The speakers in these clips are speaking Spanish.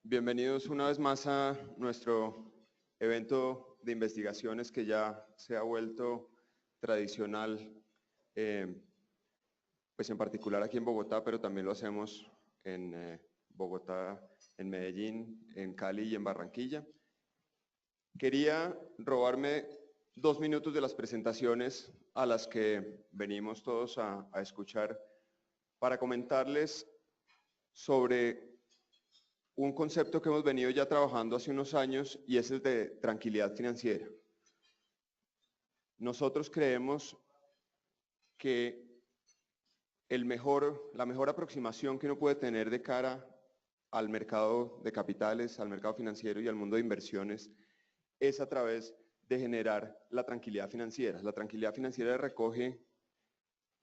Bienvenidos una vez más a nuestro evento de investigaciones que ya se ha vuelto tradicional, pues en particular aquí en Bogotá, pero también lo hacemos en Bogotá, en Medellín, en Cali y en Barranquilla. Quería robarme 2 minutos de las presentaciones a las que venimos todos a escuchar para comentarles sobre un concepto que hemos venido ya trabajando hace unos años y es el de tranquilidad financiera. Nosotros creemos que la mejor aproximación que uno puede tener de cara al mercado de capitales, al mercado financiero y al mundo de inversiones es a través de generar la tranquilidad financiera. La tranquilidad financiera recoge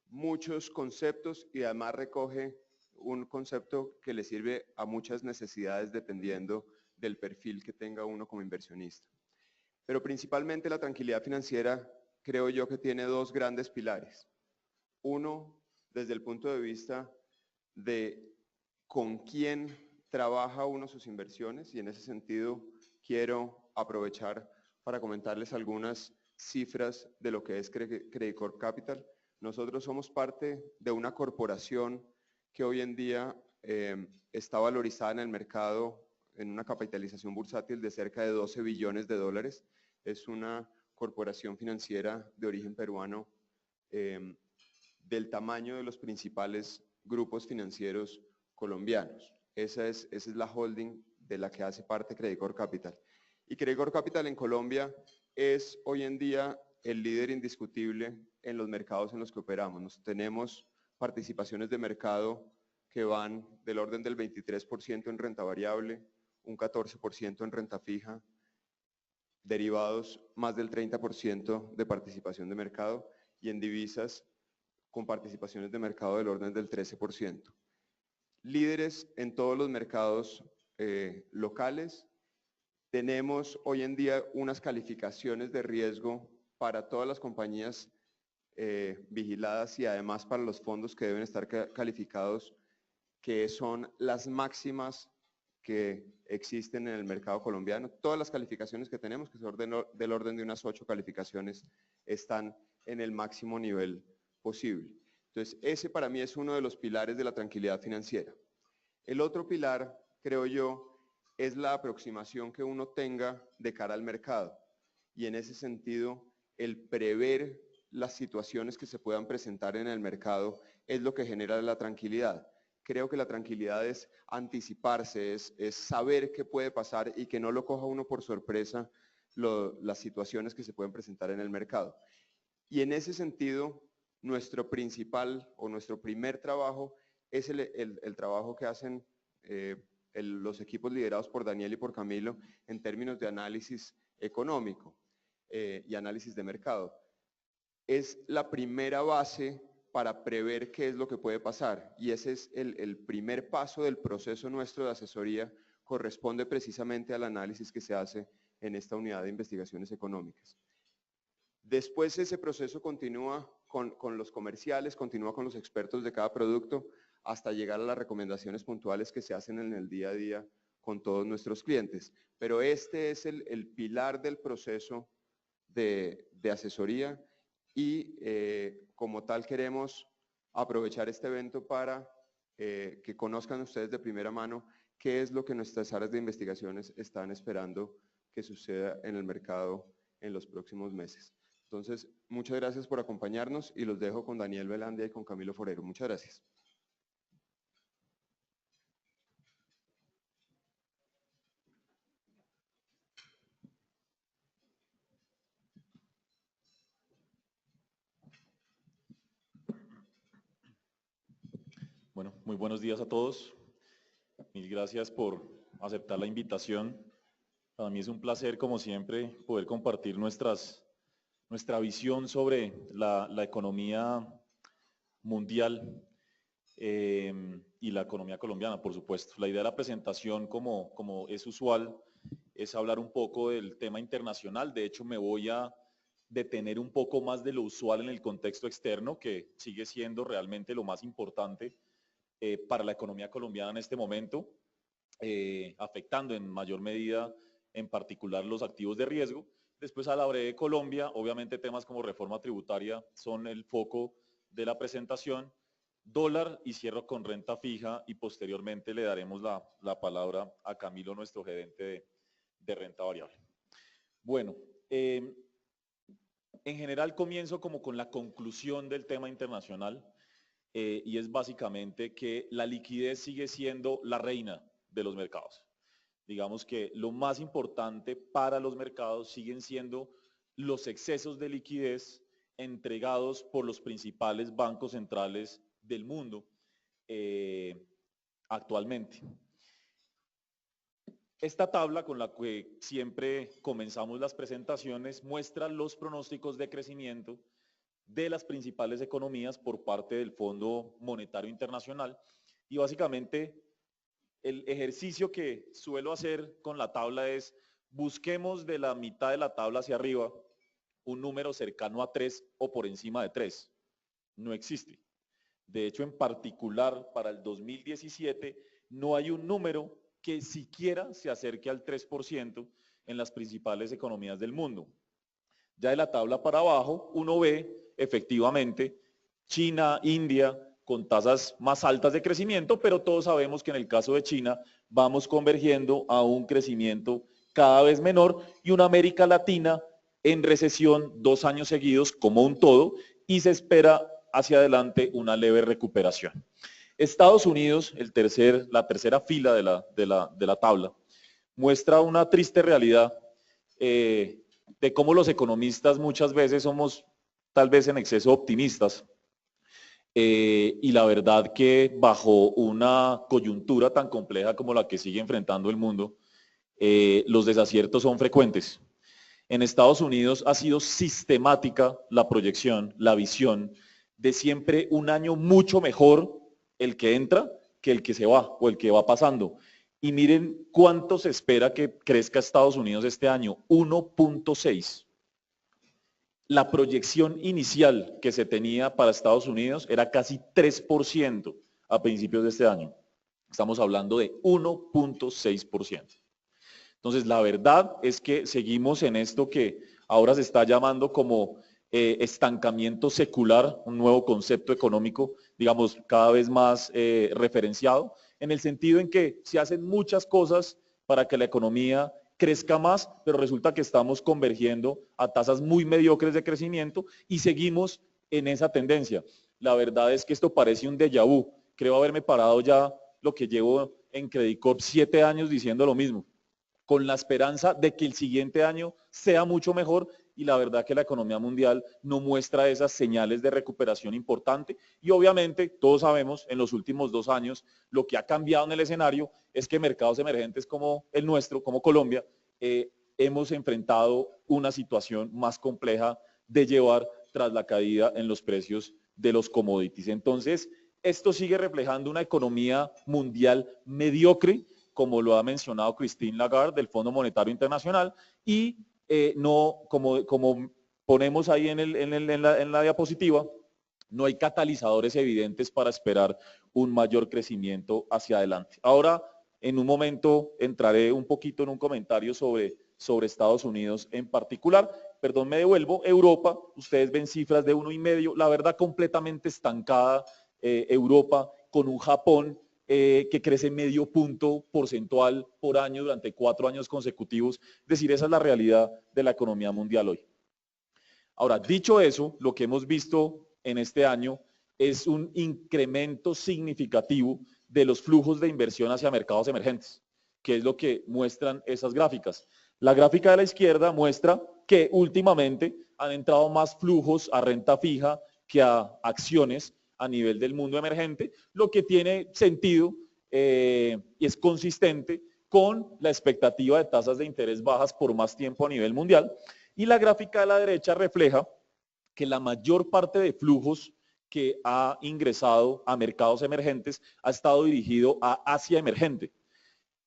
muchos conceptos y además recoge un concepto que le sirve a muchas necesidades dependiendo del perfil que tenga uno como inversionista. Pero principalmente la tranquilidad financiera creo yo que tiene dos grandes pilares. Uno, desde el punto de vista de con quién trabaja uno sus inversiones, y en ese sentido quiero aprovechar para comentarles algunas cifras de lo que es Credit Corp Capital. Nosotros somos parte de una corporación que hoy en día está valorizada en el mercado en una capitalización bursátil de cerca de 12 billones de dólares. Es una corporación financiera de origen peruano del tamaño de los principales grupos financieros colombianos. Esa es la holding de la que hace parte Credit Corp Capital. Y Credit Corp Capital en Colombia es hoy en día el líder indiscutible en los mercados en los que operamos. Tenemos participaciones de mercado que van del orden del 23% en renta variable, un 14% en renta fija, derivados más del 30% de participación de mercado y en divisas con participaciones de mercado del orden del 13%. Líderes en todos los mercados locales. Tenemos hoy en día unas calificaciones de riesgo para todas las compañías vigiladas y además para los fondos que deben estar calificados, que son las máximas que existen en el mercado colombiano. Todas las calificaciones que tenemos, que son del orden de unas 8 calificaciones, están en el máximo nivel posible. Entonces, ese para mí es uno de los pilares de la tranquilidad financiera. El otro pilar, creo yo, es la aproximación que uno tenga de cara al mercado. Y en ese sentido, el prever las situaciones que se puedan presentar en el mercado es lo que genera la tranquilidad. Creo que la tranquilidad es anticiparse, es saber qué puede pasar y que no lo coja uno por sorpresa las situaciones que se pueden presentar en el mercado. Y en ese sentido, nuestro principal o nuestro primer trabajo es el trabajo que hacen los equipos liderados por Daniel y por Camilo en términos de análisis económico y análisis de mercado. Es la primera base para prever qué es lo que puede pasar y ese es el primer paso del proceso nuestro de asesoría, corresponde precisamente al análisis que se hace en esta unidad de investigaciones económicas. Después ese proceso continúa con los comerciales, continúa con los expertos de cada producto hasta llegar a las recomendaciones puntuales que se hacen en el día a día con todos nuestros clientes. Pero este es el pilar del proceso de asesoría y como tal queremos aprovechar este evento para que conozcan ustedes de primera mano qué es lo que nuestras áreas de investigaciones están esperando que suceda en el mercado en los próximos meses. Entonces, muchas gracias por acompañarnos y los dejo con Daniel Velandia y con Camilo Forero. Muchas gracias. Bueno, muy buenos días a todos. Mil gracias por aceptar la invitación. Para mí es un placer, como siempre, poder compartir nuestra visión sobre la economía mundial y la economía colombiana, por supuesto. La idea de la presentación, como es usual, es hablar un poco del tema internacional. De hecho, me voy a detener un poco más de lo usual en el contexto externo, que sigue siendo realmente lo más importante para la economía colombiana en este momento. afectando en mayor medida, en particular, los activos de riesgo. Después hablaré de Colombia. Obviamente temas como reforma tributaria son el foco de la presentación. Dólar, y cierro con renta fija, y posteriormente le daremos la palabra a Camilo, nuestro gerente de renta variable. Bueno, en general comienzo como con la conclusión del tema internacional, y es básicamente que la liquidez sigue siendo la reina de los mercados. Digamos que lo más importante para los mercados siguen siendo los excesos de liquidez entregados por los principales bancos centrales del mundo actualmente. Esta tabla, con la que siempre comenzamos las presentaciones, muestra los pronósticos de crecimiento de las principales economías por parte del Fondo Monetario Internacional, y básicamente el ejercicio que suelo hacer con la tabla es: busquemos de la mitad de la tabla hacia arriba un número cercano a 3 o por encima de 3. No existe. De hecho, en particular para el 2017 no hay un número que siquiera se acerque al 3% en las principales economías del mundo. Ya de la tabla para abajo uno ve efectivamente China, India, con tasas más altas de crecimiento, pero todos sabemos que en el caso de China vamos convergiendo a un crecimiento cada vez menor, y una América Latina en recesión 2 años seguidos como un todo, y se espera hacia adelante una leve recuperación. Estados Unidos, la tercera fila de la tabla, muestra una triste realidad de cómo los economistas muchas veces somos tal vez en exceso optimistas, y la verdad que bajo una coyuntura tan compleja como la que sigue enfrentando el mundo, los desaciertos son frecuentes. En Estados Unidos ha sido sistemática la proyección, la visión de siempre un año mucho mejor el que entra que el que se va o el que va pasando. Y miren cuánto se espera que crezca Estados Unidos este año: 1.6. La proyección inicial que se tenía para Estados Unidos era casi 3% a principios de este año. Estamos hablando de 1.6%. Entonces, la verdad es que seguimos en esto que ahora se está llamando como estancamiento secular, un nuevo concepto económico, digamos, cada vez más referenciado, en el sentido en que se hacen muchas cosas para que la economía crezca más, pero resulta que estamos convergiendo a tasas muy mediocres de crecimiento y seguimos en esa tendencia. La verdad es que esto parece un déjà vu. Creo haberme parado ya lo que llevo en Credit Corp 7 años diciendo lo mismo, con la esperanza de que el siguiente año sea mucho mejor, y la verdad que la economía mundial no muestra esas señales de recuperación importante. Y obviamente todos sabemos, en los últimos 2 años, lo que ha cambiado en el escenario es que mercados emergentes como el nuestro, como Colombia, hemos enfrentado una situación más compleja de llevar tras la caída en los precios de los commodities. Entonces, esto sigue reflejando una economía mundial mediocre, como lo ha mencionado Christine Lagarde del Fondo Monetario Internacional, y no, como ponemos ahí en la diapositiva, no hay catalizadores evidentes para esperar un mayor crecimiento hacia adelante. Ahora, en un momento, entraré un poquito en un comentario sobre Estados Unidos en particular. Perdón, me devuelvo. Europa, ustedes ven cifras de 1,5, la verdad completamente estancada Europa, con un Japón que crece medio punto porcentual por año durante 4 años consecutivos. Es decir, esa es la realidad de la economía mundial hoy. Ahora, dicho eso, lo que hemos visto en este año es un incremento significativo de los flujos de inversión hacia mercados emergentes, que es lo que muestran esas gráficas. La gráfica de la izquierda muestra que últimamente han entrado más flujos a renta fija que a acciones a nivel del mundo emergente, lo que tiene sentido y es consistente con la expectativa de tasas de interés bajas por más tiempo a nivel mundial. Y la gráfica de la derecha refleja que la mayor parte de flujos que ha ingresado a mercados emergentes ha estado dirigido a Asia emergente.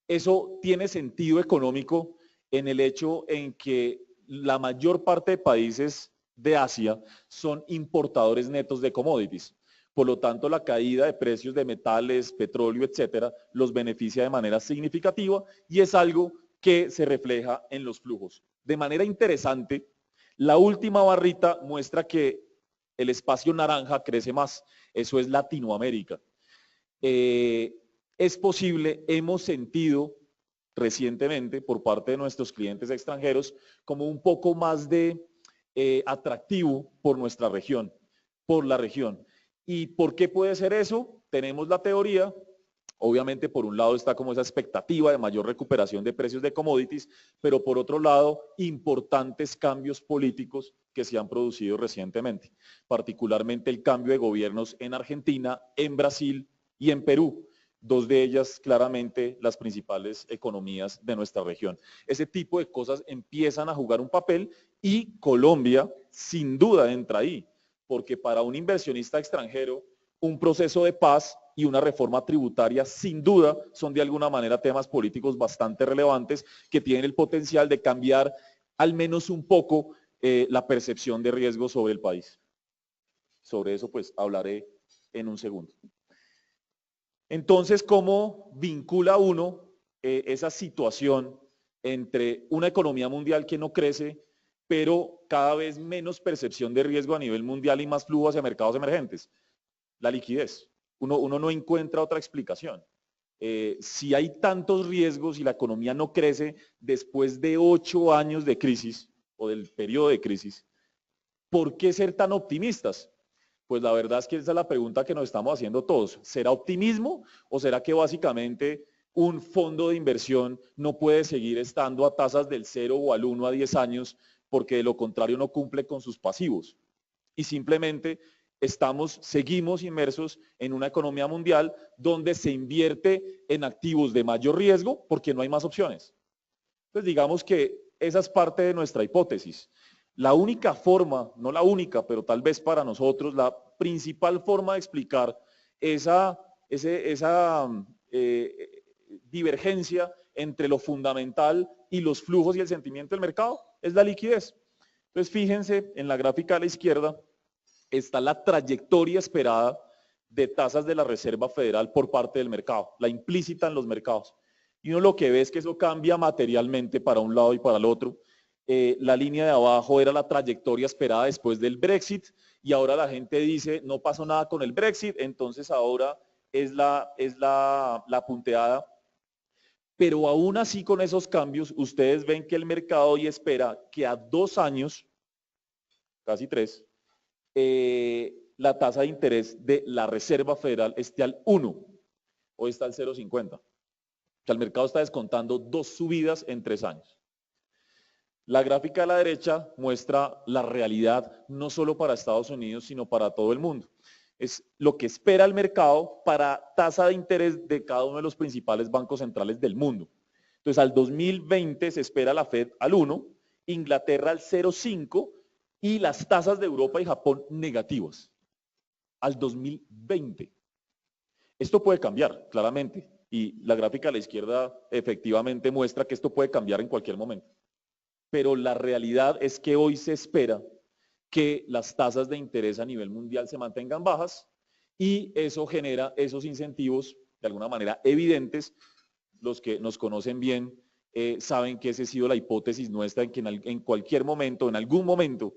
Eso tiene sentido económico en el hecho en que la mayor parte de países de Asia son importadores netos de commodities. Por lo tanto, la caída de precios de metales, petróleo, etcétera, los beneficia de manera significativa y es algo que se refleja en los flujos. De manera interesante, la última barrita muestra que el espacio naranja crece más. Eso es Latinoamérica. Es posible, hemos sentido recientemente por parte de nuestros clientes extranjeros como un poco más de atractivo por nuestra región, por la región. ¿Y por qué puede ser eso? Tenemos la teoría. Obviamente, por un lado está como esa expectativa de mayor recuperación de precios de commodities, pero por otro lado, importantes cambios políticos que se han producido recientemente, particularmente el cambio de gobiernos en Argentina, en Brasil y en Perú, dos de ellas claramente las principales economías de nuestra región. Ese tipo de cosas empiezan a jugar un papel y Colombia sin duda entra ahí, porque para un inversionista extranjero, un proceso de paz y una reforma tributaria sin duda son de alguna manera temas políticos bastante relevantes que tienen el potencial de cambiar al menos un poco la percepción de riesgo sobre el país. Sobre eso pues hablaré en un segundo. Entonces, ¿cómo vincula uno esa situación entre una economía mundial que no crece, pero cada vez menos percepción de riesgo a nivel mundial y más flujo hacia mercados emergentes? La liquidez. Uno no encuentra otra explicación. Si hay tantos riesgos y la economía no crece después de 8 años de crisis o del periodo de crisis, ¿por qué ser tan optimistas? Pues la verdad es que esa es la pregunta que nos estamos haciendo todos. ¿Será optimismo o será que básicamente un fondo de inversión no puede seguir estando a tasas del 0 o al 1 a 10 años porque de lo contrario no cumple con sus pasivos? Y simplemente seguimos inmersos en una economía mundial donde se invierte en activos de mayor riesgo porque no hay más opciones. Entonces digamos que esa es parte de nuestra hipótesis. La única forma, no la única, pero tal vez para nosotros la principal forma de explicar esa divergencia entre lo fundamental y los flujos y el sentimiento del mercado es la liquidez. Entonces fíjense en la gráfica a la izquierda, está la trayectoria esperada de tasas de la Reserva Federal por parte del mercado, la implícita en los mercados. Y uno lo que ve es que eso cambia materialmente para un lado y para el otro. La línea de abajo era la trayectoria esperada después del Brexit y ahora la gente dice no pasó nada con el Brexit, entonces ahora es la punteada. Pero aún así con esos cambios, ustedes ven que el mercado hoy espera que a 2 años, casi 3, la tasa de interés de la Reserva Federal esté al 1, hoy está al 0,50. O sea, el mercado está descontando 2 subidas en 3 años. La gráfica a la derecha muestra la realidad no solo para Estados Unidos, sino para todo el mundo. Es lo que espera el mercado para tasa de interés de cada uno de los principales bancos centrales del mundo. Entonces, al 2020 se espera la Fed al 1, Inglaterra al 0,5 y las tasas de Europa y Japón negativas al 2020. Esto puede cambiar, claramente, y la gráfica a la izquierda efectivamente muestra que esto puede cambiar en cualquier momento. Pero la realidad es que hoy se espera que las tasas de interés a nivel mundial se mantengan bajas y eso genera esos incentivos de alguna manera evidentes. Los que nos conocen bien saben que esa ha sido la hipótesis nuestra, en que en cualquier momento, en algún momento,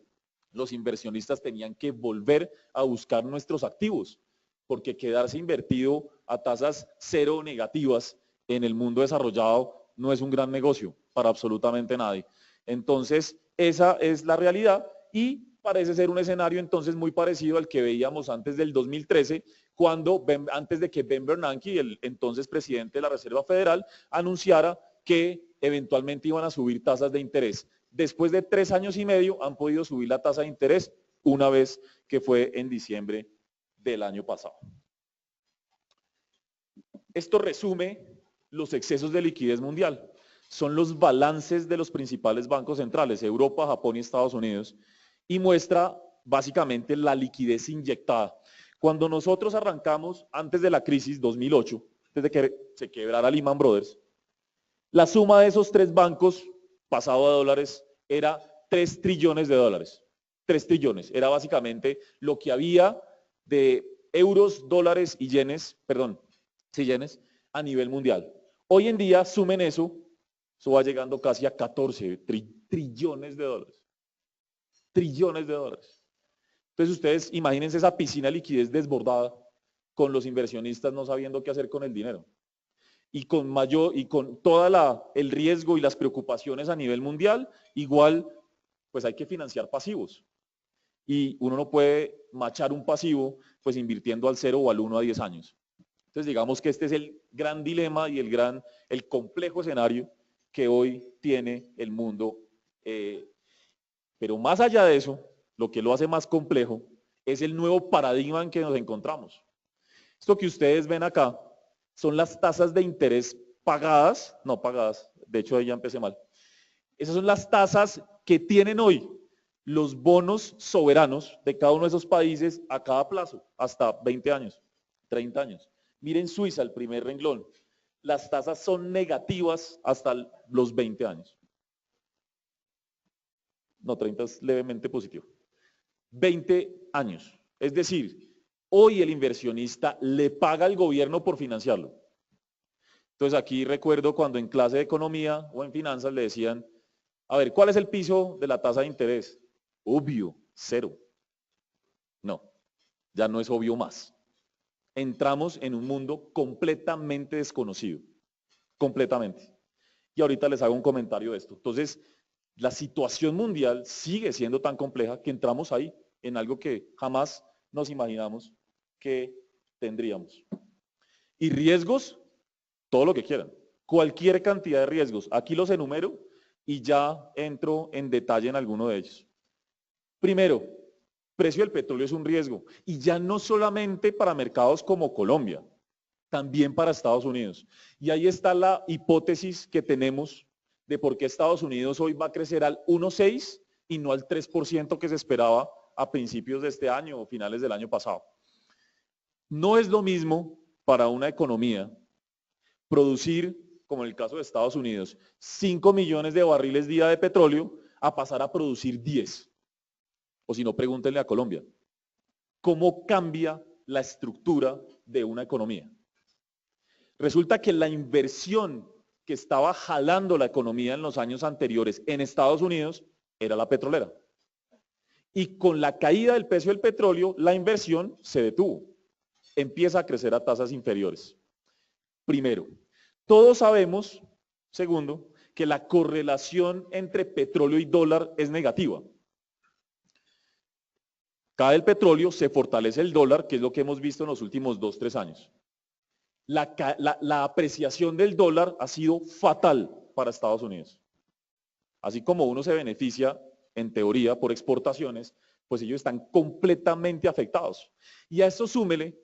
los inversionistas tenían que volver a buscar nuestros activos, porque quedarse invertido a tasas cero negativas en el mundo desarrollado no es un gran negocio para absolutamente nadie. Entonces, esa es la realidad y parece ser un escenario entonces muy parecido al que veíamos antes del 2013, antes de que Ben Bernanke, el entonces presidente de la Reserva Federal, anunciara que eventualmente iban a subir tasas de interés. Después de 3 años y medio han podido subir la tasa de interés una vez que fue en diciembre del año pasado. Esto resume los excesos de liquidez mundial. Son los balances de los principales bancos centrales, Europa, Japón y Estados Unidos, y muestra básicamente la liquidez inyectada. Cuando nosotros arrancamos antes de la crisis 2008, desde que se quebrara Lehman Brothers, la suma de esos 3 bancos, pasado a dólares, era 3 trillones de dólares. 3 trillones. Era básicamente lo que había de euros, dólares y yenes, perdón, sí, yenes, a nivel mundial. Hoy en día, sumen eso va llegando casi a 14 trillones de dólares. Trillones de dólares. Entonces ustedes imagínense esa piscina de liquidez desbordada con los inversionistas no sabiendo qué hacer con el dinero. Y con toda el riesgo y las preocupaciones a nivel mundial, igual pues hay que financiar pasivos. Y uno no puede machar un pasivo pues invirtiendo al 0 o al 1 a 10 años. Entonces digamos que este es el gran dilema y el complejo escenario que hoy tiene el mundo. Pero más allá de eso, lo que lo hace más complejo es el nuevo paradigma en que nos encontramos. Esto que ustedes ven acá son las tasas de interés pagadas, no pagadas, de hecho ahí ya empecé mal. Esas son las tasas que tienen hoy los bonos soberanos de cada uno de esos países a cada plazo, hasta 20 años, 30 años. Miren Suiza, el primer renglón. Las tasas son negativas hasta los 20 años. No, 30 es levemente positivo. 20 años. Es decir, hoy el inversionista le paga al gobierno por financiarlo. Entonces aquí recuerdo cuando en clase de economía o en finanzas le decían, a ver, ¿cuál es el piso de la tasa de interés? Obvio, 0. No, ya no es obvio más. Entramos en un mundo completamente desconocido. Completamente. Y ahorita les hago un comentario de esto. Entonces, la situación mundial sigue siendo tan compleja que entramos ahí en algo que jamás nos imaginamos que tendríamos. Y riesgos, todo lo que quieran. Cualquier cantidad de riesgos. Aquí los enumero y ya entro en detalle en alguno de ellos. Primero, precio del petróleo es un riesgo. Y ya no solamente para mercados como Colombia, también para Estados Unidos. Y ahí está la hipótesis que tenemos de por qué Estados Unidos hoy va a crecer al 1,6 y no al 3% que se esperaba a principios de este año o finales del año pasado. No es lo mismo para una economía producir, como en el caso de Estados Unidos, 5 millones de barriles día de petróleo a pasar a producir 10. O si no, pregúntenle a Colombia. ¿Cómo cambia la estructura de una economía? Resulta que la inversión que estaba jalando la economía en los años anteriores en Estados Unidos era la petrolera. Y con la caída del precio del petróleo, la inversión se detuvo. Empieza a crecer a tasas inferiores. Primero, todos sabemos, segundo, que la correlación entre petróleo y dólar es negativa. Cae el petróleo, se fortalece el dólar, que es lo que hemos visto en los últimos 2-3 años. La apreciación del dólar ha sido fatal para Estados Unidos. Así como uno se beneficia, en teoría, por exportaciones, pues ellos están completamente afectados. Y a esto súmele,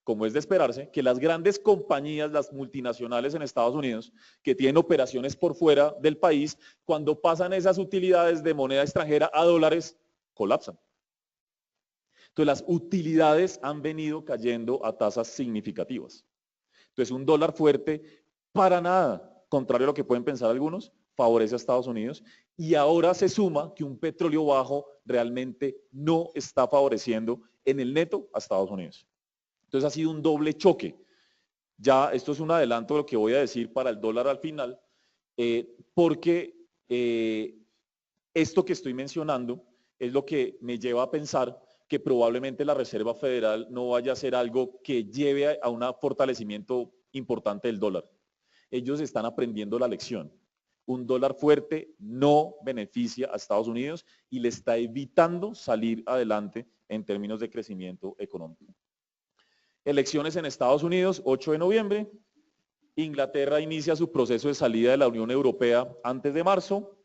como es de esperarse, que las grandes compañías, las multinacionales en Estados Unidos, que tienen operaciones por fuera del país, cuando pasan esas utilidades de moneda extranjera a dólares, colapsan. Entonces las utilidades han venido cayendo a tasas significativas. Entonces un dólar fuerte, para nada, contrario a lo que pueden pensar algunos, favorece a Estados Unidos. Y ahora se suma que un petróleo bajo realmente no está favoreciendo en el neto a Estados Unidos. Entonces ha sido un doble choque. Ya esto es un adelanto de lo que voy a decir para el dólar al final, porque esto que estoy mencionando es lo que me lleva a pensar que probablemente la Reserva Federal no vaya a hacer algo que lleve a un fortalecimiento importante del dólar. Ellos están aprendiendo la lección. Un dólar fuerte no beneficia a Estados Unidos y le está evitando salir adelante en términos de crecimiento económico. Elecciones en Estados Unidos, 8 de noviembre. Inglaterra inicia su proceso de salida de la Unión Europea antes de marzo.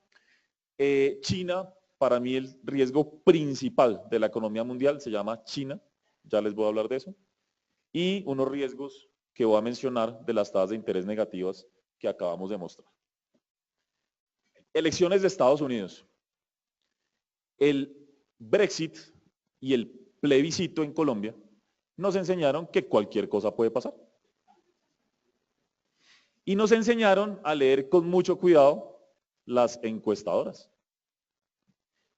China, para mí el riesgo principal de la economía mundial se llama China, ya les voy a hablar de eso, y unos riesgos que voy a mencionar de las tasas de interés negativas que acabamos de mostrar. Elecciones de Estados Unidos. El Brexit y el plebiscito en Colombia nos enseñaron que cualquier cosa puede pasar. Y nos enseñaron a leer con mucho cuidado las encuestadoras.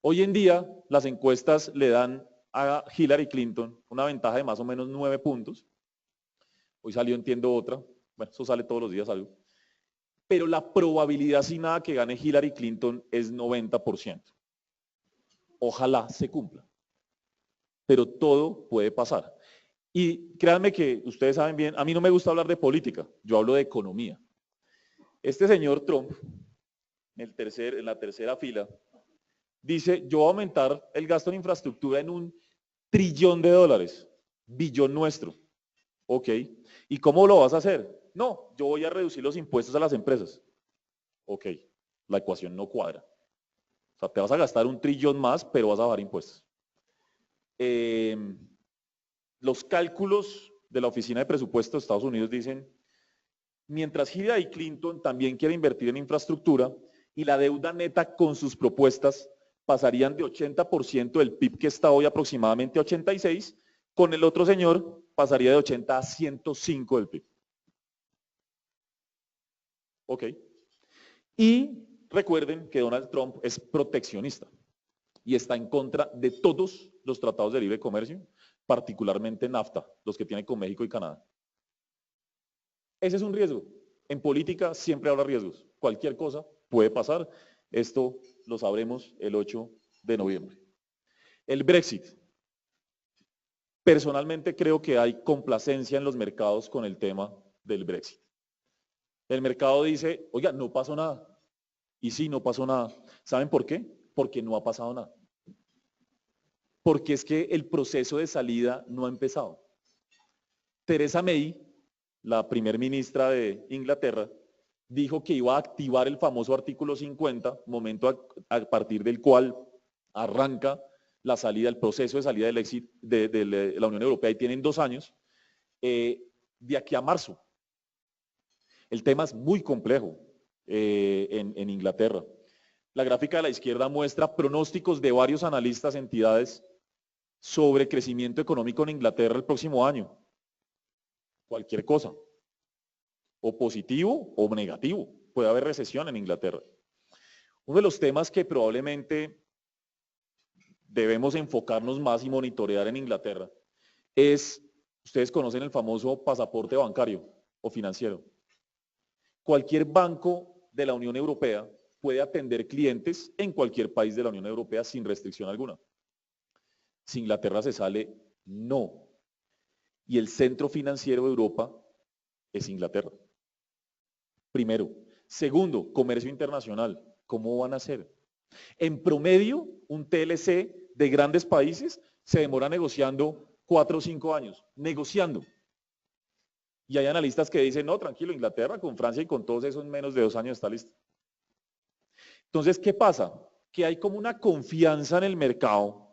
Hoy en día las encuestas le dan a Hillary Clinton una ventaja de más o menos 9 puntos. Hoy salió, entiendo, otra. Bueno, eso sale todos los días algo. Pero la probabilidad sin nada que gane Hillary Clinton es 90%. Ojalá se cumpla. Pero todo puede pasar. Y créanme que ustedes saben bien, a mí no me gusta hablar de política, yo hablo de economía. Este señor Trump, en la tercera fila, dice, yo voy a aumentar el gasto en infraestructura en $1 trillón, billón nuestro. Ok, ¿y cómo lo vas a hacer? No, yo voy a reducir los impuestos a las empresas. Ok, la ecuación no cuadra. O sea, te vas a gastar $1 trillón más, pero vas a bajar impuestos. Los cálculos de la Oficina de Presupuesto de Estados Unidos dicen, mientras Hillary Clinton también quiere invertir en infraestructura y la deuda neta con sus propuestas pasarían de 80% del PIB que está hoy aproximadamente a 86, con el otro señor pasaría de 80 a 105 del PIB. Ok. Y recuerden que Donald Trump es proteccionista y está en contra de todos los tratados de libre comercio, particularmente NAFTA, los que tiene con México y Canadá. Ese es un riesgo. En política siempre habrá riesgos. Cualquier cosa puede pasar. Esto lo sabremos el 8 de noviembre. El Brexit. Personalmente creo que hay complacencia en los mercados con el tema del Brexit. El mercado dice, oiga, no pasó nada. Y sí, no pasó nada. ¿Saben por qué? Porque no ha pasado nada. Porque es que el proceso de salida no ha empezado. Theresa May, la primer ministra de Inglaterra, dijo que iba a activar el famoso artículo 50, momento a partir del cual arranca la salida, el proceso de salida del éxito de la Unión Europea, y tienen 2 años, de aquí a marzo. El tema es muy complejo en Inglaterra. La gráfica de la izquierda muestra pronósticos de varios analistas, entidades, sobre crecimiento económico en Inglaterra el próximo año. Cualquier cosa. O positivo o negativo. Puede haber recesión en Inglaterra. Uno de los temas que probablemente debemos enfocarnos más y monitorear en Inglaterra es, ustedes conocen el famoso pasaporte bancario o financiero. Cualquier banco de la Unión Europea puede atender clientes en cualquier país de la Unión Europea sin restricción alguna. Si Inglaterra se sale, no. Y el centro financiero de Europa es Inglaterra. Primero. Segundo, comercio internacional. ¿Cómo van a hacer? En promedio, un TLC de grandes países se demora negociando 4 o 5 años. Negociando. Y hay analistas que dicen, no, tranquilo, Inglaterra con Francia y con todos esos en menos de 2 años está listo. Entonces, ¿qué pasa? Que hay como una confianza en el mercado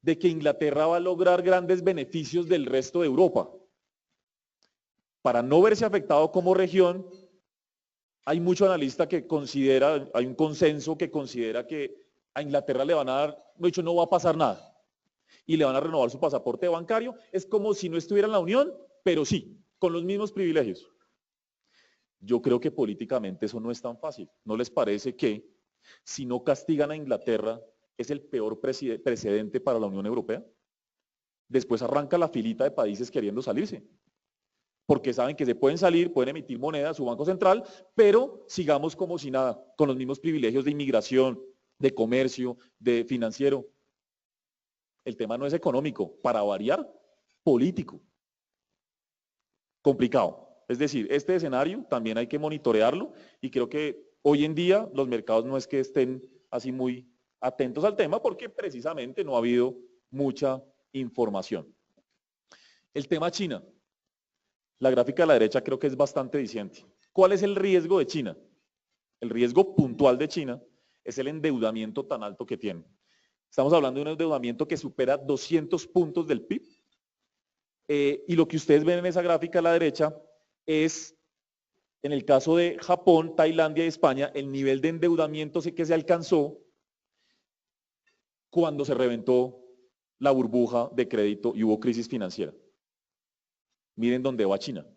de que Inglaterra va a lograr grandes beneficios del resto de Europa. Para no verse afectado como región, hay mucho analista que considera, hay un consenso que considera que a Inglaterra le van a dar, de hecho no va a pasar nada, y le van a renovar su pasaporte bancario. Es como si no estuviera en la Unión, pero sí, con los mismos privilegios. Yo creo que políticamente eso no es tan fácil. ¿No les parece que si no castigan a Inglaterra es el peor precedente para la Unión Europea? Después arranca la filita de países queriendo salirse, porque saben que se pueden salir, pueden emitir moneda, su banco central, pero sigamos como si nada, con los mismos privilegios de inmigración, de comercio, de financiero. El tema no es económico, para variar, político. Complicado. Es decir, este escenario también hay que monitorearlo, y creo que hoy en día los mercados no es que estén así muy atentos al tema, porque precisamente no ha habido mucha información. El tema China. La gráfica a la derecha creo que es bastante diciente. ¿Cuál es el riesgo de China? El riesgo puntual de China es el endeudamiento tan alto que tiene. Estamos hablando de un endeudamiento que supera 200 puntos del PIB. Y lo que ustedes ven en esa gráfica a la derecha es, en el caso de Japón, Tailandia y España, el nivel de endeudamiento que se alcanzó cuando se reventó la burbuja de crédito y hubo crisis financiera. Miren dónde va China.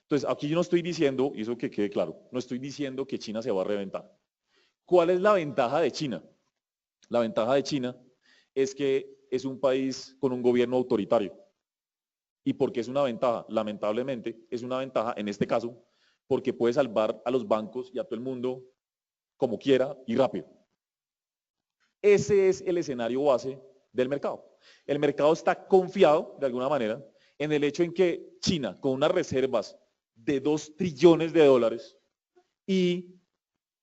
Entonces, aquí yo no estoy diciendo, y eso que quede claro, no estoy diciendo que China se va a reventar. ¿Cuál es la ventaja de China? La ventaja de China es que es un país con un gobierno autoritario. ¿Y por qué es una ventaja? Lamentablemente es una ventaja en este caso porque puede salvar a los bancos y a todo el mundo como quiera y rápido. Ese es el escenario base del mercado. El mercado está confiado, de alguna manera, en el hecho en que China, con unas reservas de 2 trillones de dólares y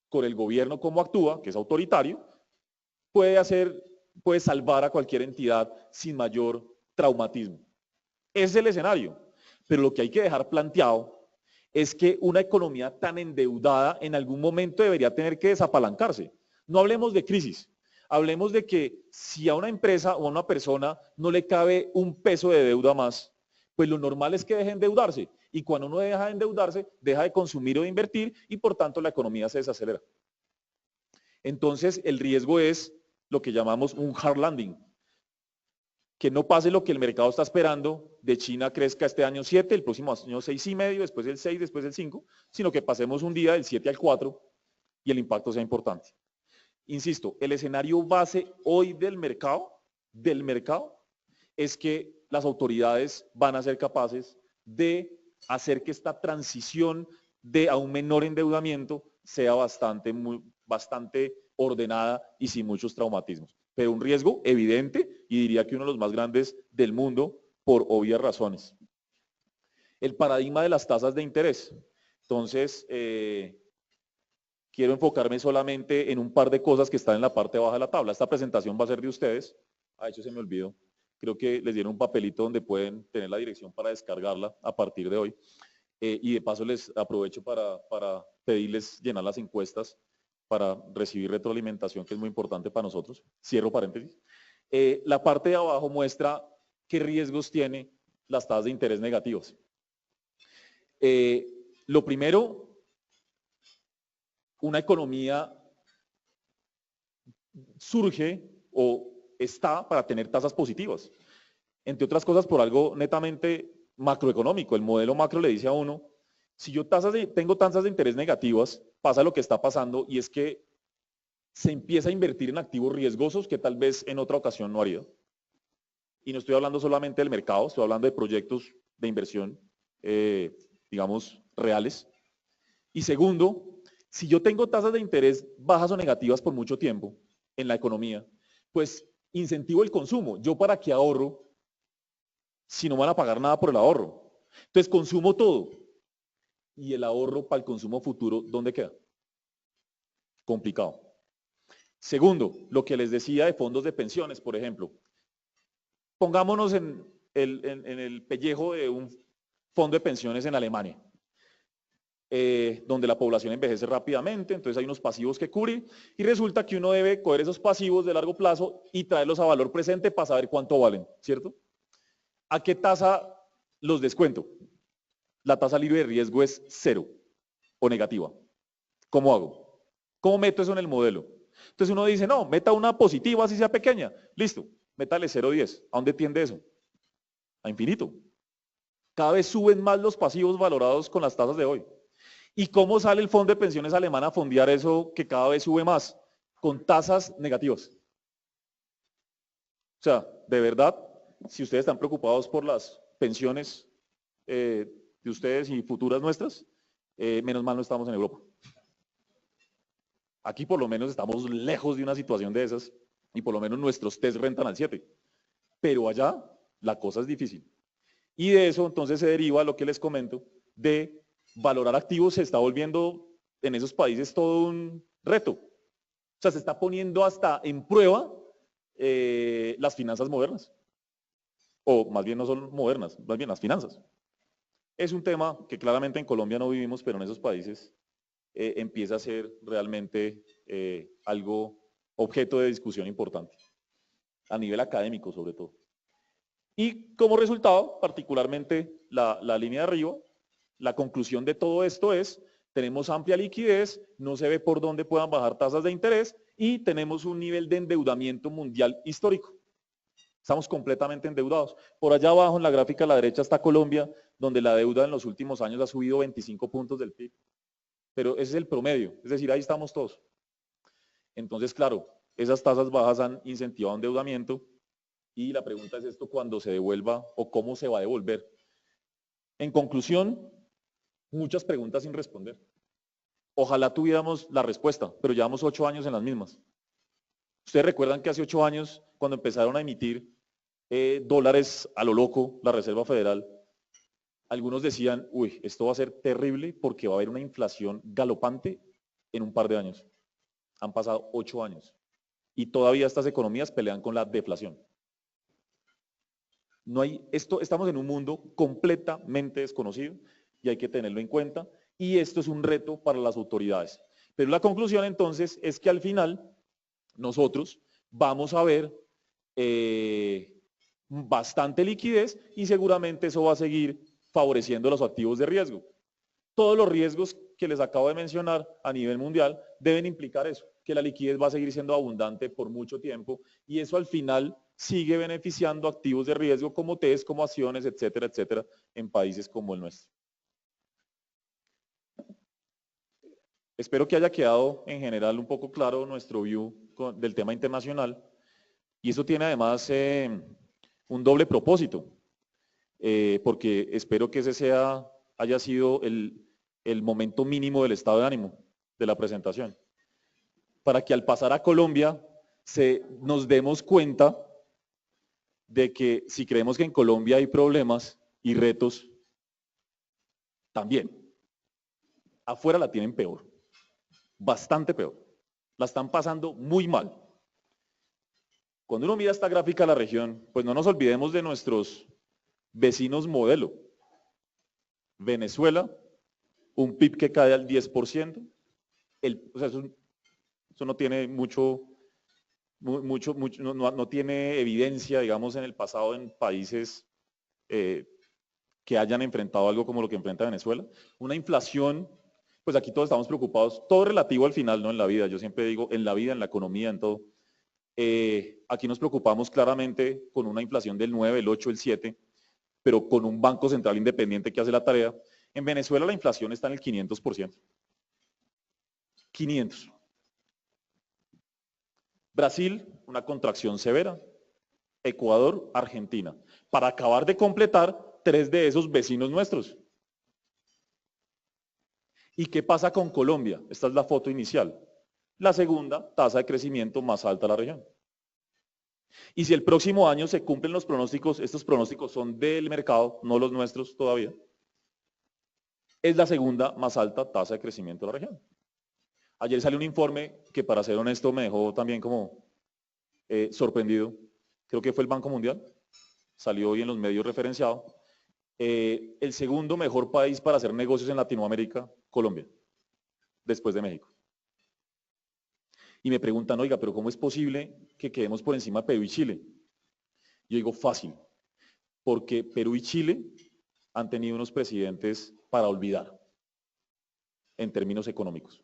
con el gobierno como actúa, que es autoritario, puede salvar a cualquier entidad sin mayor traumatismo. Ese es el escenario. Pero lo que hay que dejar planteado es que una economía tan endeudada en algún momento debería tener que desapalancarse. No hablemos de crisis, hablemos de que si a una empresa o a una persona no le cabe un peso de deuda más, pues lo normal es que deje de endeudarse. Y cuando uno deja de endeudarse, deja de consumir o de invertir y por tanto la economía se desacelera. Entonces el riesgo es lo que llamamos un hard landing. Que no pase lo que el mercado está esperando, de China crezca este año 7, el próximo año 6,5, después el 6, después el 5, sino que pasemos un día del 7 al 4 y el impacto sea importante. Insisto, el escenario base hoy del mercado, es que las autoridades van a ser capaces de hacer que esta transición a un menor endeudamiento sea bastante ordenada y sin muchos traumatismos. Pero un riesgo evidente y diría que uno de los más grandes del mundo por obvias razones. El paradigma de las tasas de interés. Entonces, quiero enfocarme solamente en un par de cosas que están en la parte baja de la tabla. Esta presentación va a ser de ustedes. Ah, eso se me olvidó. Creo que les dieron un papelito donde pueden tener la dirección para descargarla a partir de hoy. Y de paso les aprovecho para pedirles llenar las encuestas para recibir retroalimentación, que es muy importante para nosotros. Cierro paréntesis. La parte de abajo muestra qué riesgos tiene las tasas de interés negativas. Lo primero, una economía surge o está para tener tasas positivas. Entre otras cosas por algo netamente macroeconómico. El modelo macro le dice a uno, si yo tengo tasas de interés negativas, pasa lo que está pasando y es que se empieza a invertir en activos riesgosos que tal vez en otra ocasión no haría. Y no estoy hablando solamente del mercado, estoy hablando de proyectos de inversión, digamos, reales. Y segundo, si yo tengo tasas de interés bajas o negativas por mucho tiempo en la economía, pues incentivo el consumo. ¿Yo para qué ahorro si no van a pagar nada por el ahorro? Entonces consumo todo. ¿Y el ahorro para el consumo futuro dónde queda? Complicado. Segundo, lo que les decía de fondos de pensiones, por ejemplo. Pongámonos en el pellejo de un fondo de pensiones en Alemania, donde la población envejece rápidamente, entonces hay unos pasivos que cubrir y resulta que uno debe coger esos pasivos de largo plazo y traerlos a valor presente para saber cuánto valen, ¿cierto? ¿A qué tasa los descuento? La tasa libre de riesgo es 0 o negativa. ¿Cómo hago? ¿Cómo meto eso en el modelo? Entonces uno dice, no, meta una positiva, así sea pequeña. Listo, métale 0,10. ¿A dónde tiende eso? A infinito. Cada vez suben más los pasivos valorados con las tasas de hoy. ¿Y cómo sale el fondo de pensiones alemán a fondear eso que cada vez sube más? Con tasas negativas. O sea, de verdad, si ustedes están preocupados por las pensiones de ustedes y futuras nuestras, menos mal no estamos en Europa. Aquí por lo menos estamos lejos de una situación de esas y por lo menos nuestros test rentan al 7. Pero allá la cosa es difícil. Y de eso entonces se deriva lo que les comento de valorar activos, se está volviendo en esos países todo un reto. O sea, se está poniendo hasta en prueba las finanzas modernas. O más bien no son modernas, más bien las finanzas. Es un tema que claramente en Colombia no vivimos, pero en esos países empieza a ser realmente algo objeto de discusión importante, a nivel académico sobre todo. Y como resultado, particularmente la línea de arriba, la conclusión de todo esto es, tenemos amplia liquidez, no se ve por dónde puedan bajar tasas de interés y tenemos un nivel de endeudamiento mundial histórico. Estamos completamente endeudados. Por allá abajo en la gráfica a la derecha está Colombia, donde la deuda en los últimos años ha subido 25 puntos del PIB. Pero ese es el promedio, es decir, ahí estamos todos. Entonces, claro, esas tasas bajas han incentivado endeudamiento y la pregunta es esto cuando se devuelva o cómo se va a devolver. En conclusión, muchas preguntas sin responder. Ojalá tuviéramos la respuesta, pero llevamos 8 años en las mismas. Ustedes recuerdan que hace 8 años, cuando empezaron a emitir dólares a lo loco, la Reserva Federal, algunos decían, uy, esto va a ser terrible porque va a haber una inflación galopante en un par de años. Han pasado 8 años y todavía estas economías pelean con la deflación. Estamos en un mundo completamente desconocido y hay que tenerlo en cuenta, y esto es un reto para las autoridades. Pero la conclusión entonces es que al final nosotros vamos a ver bastante liquidez y seguramente eso va a seguir favoreciendo los activos de riesgo. Todos los riesgos que les acabo de mencionar a nivel mundial deben implicar eso, que la liquidez va a seguir siendo abundante por mucho tiempo, y eso al final sigue beneficiando activos de riesgo como TES, como acciones, etcétera, etcétera, en países como el nuestro. Espero que haya quedado en general un poco claro nuestro view del tema internacional, y eso tiene además un doble propósito, porque espero que ese haya sido el momento mínimo del estado de ánimo de la presentación, para que al pasar a Colombia nos demos cuenta de que si creemos que en Colombia hay problemas y retos, también afuera la tienen peor, bastante peor, la están pasando muy mal. Cuando uno mira esta gráfica de la región, pues no nos olvidemos de nuestros vecinos modelo. Venezuela, un PIB que cae al 10%, o sea, eso no tiene no tiene evidencia, digamos, en el pasado en países que hayan enfrentado algo como lo que enfrenta Venezuela. Una inflación, pues aquí todos estamos preocupados, todo relativo al final, ¿no? En la vida, yo siempre digo, en la vida, en la economía, en todo. Aquí nos preocupamos claramente con una inflación del 9, el 8, el 7, pero con un banco central independiente que hace la tarea. En Venezuela la inflación está en el 500%. 500. Brasil, una contracción severa. Ecuador, Argentina. Para acabar de completar 3 de esos vecinos nuestros. ¿Y qué pasa con Colombia? Esta es la foto inicial. La segunda tasa de crecimiento más alta de la región. Y si el próximo año se cumplen los pronósticos, estos pronósticos son del mercado, no los nuestros todavía, es la segunda más alta tasa de crecimiento de la región. Ayer salió un informe que, para ser honesto, me dejó también como sorprendido. Creo que fue el Banco Mundial, salió hoy en los medios referenciado. El segundo mejor país para hacer negocios en Latinoamérica, Colombia, después de México. Y me preguntan, oiga, pero ¿cómo es posible que quedemos por encima de Perú y Chile? Yo digo, fácil, porque Perú y Chile han tenido unos presidentes para olvidar en términos económicos.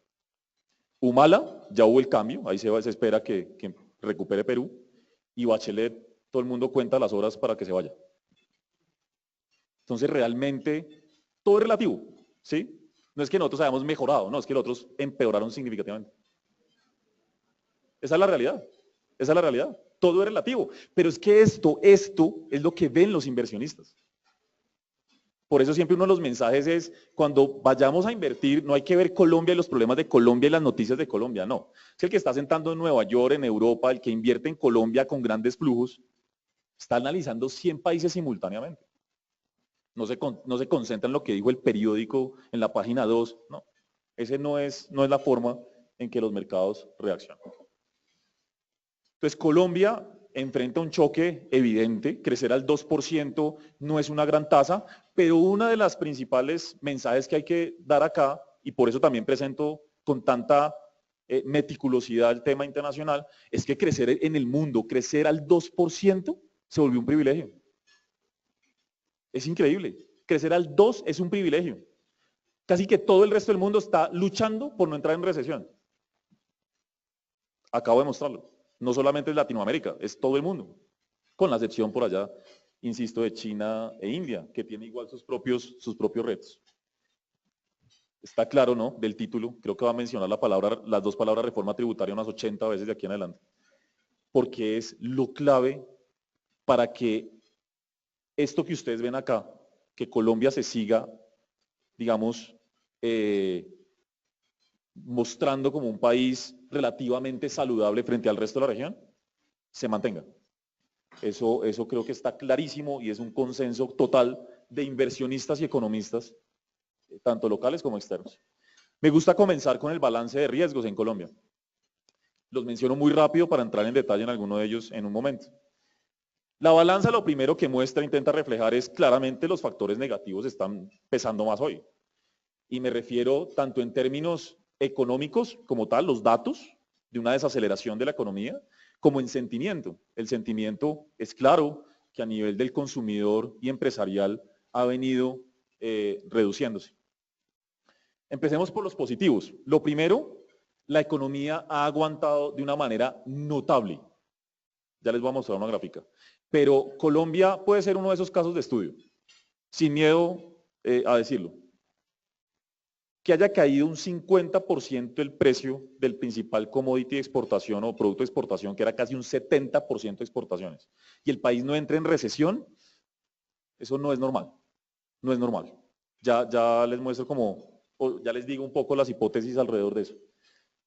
Humala, ya hubo el cambio, ahí se espera que recupere Perú, y Bachelet, todo el mundo cuenta las horas para que se vaya. Entonces realmente todo es relativo, ¿sí? No es que nosotros hayamos mejorado, no, es que los otros empeoraron significativamente. Esa es la realidad, esa es la realidad. Todo es relativo, pero es que esto es lo que ven los inversionistas. Por eso siempre uno de los mensajes es, cuando vayamos a invertir, no hay que ver Colombia y los problemas de Colombia y las noticias de Colombia, no. Es el que está sentando en Nueva York, en Europa, el que invierte en Colombia con grandes flujos, está analizando 100 países simultáneamente. No se concentra en lo que dijo el periódico en la página 2, no. Ese no es la forma en que los mercados reaccionan. Entonces Colombia enfrenta un choque evidente, crecer al 2% no es una gran tasa, pero una de las principales mensajes que hay que dar acá, y por eso también presento con tanta meticulosidad el tema internacional, es que crecer en el mundo, crecer al 2% se volvió un privilegio. Es increíble, crecer al 2 es un privilegio. Casi que todo el resto del mundo está luchando por no entrar en recesión. Acabo de mostrarlo. No solamente es Latinoamérica, es todo el mundo, con la excepción por allá, insisto, de China e India, que tiene igual sus propios retos. Está claro, ¿no? Del título, creo que va a mencionar las dos palabras reforma tributaria unas 80 veces de aquí en adelante, porque es lo clave para que esto que ustedes ven acá, que Colombia se siga, digamos, mostrando como un país relativamente saludable frente al resto de la región, se mantenga. Eso creo que está clarísimo y es un consenso total de inversionistas y economistas, tanto locales como externos. Me gusta comenzar con el balance de riesgos en Colombia. Los menciono muy rápido para entrar en detalle en alguno de ellos en un momento. La balanza lo primero que muestra, intenta reflejar es claramente los factores negativos están pesando más hoy. Y me refiero tanto en términos económicos como tal, los datos de una desaceleración de la economía, como en sentimiento. El sentimiento es claro que a nivel del consumidor y empresarial ha venido reduciéndose. Empecemos por los positivos. Lo primero, la economía ha aguantado de una manera notable. Ya les voy a mostrar una gráfica. Pero Colombia puede ser uno de esos casos de estudio, sin miedo a decirlo. Que haya caído un 50% el precio del principal commodity de exportación o producto de exportación, que era casi un 70% de exportaciones, y el país no entre en recesión, eso no es normal. No es normal. Ya les muestro ya les digo un poco las hipótesis alrededor de eso.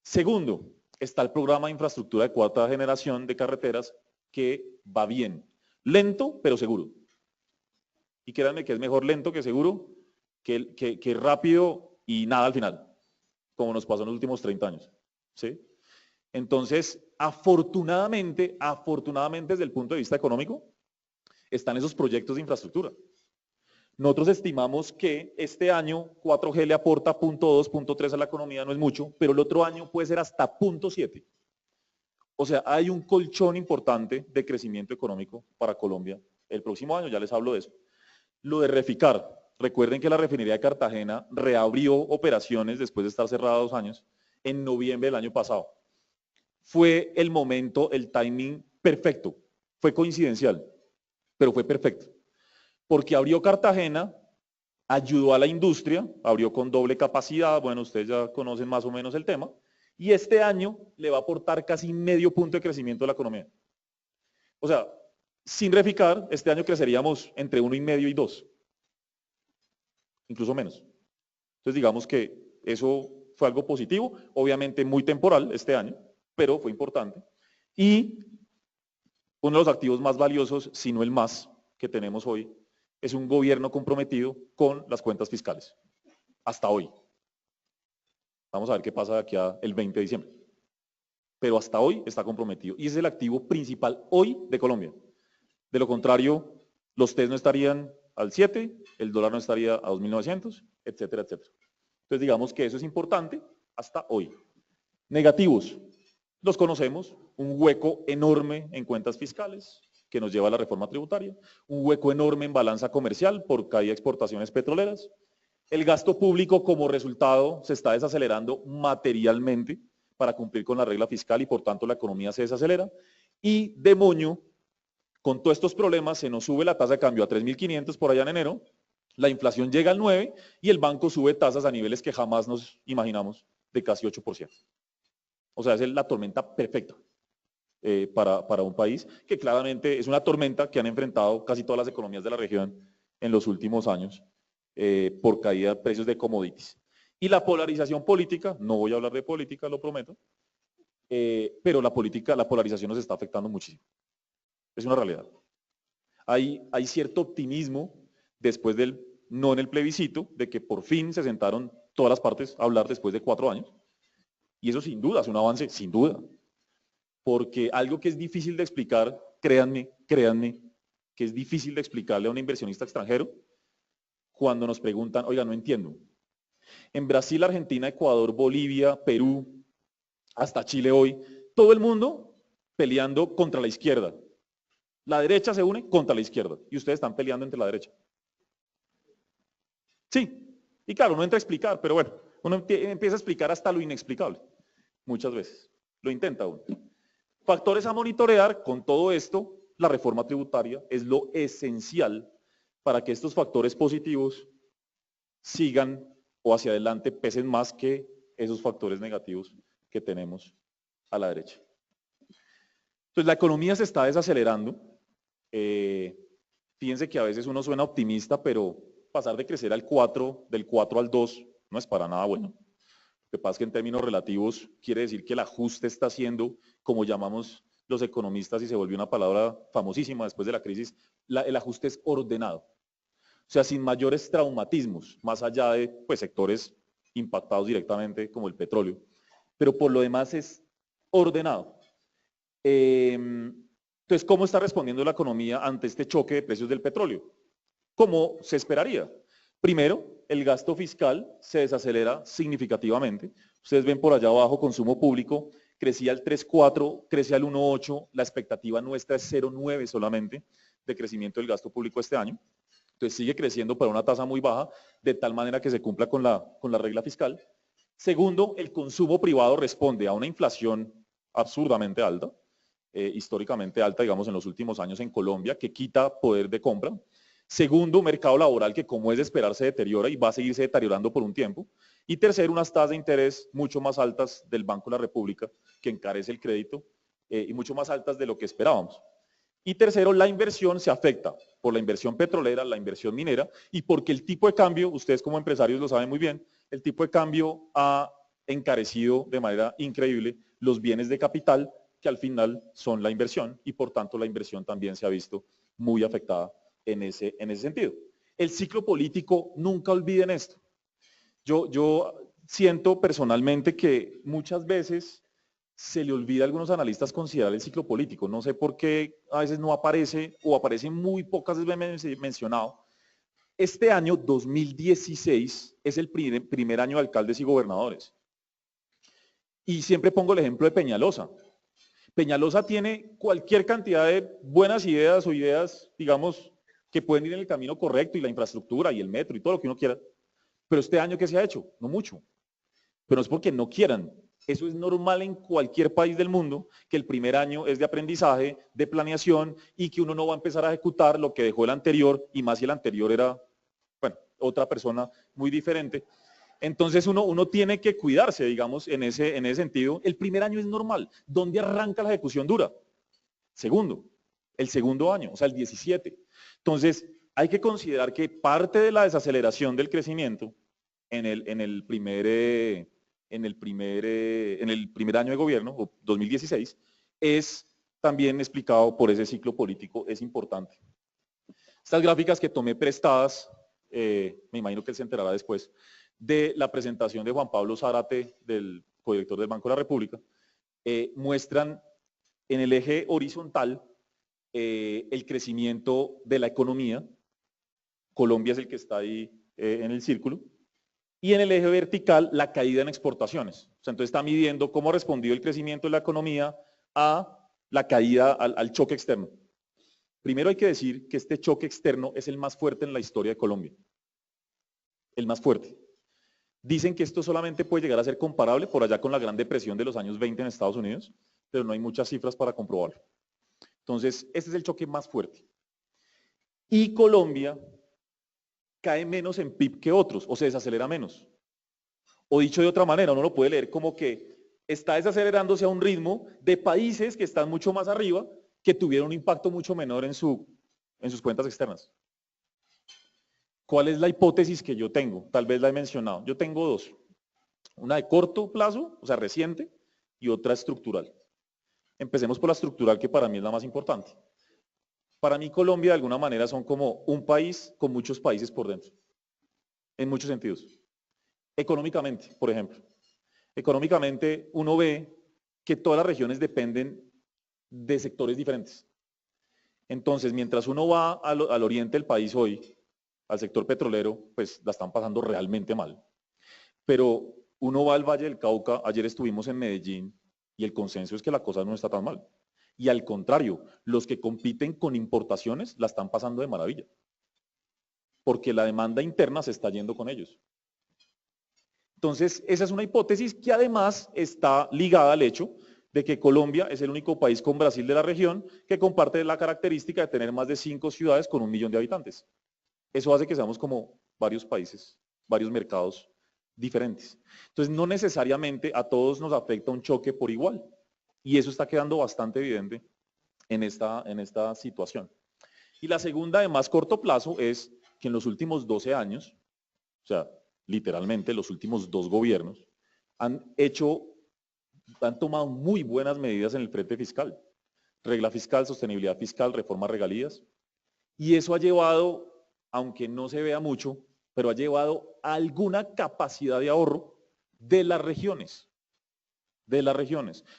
Segundo, está el programa de infraestructura de cuarta generación de carreteras que va bien. Lento, pero seguro. Y créanme que es mejor lento que seguro, que rápido y nada al final, como nos pasó en los últimos 30 años. ¿Sí? Entonces, afortunadamente desde el punto de vista económico, están esos proyectos de infraestructura. Nosotros estimamos que este año 4G le aporta 0.2, 0.3 a la economía, no es mucho, pero el otro año puede ser hasta 0.7. O sea, hay un colchón importante de crecimiento económico para Colombia el próximo año, ya les hablo de eso. Lo de Reficar, recuerden que la refinería de Cartagena reabrió operaciones después de estar cerrada 2 años en noviembre del año pasado. Fue el momento, el timing perfecto, fue coincidencial, pero fue perfecto. Porque abrió Cartagena, ayudó a la industria, abrió con doble capacidad, bueno, ustedes ya conocen más o menos el tema, y este año le va a aportar casi medio punto de crecimiento a la economía. O sea, sin Reficar, este año creceríamos entre 1,5 y 2, incluso menos. Entonces digamos que eso fue algo positivo, obviamente muy temporal este año, pero fue importante. Y uno de los activos más valiosos, si no el más, que tenemos hoy, es un gobierno comprometido con las cuentas fiscales, hasta hoy. Vamos a ver qué pasa de aquí al 20 de diciembre. Pero hasta hoy está comprometido y es el activo principal hoy de Colombia. De lo contrario, los TES no estarían al 7, el dólar no estaría a 2.900, etcétera, etcétera. Entonces digamos que eso es importante hasta hoy. Negativos, los conocemos, un hueco enorme en cuentas fiscales que nos lleva a la reforma tributaria, un hueco enorme en balanza comercial por caída de exportaciones petroleras, el gasto público como resultado se está desacelerando materialmente para cumplir con la regla fiscal y por tanto la economía se desacelera, y de moño, con todos estos problemas se nos sube la tasa de cambio a 3.500 por allá en enero, la inflación llega al 9 y el banco sube tasas a niveles que jamás nos imaginamos de casi 8%. O sea, es la tormenta perfecta para un país que claramente es una tormenta que han enfrentado casi todas las economías de la región en los últimos años por caída de precios de commodities. Y la polarización política, no voy a hablar de política, lo prometo, pero la polarización nos está afectando muchísimo. Es una realidad. Hay cierto optimismo después del no en el plebiscito, de que por fin se sentaron todas las partes a hablar después de 4 años. Y eso sin duda es un avance, sin duda. Porque algo que es difícil de explicar, créanme, que es difícil de explicarle a un inversionista extranjero cuando nos preguntan, oiga, no entiendo. En Brasil, Argentina, Ecuador, Bolivia, Perú, hasta Chile hoy, todo el mundo peleando contra la izquierda. La derecha se une contra la izquierda y ustedes están peleando entre la derecha. Sí, y claro, uno entra a explicar, pero bueno, uno empieza a explicar hasta lo inexplicable, muchas veces. Lo intenta uno. Factores a monitorear, con todo esto, la reforma tributaria es lo esencial para que estos factores positivos sigan o hacia adelante pesen más que esos factores negativos que tenemos a la derecha. Entonces la economía se está desacelerando Fíjense que a veces uno suena optimista, pero pasar de crecer al 4, del 4 al 2, no es para nada bueno. Lo que pasa es que en términos relativos quiere decir que el ajuste está siendo, como llamamos los economistas, y se volvió una palabra famosísima después de la crisis, el ajuste es ordenado. O sea, sin mayores traumatismos, más allá de pues, sectores impactados directamente como el petróleo. Pero por lo demás es ordenado. Entonces, ¿cómo está respondiendo la economía ante este choque de precios del petróleo? Como se esperaría. Primero, el gasto fiscal se desacelera significativamente. Ustedes ven por allá abajo, consumo público, crecía al 3,4, crece al 1,8, la expectativa nuestra es 0,9 solamente de crecimiento del gasto público este año. Entonces sigue creciendo para una tasa muy baja, de tal manera que se cumpla con la regla fiscal. Segundo, el consumo privado responde a una inflación absurdamente alta, históricamente alta, digamos, en los últimos años en Colombia, que quita poder de compra. Segundo, mercado laboral que, como es de esperar, se deteriora y va a seguirse deteriorando por un tiempo. Y tercero, unas tasas de interés mucho más altas del Banco de la República, que encarece el crédito, y mucho más altas de lo que esperábamos. Y tercero, la inversión se afecta por la inversión petrolera, la inversión minera, y porque el tipo de cambio, ustedes como empresarios lo saben muy bien, el tipo de cambio ha encarecido de manera increíble los bienes de capital, que al final son la inversión, y por tanto la inversión también se ha visto muy afectada en ese sentido. El ciclo político, nunca olviden esto. Yo siento personalmente que muchas veces se le olvida a algunos analistas considerar el ciclo político. No sé por qué a veces no aparece o aparece muy pocas veces mencionado. Este año 2016 es el primer año de alcaldes y gobernadores. Y siempre pongo el ejemplo de Peñalosa. Peñalosa tiene cualquier cantidad de buenas ideas o ideas, digamos, que pueden ir en el camino correcto, y la infraestructura y el metro y todo lo que uno quiera. Pero este año, ¿qué se ha hecho? No mucho. Pero no es porque no quieran. Eso es normal en cualquier país del mundo, que el primer año es de aprendizaje, de planeación, y que uno no va a empezar a ejecutar lo que dejó el anterior, y más si el anterior era, bueno, otra persona muy diferente. Entonces uno tiene que cuidarse, digamos, en ese sentido. El primer año es normal. ¿Dónde arranca la ejecución dura? Segundo, el segundo año, o sea, el 17. Entonces, hay que considerar que parte de la desaceleración del crecimiento en el primer año de gobierno, 2016, es también explicado por ese ciclo político, es importante. Estas gráficas que tomé prestadas, me imagino que él se enterará después, de la presentación de Juan Pablo Zárate, del codirector del Banco de la República, muestran en el eje horizontal el crecimiento de la economía. Colombia es el que está ahí en el círculo. Y en el eje vertical, la caída en exportaciones. O sea, entonces está midiendo cómo ha respondido el crecimiento de la economía a la caída, al choque externo. Primero hay que decir que este choque externo es el más fuerte en la historia de Colombia. El más fuerte. Dicen que esto solamente puede llegar a ser comparable por allá con la Gran Depresión de los años 20 en Estados Unidos, pero no hay muchas cifras para comprobarlo. Entonces, este es el choque más fuerte. Y Colombia cae menos en PIB que otros, o se desacelera menos. O dicho de otra manera, uno lo puede leer como que está desacelerándose a un ritmo de países que están mucho más arriba, que tuvieron un impacto mucho menor en sus cuentas externas. ¿Cuál es la hipótesis que yo tengo? Tal vez la he mencionado. Yo tengo dos. Una de corto plazo, o sea, reciente, y otra estructural. Empecemos por la estructural, que para mí es la más importante. Para mí Colombia de alguna manera son como un país con muchos países por dentro, en muchos sentidos. Económicamente, por ejemplo. Económicamente uno ve que todas las regiones dependen de sectores diferentes. Entonces, mientras uno va al oriente del país hoy, al sector petrolero, pues la están pasando realmente mal. Pero uno va al Valle del Cauca, ayer estuvimos en Medellín, y el consenso es que la cosa no está tan mal. Y al contrario, los que compiten con importaciones la están pasando de maravilla. Porque la demanda interna se está yendo con ellos. Entonces, esa es una hipótesis que además está ligada al hecho de que Colombia es el único país con Brasil de la región que comparte la característica de tener más de 5 ciudades con 1 millón de habitantes. Eso hace que seamos como varios países, varios mercados diferentes. Entonces, no necesariamente a todos nos afecta un choque por igual. Y eso está quedando bastante evidente en esta situación. Y la segunda de más corto plazo es que en los últimos 12 años, o sea, literalmente los últimos 2 gobiernos, han tomado muy buenas medidas en el frente fiscal. Regla fiscal, sostenibilidad fiscal, reforma regalías. Y eso ha llevado, aunque no se vea mucho, pero ha llevado a alguna capacidad de ahorro de las regiones,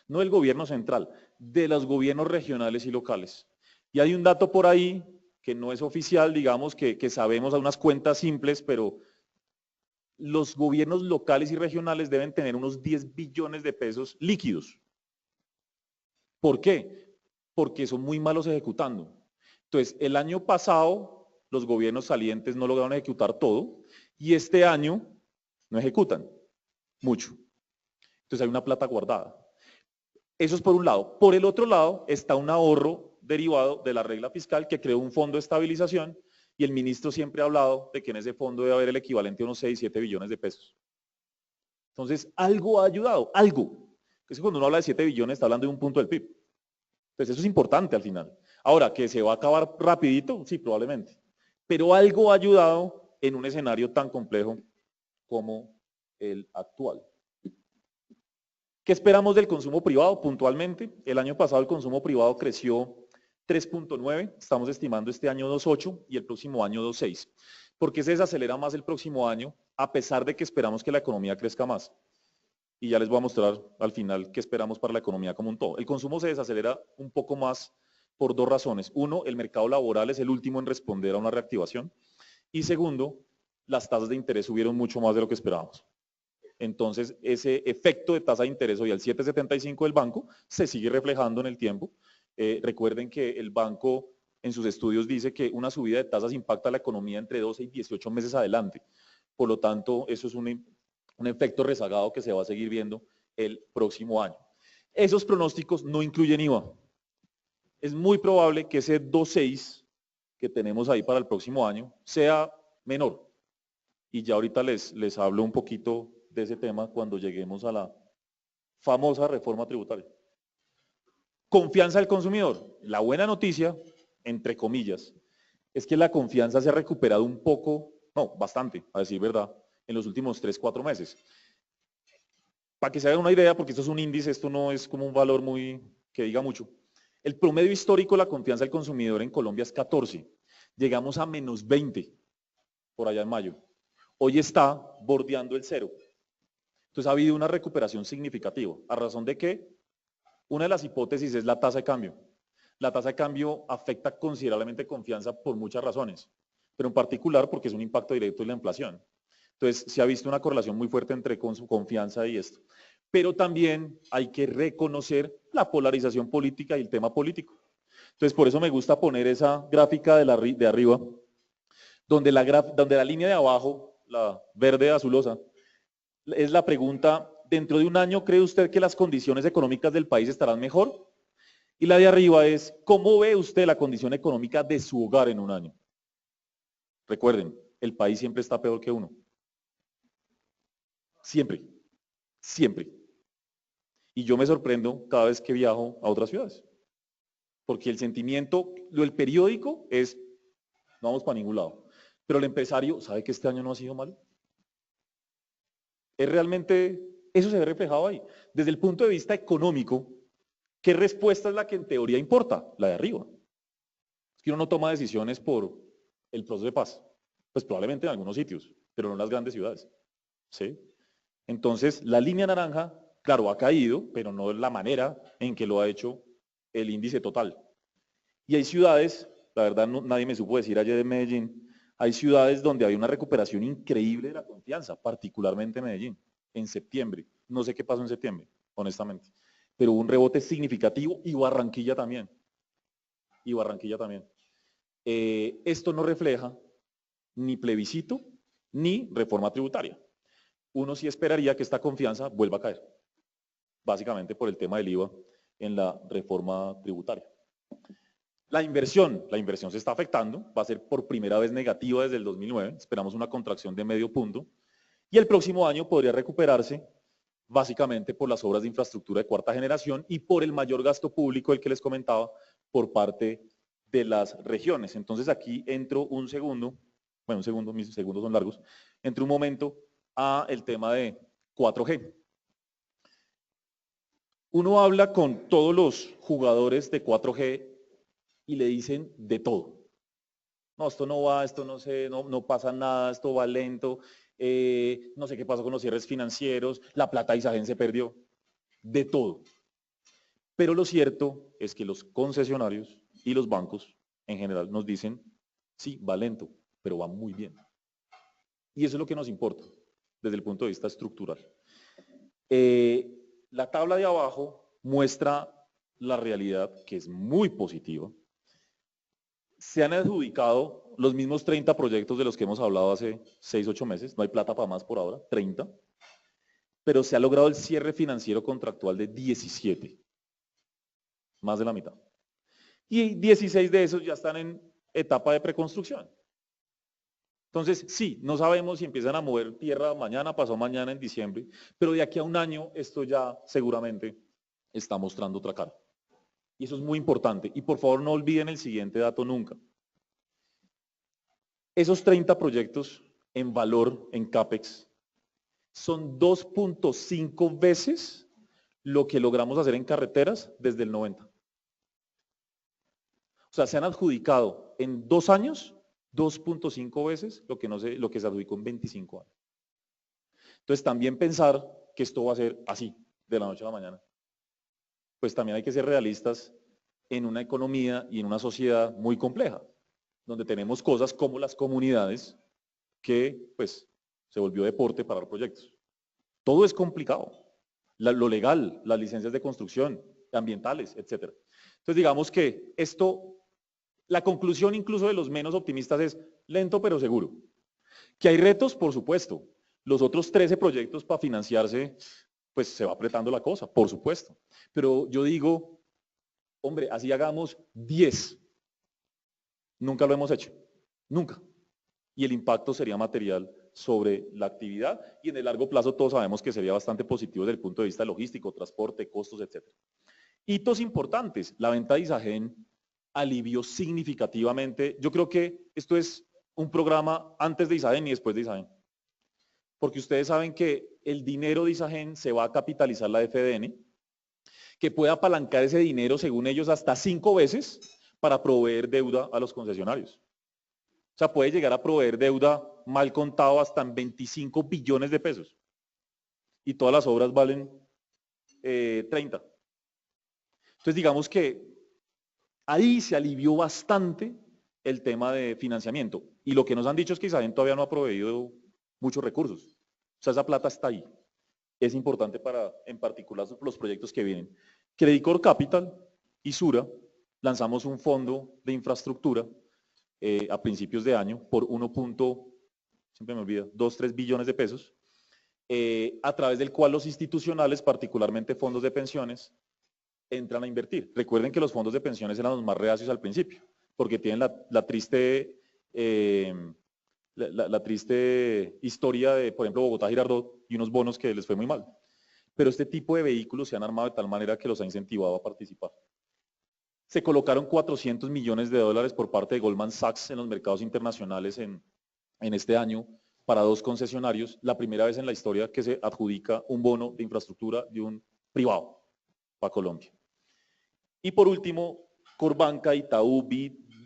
no del gobierno central, de los gobiernos regionales y locales. Y hay un dato por ahí que no es oficial, digamos, que sabemos a unas cuentas simples, pero los gobiernos locales y regionales deben tener unos 10 billones de pesos líquidos. ¿Por qué? Porque son muy malos ejecutando. Entonces, el año pasado los gobiernos salientes no lograron ejecutar todo y este año no ejecutan mucho. Entonces hay una plata guardada. Eso es por un lado. Por el otro lado está un ahorro derivado de la regla fiscal que creó un fondo de estabilización y el ministro siempre ha hablado de que en ese fondo debe haber el equivalente a unos 6, 7 billones de pesos. Entonces, algo ha ayudado, algo. Es que cuando uno habla de 7 billones está hablando de un punto del PIB. Entonces eso es importante al final. Ahora, ¿que se va a acabar rapidito? Sí, probablemente. Pero algo ha ayudado en un escenario tan complejo como el actual. ¿Qué esperamos del consumo privado puntualmente? El año pasado el consumo privado creció 3.9, estamos estimando este año 2.8 y el próximo año 2.6. ¿Por qué se desacelera más el próximo año a pesar de que esperamos que la economía crezca más? Y ya les voy a mostrar al final qué esperamos para la economía como un todo. El consumo se desacelera un poco más por 2 razones. Uno, el mercado laboral es el último en responder a una reactivación. Y segundo, las tasas de interés subieron mucho más de lo que esperábamos. Entonces, ese efecto de tasa de interés hoy al 7.75 del banco se sigue reflejando en el tiempo. Recuerden que el banco en sus estudios dice que una subida de tasas impacta la economía entre 12 y 18 meses adelante. Por lo tanto, eso es un efecto rezagado que se va a seguir viendo el próximo año. Esos pronósticos no incluyen IVA. Es muy probable que ese 2.6 que tenemos ahí para el próximo año sea menor. Y ya ahorita les hablo un poquito de ese tema cuando lleguemos a la famosa reforma tributaria. Confianza del consumidor. La buena noticia, entre comillas, es que la confianza se ha recuperado un poco, no, bastante, a decir verdad, en los últimos 3, 4 meses. Para que se hagan una idea, porque esto es un índice, esto no es como un valor muy que diga mucho. El promedio histórico de la confianza del consumidor en Colombia es 14. Llegamos a menos 20 por allá en mayo. Hoy está bordeando el 0. Entonces ha habido una recuperación significativa. ¿A razón de qué? Una de las hipótesis es la tasa de cambio. La tasa de cambio afecta considerablemente confianza por muchas razones, pero en particular porque es un impacto directo de la inflación. Entonces se ha visto una correlación muy fuerte entre confianza y esto. Pero también hay que reconocer la polarización política y el tema político. Entonces por eso me gusta poner esa gráfica de arriba, donde la línea de abajo, la verde azulosa, es la pregunta, ¿dentro de un año cree usted que las condiciones económicas del país estarán mejor? Y la de arriba es, ¿cómo ve usted la condición económica de su hogar en un año? Recuerden, el país siempre está peor que uno. Siempre, siempre. Y yo me sorprendo cada vez que viajo a otras ciudades. Porque el sentimiento, el periódico es, no vamos para ningún lado. Pero el empresario, ¿sabe que este año no ha sido malo? Es realmente, eso se ve reflejado ahí. Desde el punto de vista económico, ¿qué respuesta es la que en teoría importa? La de arriba. Es que uno no toma decisiones por el proceso de paz. Pues probablemente en algunos sitios, pero no en las grandes ciudades. ¿Sí? Entonces, la línea naranja, claro, ha caído, pero no de la manera en que lo ha hecho el índice total. Y hay ciudades, la verdad nadie me supo decir ayer en Medellín, hay ciudades donde hay una recuperación increíble de la confianza, particularmente Medellín, en septiembre. No sé qué pasó en septiembre, honestamente. Pero hubo un rebote significativo y Barranquilla también. Esto no refleja ni plebiscito ni reforma tributaria. Uno sí esperaría que esta confianza vuelva a caer, básicamente por el tema del IVA en la reforma tributaria. La inversión se está afectando, va a ser por primera vez negativa desde el 2009, esperamos una contracción de medio punto, y el próximo año podría recuperarse básicamente por las obras de infraestructura de cuarta generación y por el mayor gasto público, el que les comentaba, por parte de las regiones. Entonces aquí entro un segundo, bueno, un segundo, mis segundos son largos, entro un momento a el tema de 4G. Uno habla con todos los jugadores de 4G y le dicen de todo. No, esto no va, esto no sé, no pasa nada, esto va lento, no sé qué pasó con los cierres financieros, la plata de Isagen se perdió, de todo. Pero lo cierto es que los concesionarios y los bancos en general nos dicen, sí, va lento, pero va muy bien. Y eso es lo que nos importa desde el punto de vista estructural. La tabla de abajo muestra la realidad, que es muy positiva. Se han adjudicado los mismos 30 proyectos de los que hemos hablado hace 6, 8 meses, no hay plata para más por ahora, 30, pero se ha logrado el cierre financiero contractual de 17, más de la mitad. Y 16 de esos ya están en etapa de preconstrucción. Entonces, sí, no sabemos si empiezan a mover tierra mañana, pasado mañana, en diciembre, pero de aquí a un año esto ya seguramente está mostrando otra cara. Y eso es muy importante. Y por favor no olviden el siguiente dato nunca. Esos 30 proyectos en valor, en CAPEX, son 2.5 veces lo que logramos hacer en carreteras desde el 90. O sea, se han adjudicado en 2 años 2.5 veces lo que se adjudicó en 25 años. Entonces también pensar que esto va a ser así, de la noche a la mañana. Pues también hay que ser realistas en una economía y en una sociedad muy compleja, donde tenemos cosas como las comunidades que pues se volvió deporte para los proyectos. Todo es complicado. Lo legal, las licencias de construcción, ambientales, etc. Entonces digamos que esto, la conclusión incluso de los menos optimistas es lento pero seguro. Que hay retos, por supuesto. Los otros 13 proyectos para financiarse, pues se va apretando la cosa, por supuesto. Pero yo digo, hombre, así hagamos 10. Nunca lo hemos hecho, nunca. Y el impacto sería material sobre la actividad y en el largo plazo todos sabemos que sería bastante positivo desde el punto de vista logístico, transporte, costos, etc. Hitos importantes, la venta de Isagen alivió significativamente. Yo creo que esto es un programa antes de Isagen y después de Isagen. Porque ustedes saben que el dinero de Isagen se va a capitalizar la FDN, que puede apalancar ese dinero, según ellos, hasta 5 veces para proveer deuda a los concesionarios. O sea, puede llegar a proveer deuda mal contado hasta en 25 billones de pesos. Y todas las obras valen 30. Entonces, digamos que ahí se alivió bastante el tema de financiamiento. Y lo que nos han dicho es que Isagen todavía no ha proveído muchos recursos. O sea, esa plata está ahí. Es importante para, en particular, los proyectos que vienen. Credicor Capital y Sura lanzamos un fondo de infraestructura a principios de año por 2-3 billones de pesos, a través del cual los institucionales, particularmente fondos de pensiones, entran a invertir. Recuerden que los fondos de pensiones eran los más reacios al principio, porque tienen la triste historia de, por ejemplo, Bogotá Girardot y unos bonos que les fue muy mal. Pero este tipo de vehículos se han armado de tal manera que los ha incentivado a participar. Se colocaron 400 millones de dólares por parte de Goldman Sachs en los mercados internacionales en este año para 2 concesionarios, la primera vez en la historia que se adjudica un bono de infraestructura de un privado para Colombia. Y por último, Corbanca, Itaú,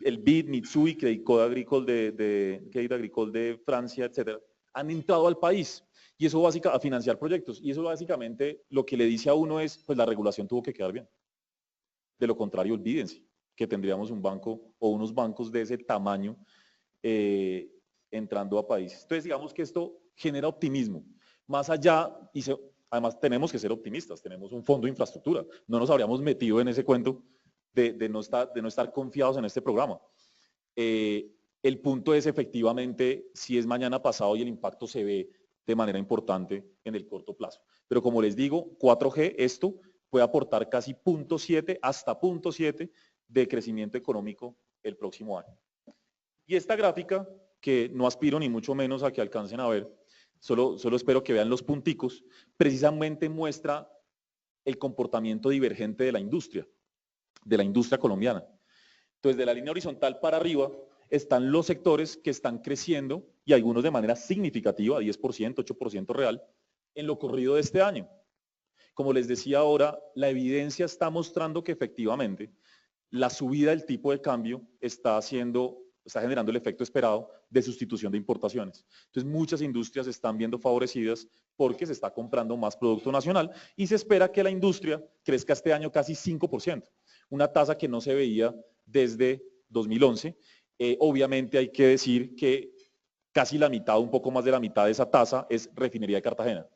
el BID, Mitsui, Crédit Agricole de Francia, etcétera, han entrado al país y eso básicamente a financiar proyectos. Y eso básicamente lo que le dice a uno es, pues la regulación tuvo que quedar bien. De lo contrario, olvídense que tendríamos un banco o unos bancos de ese tamaño entrando a países. Entonces, digamos que esto genera optimismo. Más allá, además tenemos que ser optimistas, tenemos un fondo de infraestructura. No nos habríamos metido en ese cuento de no estar confiados en este programa. El punto es efectivamente si es mañana pasado y el impacto se ve de manera importante en el corto plazo. Pero como les digo, 4G, esto puede aportar casi 0.7 hasta 0.7 de crecimiento económico el próximo año. Y esta gráfica, que no aspiro ni mucho menos a que alcancen a ver, solo espero que vean los punticos, precisamente muestra el comportamiento divergente de la industria colombiana. Entonces, de la línea horizontal para arriba están los sectores que están creciendo y algunos de manera significativa, 10%, 8% real, en lo corrido de este año. Como les decía ahora, la evidencia está mostrando que efectivamente la subida del tipo de cambio está generando el efecto esperado de sustitución de importaciones. Entonces, muchas industrias están viendo favorecidas porque se está comprando más producto nacional y se espera que la industria crezca este año casi 5%, una tasa que no se veía desde 2011. Obviamente hay que decir que casi la mitad, un poco más de la mitad de esa tasa es refinería de Cartagena.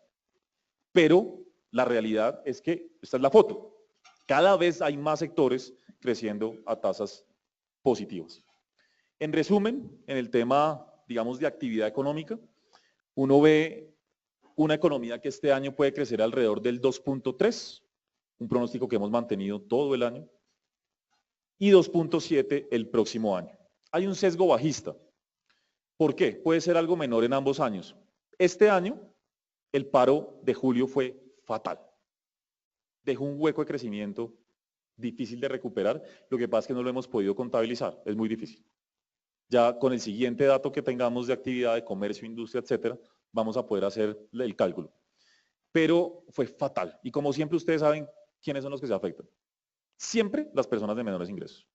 Pero la realidad es que, esta es la foto, cada vez hay más sectores creciendo a tasas positivas. En resumen, en el tema, digamos, de actividad económica, uno ve una economía que este año puede crecer alrededor del 2.3, un pronóstico que hemos mantenido todo el año, y 2.7 el próximo año. Hay un sesgo bajista. ¿Por qué? Puede ser algo menor en ambos años. Este año, el paro de julio fue fatal. Dejó un hueco de crecimiento difícil de recuperar. Lo que pasa es que no lo hemos podido contabilizar. Es muy difícil. Ya con el siguiente dato que tengamos de actividad, de comercio, industria, etcétera, vamos a poder hacer el cálculo. Pero fue fatal. Y como siempre ustedes saben, ¿quiénes son los que se afectan? Siempre las personas de menores ingresos.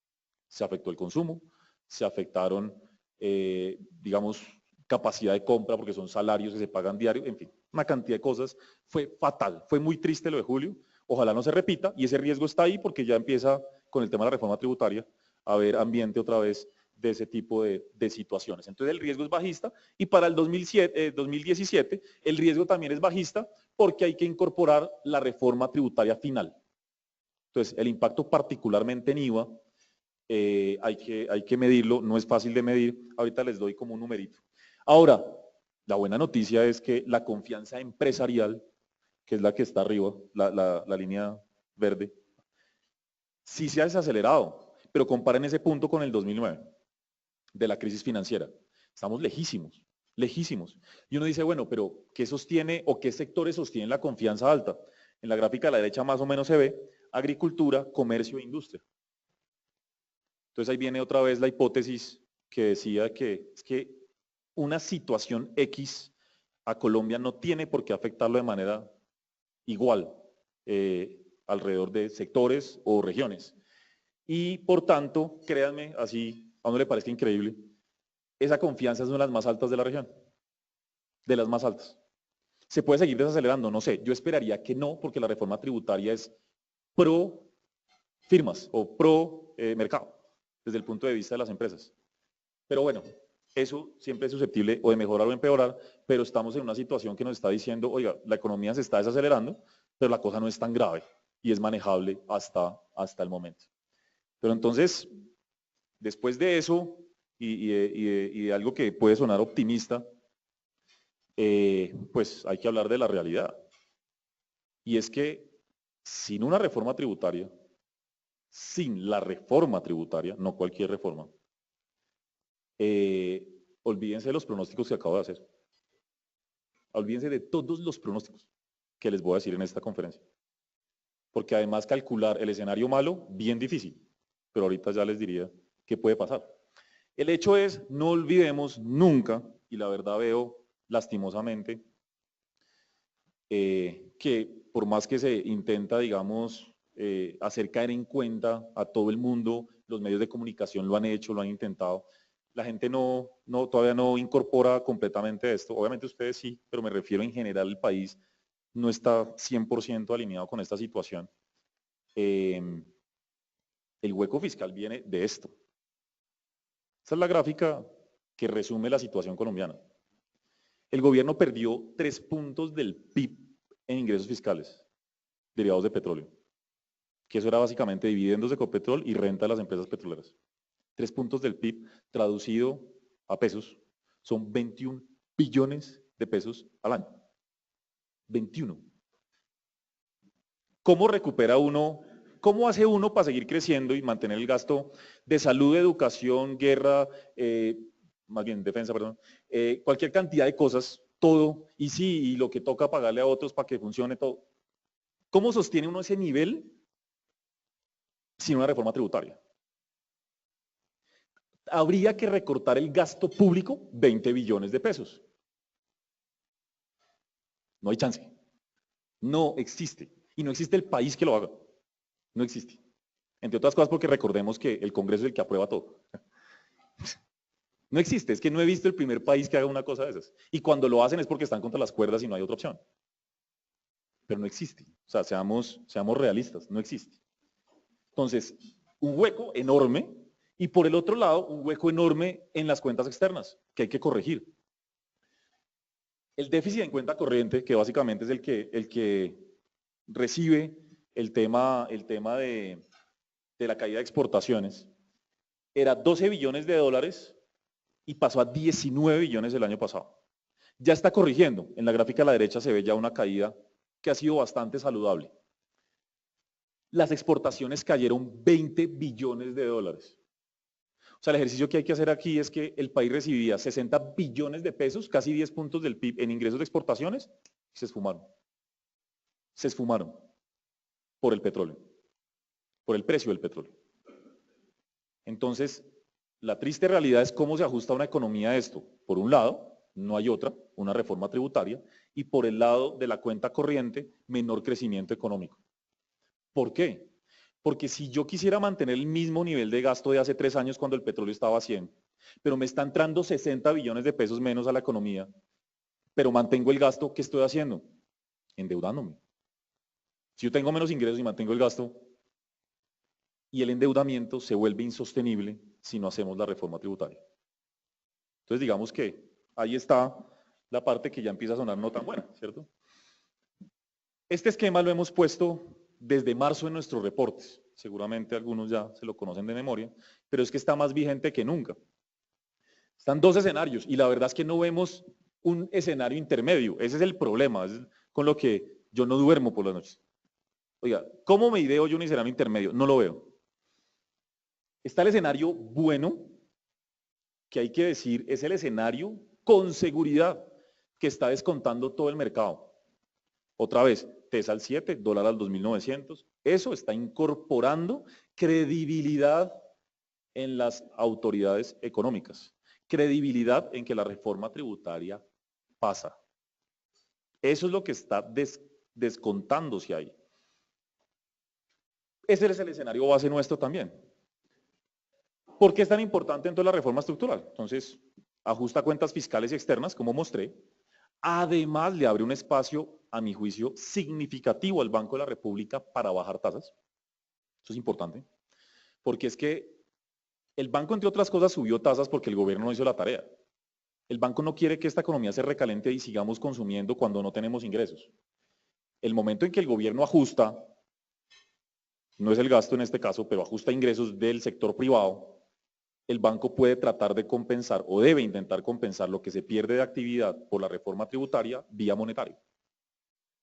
Se afectó el consumo, se afectaron, digamos, capacidad de compra porque son salarios que se pagan diario, en fin, una cantidad de cosas. Fue fatal, fue muy triste lo de julio. Ojalá no se repita y ese riesgo está ahí porque ya empieza con el tema de la reforma tributaria a haber ambiente otra vez de ese tipo de situaciones. Entonces el riesgo es bajista y para el 2017 el riesgo también es bajista porque hay que incorporar la reforma tributaria final. Entonces el impacto particularmente en IVA hay que medirlo, no es fácil de medir, ahorita les doy como un numerito. Ahora, la buena noticia es que la confianza empresarial, que es la que está arriba, la línea verde, sí se ha desacelerado, pero comparen ese punto con el 2009, de la crisis financiera. Estamos lejísimos, lejísimos. Y uno dice, bueno, pero ¿qué sostiene o qué sectores sostienen la confianza alta? En la gráfica a la derecha más o menos se ve agricultura, comercio e industria. Entonces ahí viene otra vez la hipótesis que decía que es que una situación X a Colombia no tiene por qué afectarlo de manera igual alrededor de sectores o regiones. Y por tanto, créanme, así a uno le parezca increíble, esa confianza es una de las más altas de la región, de las más altas. ¿Se puede seguir desacelerando? No sé, yo esperaría que no, porque la reforma tributaria es pro firmas o pro mercado, desde el punto de vista de las empresas. Pero bueno, eso siempre es susceptible o de mejorar o empeorar, pero estamos en una situación que nos está diciendo, oiga, la economía se está desacelerando, pero la cosa no es tan grave y es manejable hasta el momento. Pero entonces, después de eso y de algo que puede sonar optimista, pues hay que hablar de la realidad. Y es que sin una reforma tributaria, sin la reforma tributaria, no cualquier reforma, olvídense de los pronósticos que acabo de hacer. Olvídense de todos los pronósticos que les voy a decir en esta conferencia. Porque además calcular el escenario malo, bien difícil. Pero ahorita ya les diría qué puede pasar. El hecho es, no olvidemos nunca, y la verdad veo lastimosamente, que por más que se intenta, digamos, hacer caer en cuenta a todo el mundo, los medios de comunicación lo han hecho, lo han intentado, la gente todavía no incorpora completamente esto. Obviamente ustedes sí, pero me refiero en general el país no está 100% alineado con esta situación. El hueco fiscal viene de esto. Esta es la gráfica que resume la situación colombiana. El gobierno perdió 3 puntos del PIB en ingresos fiscales derivados de petróleo, que eso era básicamente dividendos de Ecopetrol y renta de las empresas petroleras. 3 puntos del PIB traducido a pesos son 21 billones de pesos al año. 21. ¿Cómo recupera uno? ¿Cómo hace uno para seguir creciendo y mantener el gasto de salud, educación, guerra, más bien defensa, perdón, cualquier cantidad de cosas, todo, y sí, y lo que toca pagarle a otros para que funcione todo? ¿Cómo sostiene uno ese nivel sin una reforma tributaria? habría que recortar el gasto público 20 billones de pesos. No hay chance. No existe. Y no existe el país que lo haga. No existe. Entre otras cosas porque recordemos que el Congreso es el que aprueba todo. No existe, es que no he visto el primer país que haga una cosa de esas. Y cuando lo hacen es porque están contra las cuerdas y no hay otra opción. Pero no existe. O sea, seamos realistas, no existe. Entonces, un hueco enorme y por el otro lado, un hueco enorme en las cuentas externas que hay que corregir. El déficit en cuenta corriente, que básicamente es el que recibe el tema de la caída de exportaciones, era 12 billones de dólares y pasó a 19 billones el año pasado. Ya está corrigiendo. En la gráfica a la derecha se ve ya una caída que ha sido bastante saludable. Las exportaciones cayeron 20 billones de dólares. O sea, el ejercicio que hay que hacer aquí es que el país recibía 60 billones de pesos, casi 10 puntos del PIB en ingresos de exportaciones, y se esfumaron. Se esfumaron por el petróleo, por el precio del petróleo. Entonces, la triste realidad es cómo se ajusta una economía a esto. Por un lado, no hay otra, una reforma tributaria, y por el lado de la cuenta corriente, menor crecimiento económico. ¿Por qué? Porque si yo quisiera mantener el mismo nivel de gasto de hace 3 años cuando el petróleo estaba a 100, pero me está entrando 60 billones de pesos menos a la economía, pero mantengo el gasto, ¿qué estoy haciendo? Endeudándome. Si yo tengo menos ingresos y mantengo el gasto, y el endeudamiento se vuelve insostenible si no hacemos la reforma tributaria. Entonces digamos que ahí está la parte que ya empieza a sonar no tan buena, ¿cierto? Este esquema lo hemos puesto desde marzo en nuestros reportes. Seguramente algunos ya se lo conocen de memoria, pero es que está más vigente que nunca. Están 2 escenarios y la verdad es que no vemos un escenario intermedio. Ese es el problema, es con lo que yo no duermo por las noches. Oiga, ¿cómo me ideo yo un escenario intermedio? No lo veo. Está el escenario bueno, que hay que decir es el escenario con seguridad que está descontando todo el mercado. Otra vez, TES al 7, dólar al 2.900. Eso está incorporando credibilidad en las autoridades económicas. Credibilidad en que la reforma tributaria pasa. Eso es lo que está descontándose ahí. Ese es el escenario base nuestro también. ¿Por qué es tan importante entonces la reforma estructural? Entonces, ajusta cuentas fiscales y externas, como mostré. Además, le abre un espacio, a mi juicio, significativo al Banco de la República para bajar tasas. Eso es importante. Porque es que el banco, entre otras cosas, subió tasas porque el gobierno no hizo la tarea. El banco no quiere que esta economía se recalente y sigamos consumiendo cuando no tenemos ingresos. El momento en que el gobierno ajusta, no es el gasto en este caso, pero ajusta ingresos del sector privado, el banco puede tratar de compensar o debe intentar compensar lo que se pierde de actividad por la reforma tributaria vía monetaria.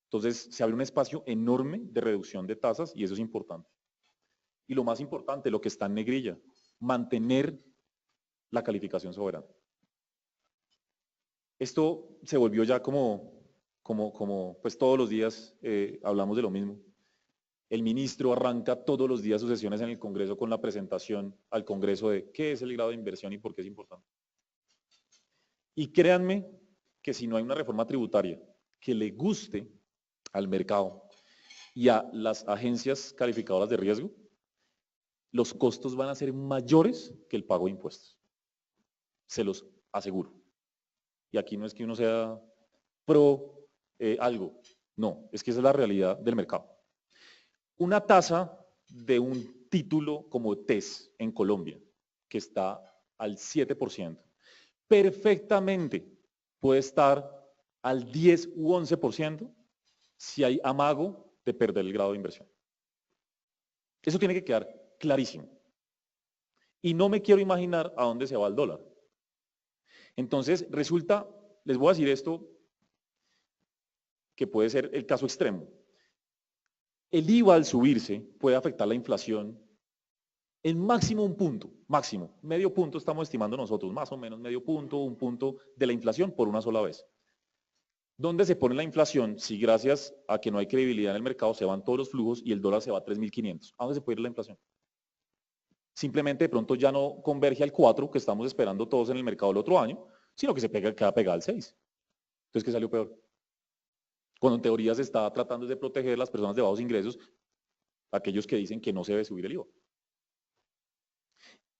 Entonces se abre un espacio enorme de reducción de tasas y eso es importante. Y lo más importante, lo que está en negrilla, mantener la calificación soberana. Esto se volvió ya como pues todos los días hablamos de lo mismo. El ministro arranca todos los días sus sesiones en el Congreso con la presentación al Congreso de qué es el grado de inversión y por qué es importante. Y créanme que si no hay una reforma tributaria que le guste al mercado y a las agencias calificadoras de riesgo, los costos van a ser mayores que el pago de impuestos. Se los aseguro. Y aquí no es que uno sea pro algo, no, es que esa es la realidad del mercado. Una tasa de un título como TES en Colombia, que está al 7%, perfectamente puede estar al 10 u 11% si hay amago de perder el grado de inversión. Eso tiene que quedar clarísimo. Y no me quiero imaginar a dónde se va el dólar. Entonces, resulta, les voy a decir esto, que puede ser el caso extremo. El IVA al subirse puede afectar la inflación en máximo un punto, máximo, medio punto estamos estimando nosotros, más o menos medio punto, un punto de la inflación por una sola vez. ¿Dónde se pone la inflación? Si gracias a que no hay credibilidad en el mercado se van todos los flujos y el dólar se va a 3.500. ¿A dónde se puede ir la inflación? simplemente de pronto ya no converge al 4 que estamos esperando todos en el mercado el otro año, sino que queda pegada al 6. Entonces, ¿qué salió peor? Cuando en teoría se está tratando de proteger a las personas de bajos ingresos, aquellos que dicen que no se debe subir el IVA.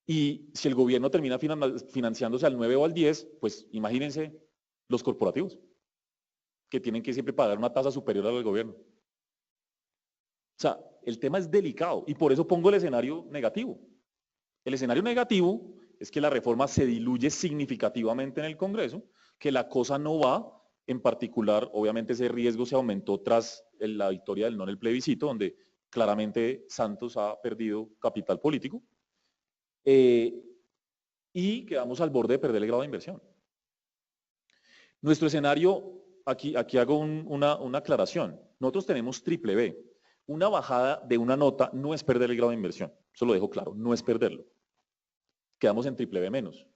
Y si el gobierno termina financiándose al 9 o al 10, pues imagínense los corporativos, que tienen que siempre pagar una tasa superior a la del gobierno. O sea, el tema es delicado y por eso pongo el escenario negativo. El escenario negativo es que la reforma se diluye significativamente en el Congreso, que la cosa no va, en particular, obviamente ese riesgo se aumentó tras la victoria del no en el plebiscito, donde claramente Santos ha perdido capital político, y quedamos al borde de perder el grado de inversión. Nuestro escenario, aquí hago una aclaración, nosotros tenemos triple B. Una bajada de una nota no es perder el grado de inversión, eso lo dejo claro, no es perderlo. Quedamos en triple B menos,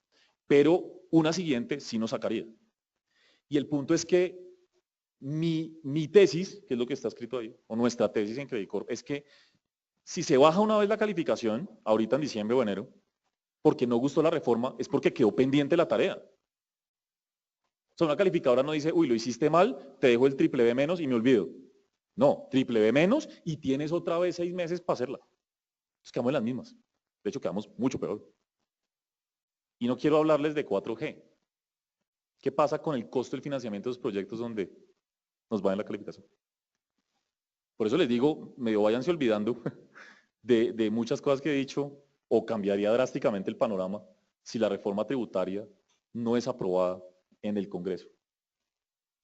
pero una siguiente sí nos sacaría. Y el punto es que mi tesis, que es lo que está escrito ahí, o nuestra tesis en Credit Corp, es que si se baja una vez la calificación, ahorita en diciembre o enero, porque no gustó la reforma, es porque quedó pendiente la tarea. O sea, una calificadora no dice, uy, lo hiciste mal, te dejo el triple B menos y me olvido. No, triple B menos y tienes otra vez 6 meses para hacerla. Entonces quedamos en las mismas. De hecho, quedamos mucho peor. Y no quiero hablarles de 4G. ¿Qué pasa con el costo del financiamiento de los proyectos donde nos va en la calificación? Por eso les digo, medio váyanse olvidando de muchas cosas que he dicho, o cambiaría drásticamente el panorama si la reforma tributaria no es aprobada en el Congreso.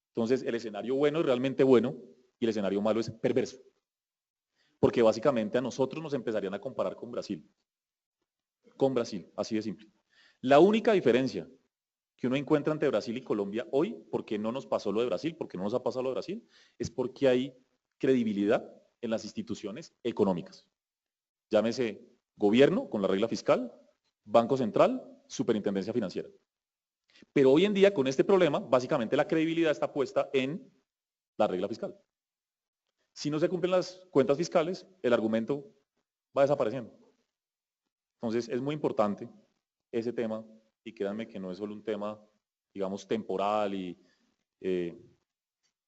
Entonces, el escenario bueno es realmente bueno y el escenario malo es perverso. Porque básicamente a nosotros nos empezarían a comparar con Brasil. Con Brasil, así de simple. La única diferencia que uno encuentra entre Brasil y Colombia hoy, porque no nos pasó lo de Brasil, porque no nos ha pasado lo de Brasil, es porque hay credibilidad en las instituciones económicas. Llámese gobierno con la regla fiscal, Banco Central, Superintendencia Financiera. Pero hoy en día con este problema, básicamente la credibilidad está puesta en la regla fiscal. Si no se cumplen las cuentas fiscales, el argumento va desapareciendo. Entonces es muy importante ese tema y créanme que no es solo un tema, digamos, temporal y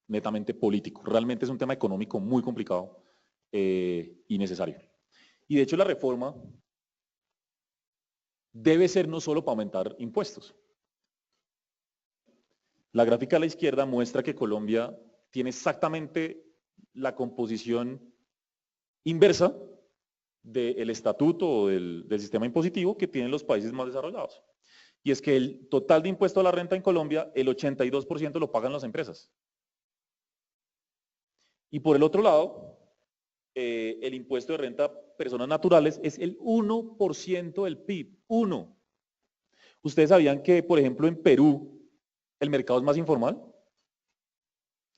netamente político. Realmente es un tema económico muy complicado y necesario. Y de hecho la reforma debe ser no solo para aumentar impuestos. La gráfica a la izquierda muestra que Colombia tiene exactamente la composición inversa del estatuto o del sistema impositivo que tienen los países más desarrollados. Y es que el total de impuesto a la renta en Colombia, el 82% lo pagan las empresas. Y por el otro lado, el impuesto de renta a personas naturales es el 1% del PIB, 1. ¿Ustedes sabían que, por ejemplo, en Perú el mercado es más informal?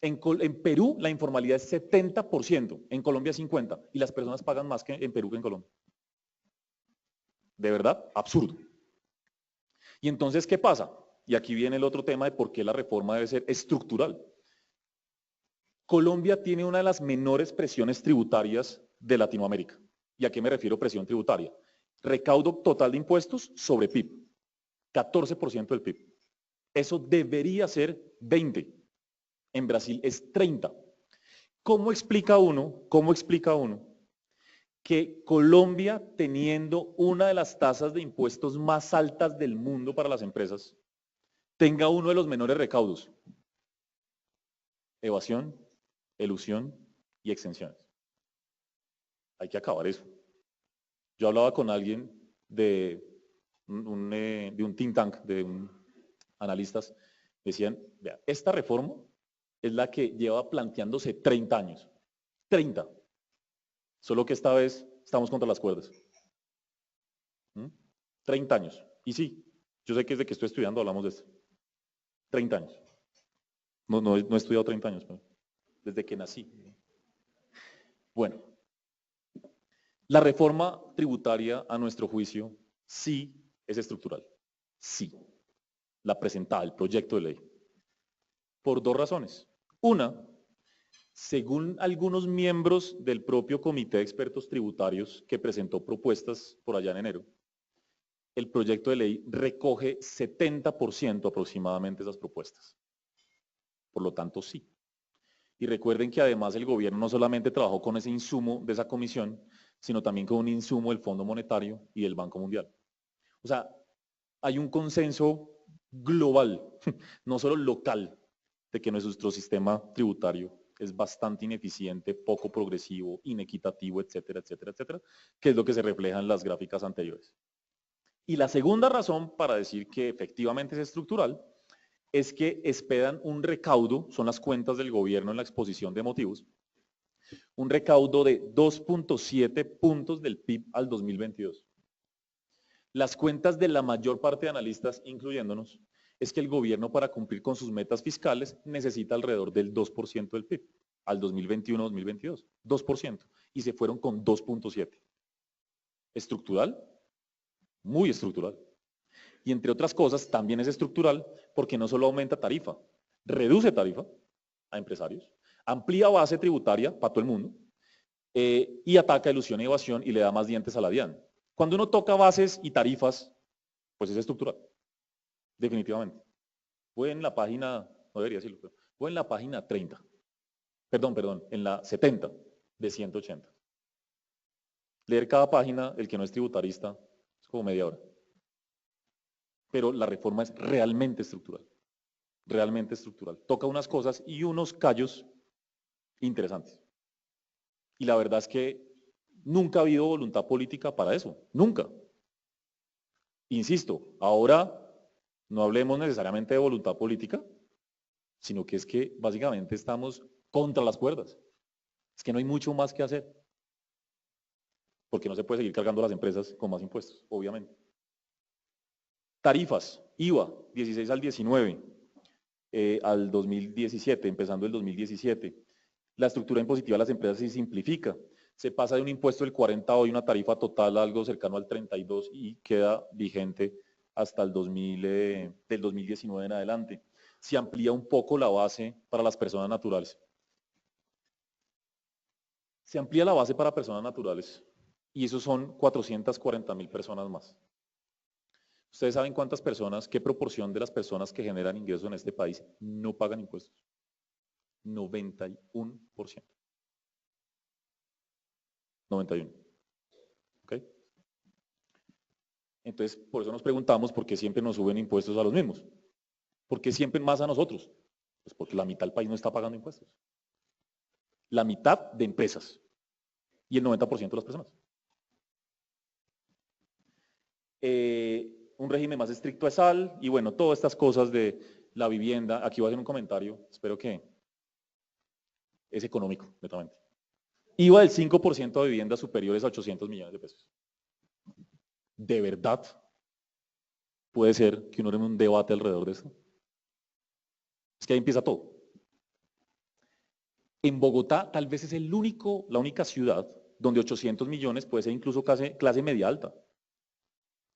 En Perú la informalidad es 70%, en Colombia 50%, y las personas pagan más que en Perú que en Colombia. De verdad, absurdo. Y entonces, ¿qué pasa? Y aquí viene el otro tema de por qué la reforma debe ser estructural. Colombia tiene una de las menores presiones tributarias de Latinoamérica. ¿Y a qué me refiero presión tributaria? Recaudo total de impuestos sobre PIB, 14% del PIB. Eso debería ser 20%. En Brasil es 30%. ¿Cómo explica uno que Colombia, teniendo una de las tasas de impuestos más altas del mundo para las empresas, tenga uno de los menores recaudos? Evasión, elusión y exenciones. Hay que acabar eso. Yo hablaba con alguien de un think tank, analistas, decían, vea, esta reforma es la que lleva planteándose 30 años. 30. Solo que esta vez estamos contra las cuerdas. 30 años. Y sí, yo sé que desde que estoy estudiando hablamos de esto. 30 años. No he estudiado 30 años, pero desde que nací. Bueno, la reforma tributaria, a nuestro juicio, sí es estructural. Sí. La presentada, el proyecto de ley. Por dos razones. Una, Según algunos miembros del propio Comité de Expertos Tributarios que presentó propuestas por allá en enero, el proyecto de ley recoge 70% aproximadamente de esas propuestas. Por lo tanto, sí. Y recuerden que además el gobierno no solamente trabajó con ese insumo de esa comisión, sino también con un insumo del Fondo Monetario y del Banco Mundial. O sea, hay un consenso global, no solo local, de que nuestro sistema tributario es bastante ineficiente, poco progresivo, inequitativo, etcétera, etcétera, etcétera, que es lo que se refleja en las gráficas anteriores. Y la segunda razón para decir que efectivamente es estructural es que esperan un recaudo, son las cuentas del gobierno en la exposición de motivos, un recaudo de 2.7 puntos del PIB al 2022. Las cuentas de la mayor parte de analistas, incluyéndonos, es que el gobierno para cumplir con sus metas fiscales necesita alrededor del 2% del PIB al 2021-2022, 2%, y se fueron con 2.7. ¿Estructural? Muy estructural. Y entre otras cosas, también es estructural porque no solo aumenta tarifa, reduce tarifa a empresarios, amplía base tributaria para todo el mundo y ataca ilusión y evasión y le da más dientes a la DIAN. Cuando uno toca bases y tarifas, pues es estructural, definitivamente. Voy en la página, no debería decirlo, pero voy en la página 30, perdón, en la 70 de 180. Leer cada página, el que no es tributarista, es como media hora. Pero la reforma es realmente estructural, realmente estructural. Toca unas cosas y unos callos interesantes. Y la verdad es que nunca ha habido voluntad política para eso, nunca. Insisto, ahora no hablemos necesariamente de voluntad política, sino que es que básicamente estamos contra las cuerdas. Es que no hay mucho más que hacer. Porque no se puede seguir cargando a las empresas con más impuestos, obviamente. Tarifas, IVA, 16 al 19, al 2017, empezando el 2017. La estructura impositiva de las empresas se simplifica. Se pasa de un impuesto del 40 a hoy una tarifa total a algo cercano al 32 y queda vigente hasta el del 2019 en adelante. Se amplía un poco la base para las personas naturales. Se amplía la base para personas naturales y eso son 440.000 personas más. ¿Ustedes saben cuántas personas, qué proporción de las personas que generan ingresos en este país no pagan impuestos? 91%. 91. ¿Ok? Entonces, por eso nos preguntamos por qué siempre nos suben impuestos a los mismos. ¿Por qué siempre más a nosotros? Pues porque la mitad del país no está pagando impuestos. La mitad de empresas y el 90% de las personas. Un régimen más estricto de sal y bueno, todas estas cosas de la vivienda. Aquí voy a hacer un comentario, espero que es económico, netamente. IVA del 5% de viviendas superiores a 800 millones de pesos. ¿De verdad puede ser que uno tenga un debate alrededor de esto? Es que ahí empieza todo. En Bogotá tal vez es la única ciudad donde 800 millones puede ser incluso clase media alta.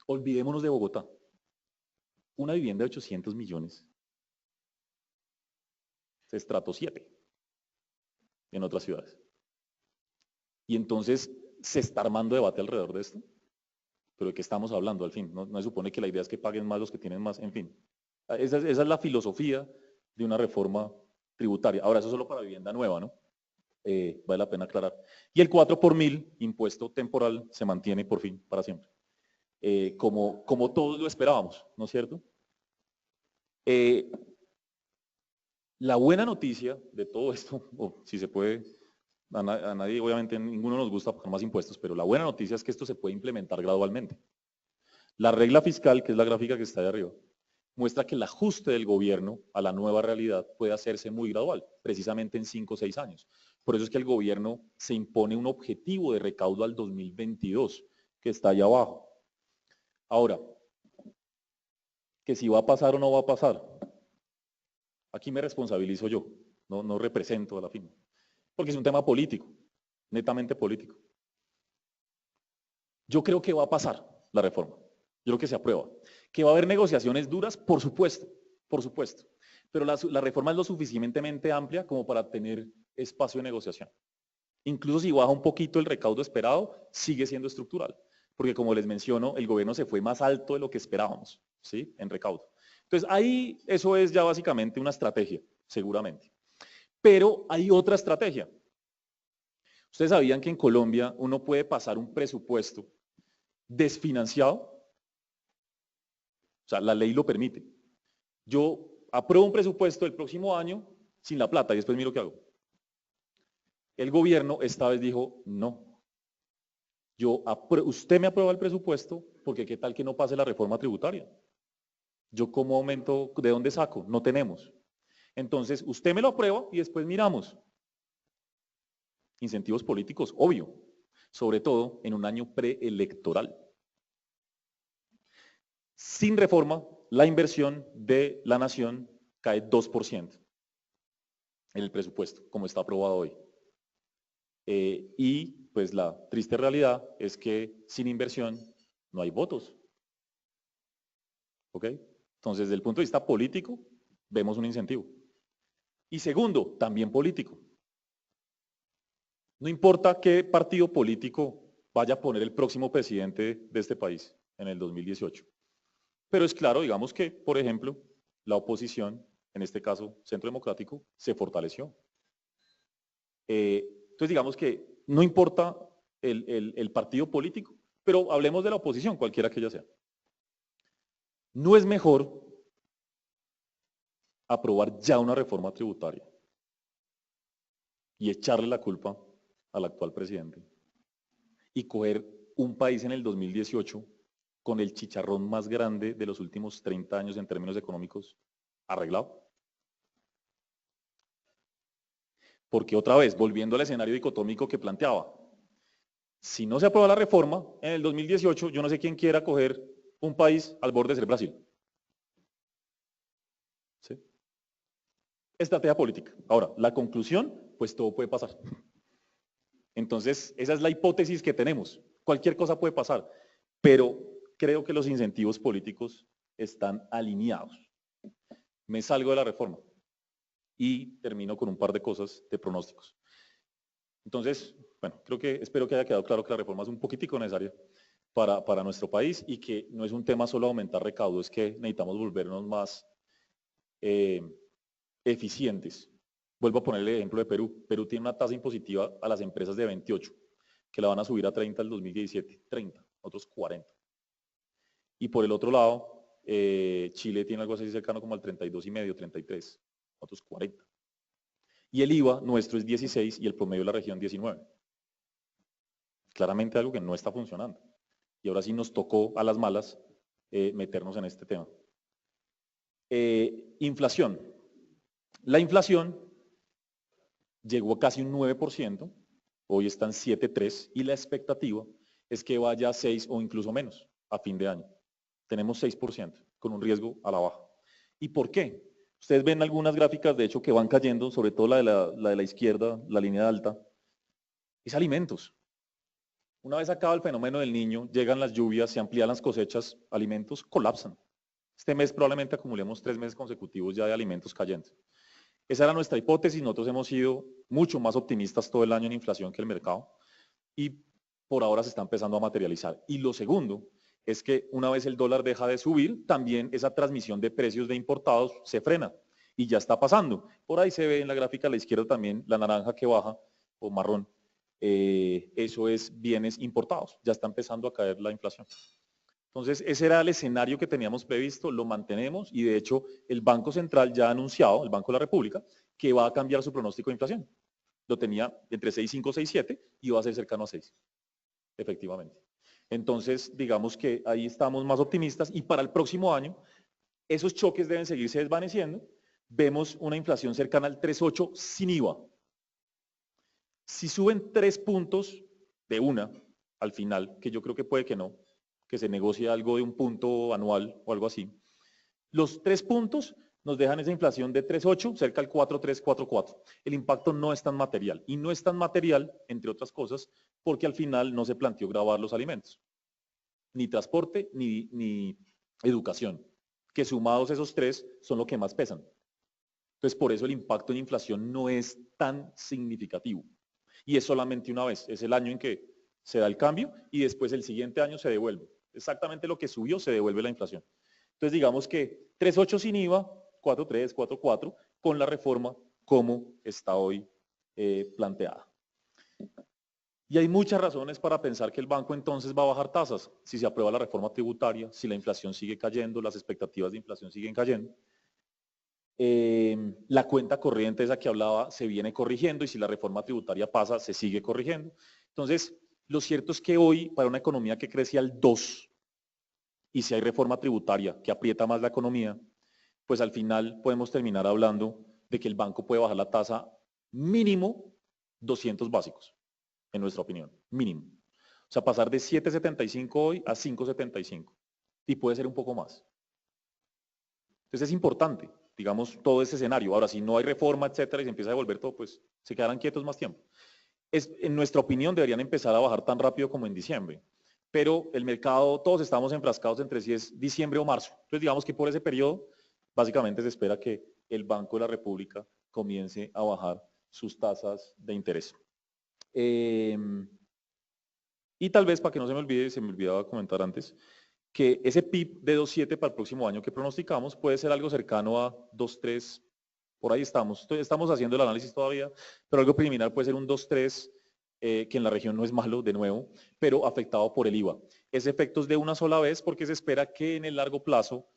Olvidémonos de Bogotá. Una vivienda de 800 millones es estrato 7 en otras ciudades. Y entonces se está armando debate alrededor de esto. ¿Pero de qué estamos hablando al fin? No se supone que la idea es que paguen más los que tienen más, en fin. Esa es la filosofía de una reforma tributaria. Ahora, eso es solo para vivienda nueva, ¿no? Vale la pena aclarar. Y el 4 por 1000, impuesto temporal, se mantiene por fin, para siempre. Como todos lo esperábamos, ¿no es cierto? La buena noticia de todo esto, o si se puede, a nadie, obviamente, ninguno nos gusta pagar más impuestos, pero la buena noticia es que esto se puede implementar gradualmente. La regla fiscal, que es la gráfica que está ahí arriba, muestra que el ajuste del gobierno a la nueva realidad puede hacerse muy gradual, precisamente en 5 o 6 años. Por eso es que el gobierno se impone un objetivo de recaudo al 2022, que está allá abajo. Ahora, que si va a pasar o no va a pasar, aquí me responsabilizo yo, no represento a la firma, porque es un tema político, netamente político. Yo creo que va a pasar la reforma, yo creo que se aprueba. Que va a haber negociaciones duras, por supuesto, pero la reforma es lo suficientemente amplia como para tener espacio de negociación. Incluso si baja un poquito el recaudo esperado, sigue siendo estructural, porque como les menciono, el gobierno se fue más alto de lo que esperábamos, ¿sí? En recaudo. Entonces ahí eso es ya básicamente una estrategia, seguramente. Pero hay otra estrategia. Ustedes sabían que en Colombia uno puede pasar un presupuesto desfinanciado, o sea, la ley lo permite. Yo apruebo un presupuesto el próximo año sin la plata y después miro qué hago. El gobierno esta vez dijo, no, usted me aprueba el presupuesto porque qué tal que no pase la reforma tributaria. Yo como aumento, ¿de dónde saco? No tenemos. Entonces, usted me lo aprueba y después miramos. Incentivos políticos, obvio, sobre todo en un año preelectoral. Sin reforma, la inversión de la nación cae 2% en el presupuesto, como está aprobado hoy. Y pues la triste realidad es que sin inversión no hay votos. ¿Ok? Entonces, desde el punto de vista político, vemos un incentivo. Y segundo, también político. No importa qué partido político vaya a poner el próximo presidente de este país en el 2018. Pero es claro, digamos que, por ejemplo, la oposición, en este caso Centro Democrático, se fortaleció. Entonces, digamos que no importa el partido político, pero hablemos de la oposición, cualquiera que ella sea. ¿No es mejor aprobar ya una reforma tributaria y echarle la culpa al actual presidente y coger un país en el 2018 con el chicharrón más grande de los últimos 30 años en términos económicos arreglado? Porque otra vez, volviendo al escenario dicotómico que planteaba, si no se aprueba la reforma en el 2018, yo no sé quién quiera coger un país al borde de ser Brasil. ¿Sí? Estrategia política. Ahora, la conclusión, pues todo puede pasar. Entonces, esa es la hipótesis que tenemos. Cualquier cosa puede pasar, pero creo que los incentivos políticos están alineados. Me salgo de la reforma y termino con un par de cosas de pronósticos. Entonces, bueno, espero que haya quedado claro que la reforma es un poquitico necesaria para nuestro país y que no es un tema solo aumentar recaudo, es que necesitamos volvernos más eficientes. Vuelvo a poner el ejemplo de Perú. Perú tiene una tasa impositiva a las empresas de 28, que la van a subir a 30 el 2017, 30, otros 40. Y por el otro lado, Chile tiene algo así cercano como al 32,5, 33, otros 40. Y el IVA nuestro es 16 y el promedio de la región 19. Claramente algo que no está funcionando. Y ahora sí nos tocó a las malas meternos en este tema. Inflación. La inflación llegó a casi un 9%, hoy está en 7,3 y la expectativa es que vaya a 6 o incluso menos a fin de año. Tenemos 6% con un riesgo a la baja. ¿Y por qué? Ustedes ven algunas gráficas, de hecho, que van cayendo, sobre todo la de la izquierda, la línea alta, es alimentos. Una vez acaba el fenómeno del niño, llegan las lluvias, se amplían las cosechas, alimentos colapsan. Este mes probablemente acumulemos 3 meses consecutivos ya de alimentos cayendo. Esa era nuestra hipótesis, nosotros hemos sido mucho más optimistas todo el año en inflación que el mercado y por ahora se está empezando a materializar. Y lo segundo es que una vez el dólar deja de subir, también esa transmisión de precios de importados se frena y ya está pasando. Por ahí se ve en la gráfica a la izquierda también la naranja que baja o marrón. Eso es bienes importados, ya está empezando a caer la inflación. Entonces, ese era el escenario que teníamos previsto, lo mantenemos y de hecho el Banco Central ya ha anunciado, el Banco de la República, que va a cambiar su pronóstico de inflación. Lo tenía entre 6,5, 6,7 y va a ser cercano a 6, efectivamente. Entonces, digamos que ahí estamos más optimistas y para el próximo año esos choques deben seguirse desvaneciendo. Vemos una inflación cercana al 3,8 sin IVA. Si suben 3 puntos de una al final, que yo creo que puede que no, que se negocie algo de un punto anual o algo así, los 3 puntos nos dejan esa inflación de 3,8 cerca al 4,3, 4,4. El impacto no es tan material y no es tan material, entre otras cosas, porque al final no se planteó gravar los alimentos, ni transporte, ni educación, que sumados esos 3 son lo que más pesan. Entonces, por eso el impacto en inflación no es tan significativo. Y es solamente una vez, es el año en que se da el cambio y después el siguiente año se devuelve. Exactamente lo que subió se devuelve la inflación. Entonces, digamos que 3.8 sin IVA, 4.3, 4.4, con la reforma como está hoy planteada. Y hay muchas razones para pensar que el banco entonces va a bajar tasas. Si se aprueba la reforma tributaria, si la inflación sigue cayendo, las expectativas de inflación siguen cayendo. La cuenta corriente, esa que hablaba, se viene corrigiendo y si la reforma tributaria pasa, se sigue corrigiendo. Entonces, lo cierto es que hoy, para una economía que crece al 2, y si hay reforma tributaria que aprieta más la economía, pues al final podemos terminar hablando de que el banco puede bajar la tasa mínimo 200 básicos, en nuestra opinión, mínimo. O sea, pasar de 7.75 hoy a 5.75 y puede ser un poco más. Entonces es importante, digamos, todo ese escenario. Ahora, si no hay reforma, etcétera, y se empieza a devolver todo, pues se quedarán quietos más tiempo. En nuestra opinión, deberían empezar a bajar tan rápido como en diciembre. Pero el mercado, todos estamos enfrascados entre si es diciembre o marzo. Entonces, digamos que por ese periodo, básicamente se espera que el Banco de la República comience a bajar sus tasas de interés. Y tal vez, para que no se me olvide, se me olvidaba comentar antes, que ese PIB de 2.7 para el próximo año que pronosticamos puede ser algo cercano a 2.3, por ahí estamos. Estamos haciendo el análisis todavía, pero algo preliminar puede ser un 2.3, que en la región no es malo, de nuevo, pero afectado por el IVA. Ese efecto es de una sola vez porque se espera que en el largo plazo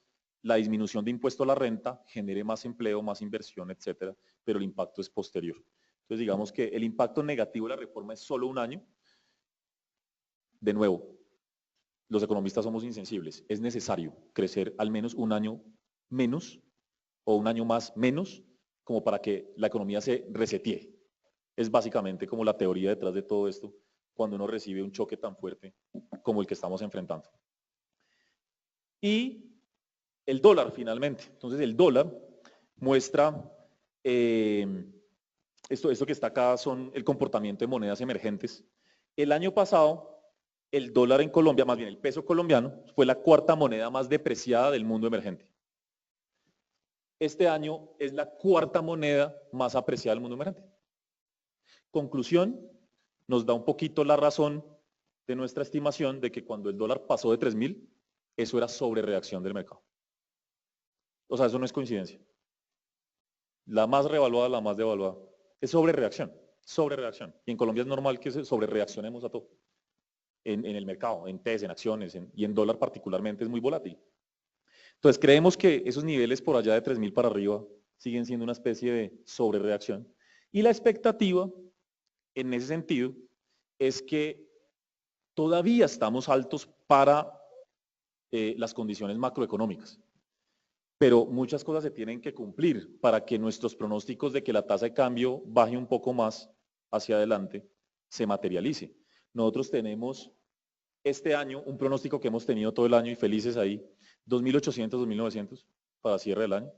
la disminución de impuesto a la renta genere más empleo, más inversión, etcétera, pero el impacto es posterior. Entonces digamos que el impacto negativo de la reforma es solo un año. De nuevo, los economistas somos insensibles. Es necesario crecer al menos un año menos o un año más menos como para que la economía se resetee. Es básicamente como la teoría detrás de todo esto cuando uno recibe un choque tan fuerte como el que estamos enfrentando. Y el dólar finalmente. Entonces el dólar muestra, esto que está acá son el comportamiento de monedas emergentes. El año pasado el dólar en Colombia, más bien el peso colombiano, fue la cuarta moneda más depreciada del mundo emergente. Este año es la cuarta moneda más apreciada del mundo emergente. Conclusión, nos da un poquito la razón de nuestra estimación de que cuando el dólar pasó de 3.000, eso era sobrereacción del mercado. O sea, eso no es coincidencia. La más revaluada, la más devaluada. Es sobrereacción, sobrereacción. Y en Colombia es normal que sobrereaccionemos a todo. En el mercado, en TES, en acciones, y en dólar particularmente es muy volátil. Entonces creemos que esos niveles por allá de 3.000 para arriba siguen siendo una especie de sobrereacción. Y la expectativa en ese sentido es que todavía estamos altos para las condiciones macroeconómicas. Pero muchas cosas se tienen que cumplir para que nuestros pronósticos de que la tasa de cambio baje un poco más hacia adelante se materialice. Nosotros tenemos este año un pronóstico que hemos tenido todo el año y felices ahí, 2.800, 2.900 para cierre del año.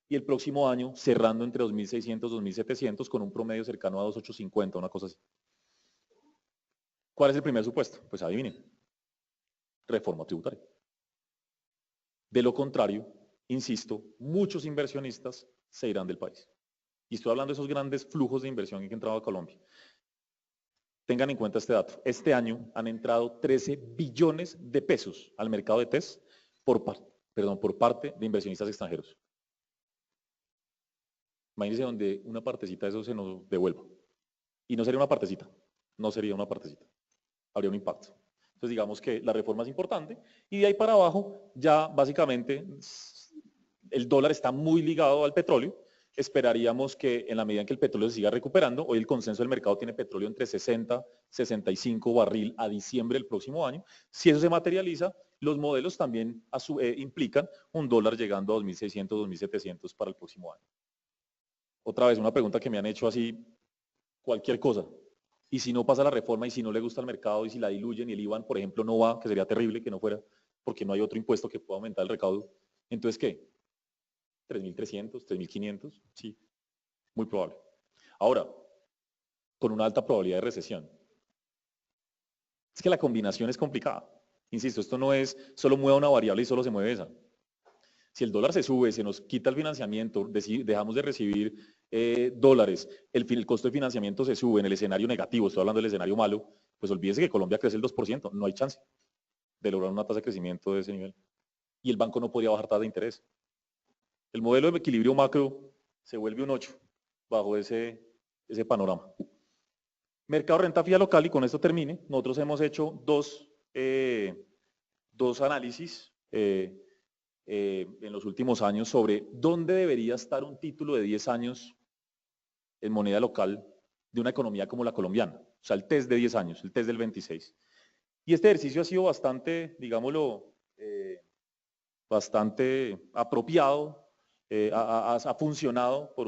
Y el próximo año cerrando entre 2.600, 2.700 con un promedio cercano a 2.850, una cosa así. ¿Cuál es el primer supuesto? Pues adivinen, reforma tributaria. De lo contrario, insisto, muchos inversionistas se irán del país. Y estoy hablando de esos grandes flujos de inversión que han entrado a Colombia. Tengan en cuenta este dato. Este año han entrado 13 billones de pesos al mercado de TES por parte de inversionistas extranjeros. Imagínense donde una partecita de eso se nos devuelva. Y no sería una partecita, no sería una partecita. Habría un impacto. Entonces digamos que la reforma es importante y de ahí para abajo ya básicamente el dólar está muy ligado al petróleo. Esperaríamos que en la medida en que el petróleo se siga recuperando, hoy el consenso del mercado tiene petróleo entre 60, 65 barril a diciembre del próximo año. Si eso se materializa, los modelos también implican un dólar llegando a 2.600, 2.700 para el próximo año. Otra vez, una pregunta que me han hecho así, cualquier cosa. Y si no pasa la reforma y si no le gusta al mercado y si la diluyen y el IVA, por ejemplo, no va, que sería terrible que no fuera, porque no hay otro impuesto que pueda aumentar el recaudo, entonces ¿qué? 3.300, 3.500, sí, muy probable. Ahora, con una alta probabilidad de recesión. Es que la combinación es complicada. Insisto, esto no es solo mueva una variable y solo se mueve esa. Si el dólar se sube, se nos quita el financiamiento, dejamos de recibir dólares, el costo de financiamiento se sube en el escenario negativo, estoy hablando del escenario malo, pues olvídese que Colombia crece el 2%, no hay chance de lograr una tasa de crecimiento de ese nivel. Y el banco no podría bajar tasa de interés. El modelo de equilibrio macro se vuelve un 8 bajo ese panorama. Mercado de renta fija local, y con esto termine, nosotros hemos hecho dos análisis en los últimos años sobre dónde debería estar un título de 10 años en moneda local de una economía como la colombiana. O sea, el test de 10 años, el test del 26. Y este ejercicio ha sido bastante, digámoslo, bastante apropiado, ha funcionado por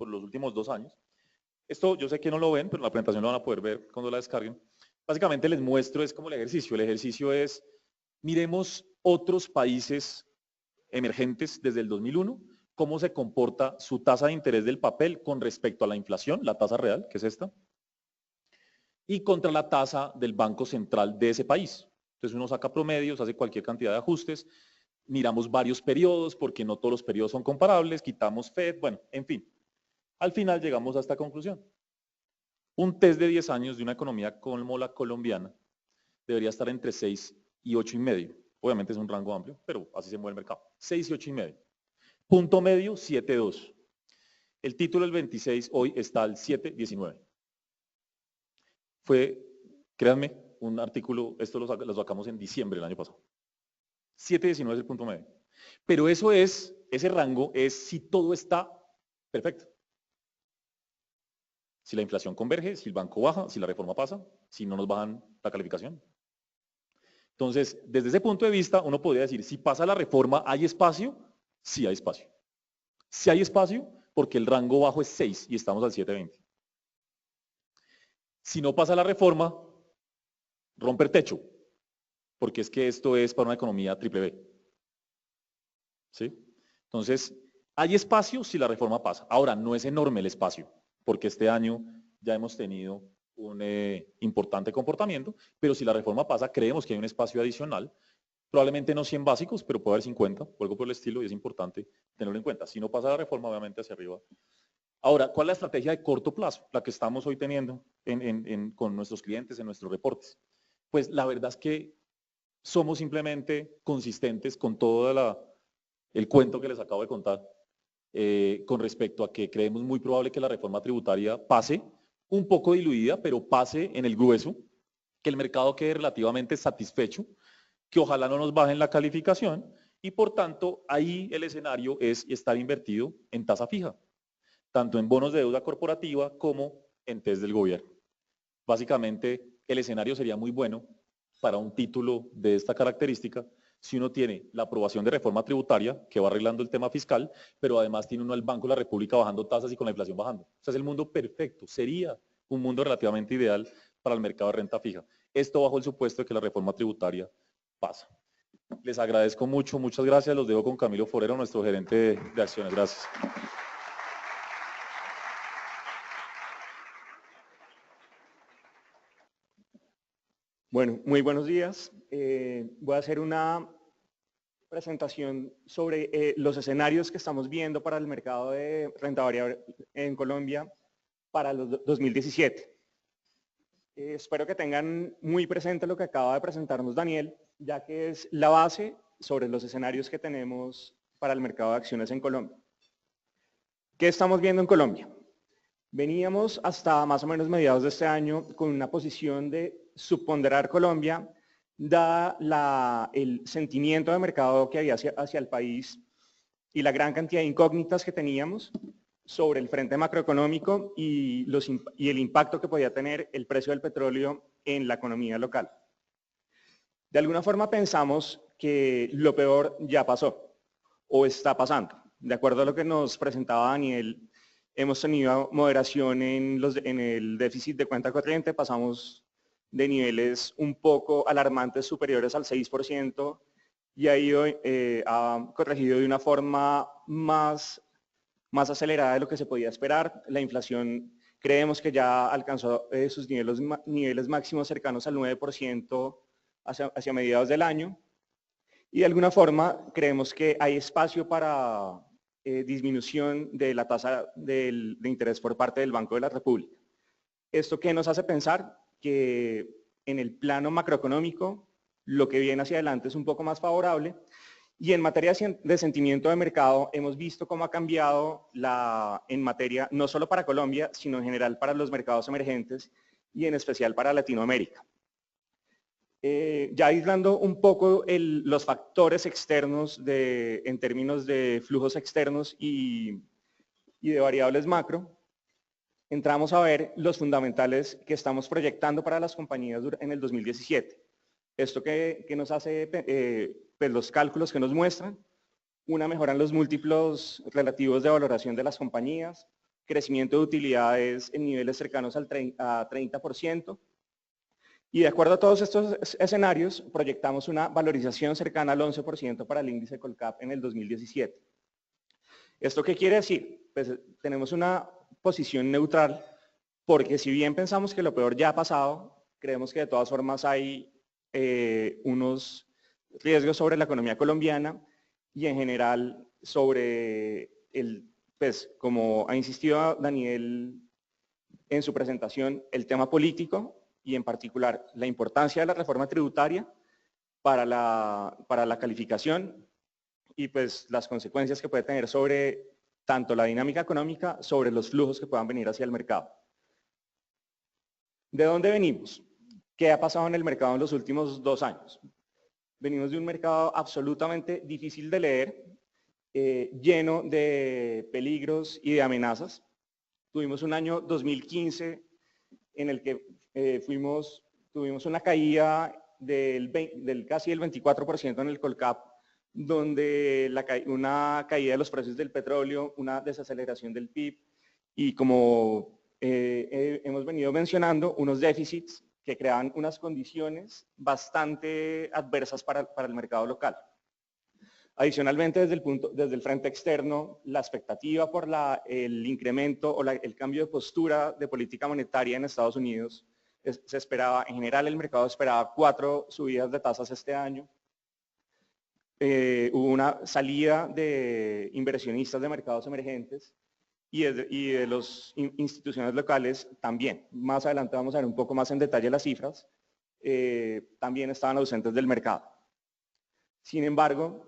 los últimos 2 años. Esto yo sé que no lo ven, pero en la presentación lo van a poder ver cuando la descarguen. Básicamente les muestro, es como el ejercicio. El ejercicio es, miremos otros países emergentes desde el 2001, cómo se comporta su tasa de interés del papel con respecto a la inflación, la tasa real, que es esta, y contra la tasa del Banco Central de ese país. Entonces uno saca promedios, hace cualquier cantidad de ajustes, miramos varios periodos, porque no todos los periodos son comparables, quitamos FED, bueno, en fin. Al final llegamos a esta conclusión. Un test de 10 años de una economía como la colombiana debería estar entre 6 y 8,5. Obviamente es un rango amplio, pero así se mueve el mercado. 6 y 8,5. Punto medio, 7,2. El título del 26 hoy está al 7,19. Fue, créanme, un artículo, esto lo sacamos en diciembre del año pasado. 7,19 es el punto medio. Pero eso es, ese rango es si todo está perfecto. Si la inflación converge, si el banco baja, si la reforma pasa, si no nos bajan la calificación. Entonces, desde ese punto de vista, uno podría decir, si pasa la reforma, ¿hay espacio? Sí hay espacio. Sí hay espacio porque el rango bajo es 6 y estamos al 7,20. Si no pasa la reforma, rompe el techo, porque es que esto es para una economía triple B. ¿Sí? Entonces, hay espacio si la reforma pasa. Ahora, no es enorme el espacio, porque este año ya hemos tenido un importante comportamiento, pero si la reforma pasa, creemos que hay un espacio adicional, probablemente no 100 básicos, pero puede haber 50 o algo por el estilo, y es importante tenerlo en cuenta. Si no pasa la reforma, obviamente hacia arriba. Ahora, ¿cuál es la estrategia de corto plazo? La que estamos hoy teniendo con nuestros clientes en nuestros reportes. Pues la verdad es que somos simplemente consistentes con todo el cuento que les acabo de contar, con respecto a que creemos muy probable que la reforma tributaria pase, un poco diluida, pero pase en el grueso, que el mercado quede relativamente satisfecho, que ojalá no nos bajen la calificación, y por tanto ahí el escenario es estar invertido en tasa fija, tanto en bonos de deuda corporativa como en test del gobierno. Básicamente el escenario sería muy bueno para un título de esta característica si uno tiene la aprobación de reforma tributaria que va arreglando el tema fiscal, pero además tiene uno al Banco de la República bajando tasas y con la inflación bajando. O sea, es el mundo perfecto, sería un mundo relativamente ideal para el mercado de renta fija. Esto bajo el supuesto de que la reforma tributaria pasa. Les agradezco mucho, muchas gracias. Los dejo con Camilo Forero, nuestro gerente de acciones. Gracias. Bueno, muy buenos días. Voy a hacer una presentación sobre los escenarios que estamos viendo para el mercado de renta variable en Colombia para el 2017. Espero que tengan muy presente lo que acaba de presentarnos Daniel, ya que es la base sobre los escenarios que tenemos para el mercado de acciones en Colombia. ¿Qué estamos viendo en Colombia? Veníamos hasta más o menos mediados de este año con una posición de subponderar Colombia, dada el sentimiento de mercado que había hacia el país y la gran cantidad de incógnitas que teníamos sobre el frente macroeconómico y el impacto que podía tener el precio del petróleo en la economía local. De alguna forma pensamos que lo peor ya pasó o está pasando. De acuerdo a lo que nos presentaba Daniel, hemos tenido moderación en el déficit de cuenta corriente, pasamos de niveles un poco alarmantes superiores al 6% y ha corregido de una forma más acelerada de lo que se podía esperar. La inflación creemos que ya alcanzó sus niveles máximos cercanos al 9% hacia mediados del año Y de alguna forma creemos que hay espacio para disminución de la tasa de interés por parte del Banco de la República. ¿Esto qué nos hace pensar? Que en el plano macroeconómico lo que viene hacia adelante es un poco más favorable y en materia de sentimiento de mercado hemos visto cómo ha cambiado en materia no solo para Colombia, sino en general para los mercados emergentes y en especial para Latinoamérica. Ya aislando un poco los factores externos en términos de flujos externos y de variables macro, entramos a ver los fundamentales que estamos proyectando para las compañías en el 2017. Esto que nos hace, pues los cálculos que nos muestran, una mejora en los múltiplos relativos de valoración de las compañías, crecimiento de utilidades en niveles cercanos a 30%, y de acuerdo a todos estos escenarios, proyectamos una valorización cercana al 11% para el índice Colcap en el 2017. ¿Esto qué quiere decir? Pues tenemos una posición neutral, porque si bien pensamos que lo peor ya ha pasado, creemos que de todas formas hay unos riesgos sobre la economía colombiana y en general sobre pues como ha insistido Daniel en su presentación, el tema político y en particular la importancia de la reforma tributaria para la calificación y pues las consecuencias que puede tener sobre tanto la dinámica económica, sobre los flujos que puedan venir hacia el mercado. ¿De dónde venimos? ¿Qué ha pasado en el mercado en los últimos 2 años? Venimos de un mercado absolutamente difícil de leer, lleno de peligros y de amenazas. Tuvimos un año 2015 en el que tuvimos una caída del casi el 24% en el Colcap, donde una caída de los precios del petróleo, una desaceleración del PIB y como hemos venido mencionando, unos déficits que crean unas condiciones bastante adversas para el mercado local. Adicionalmente, desde el frente externo, la expectativa por el incremento o el cambio de postura de política monetaria en Estados Unidos, se esperaba, en general el mercado esperaba 4 subidas de tasas este año. Hubo una salida de inversionistas de mercados emergentes y de las instituciones locales también. Más adelante vamos a ver un poco más en detalle las cifras. También estaban ausentes del mercado. Sin embargo,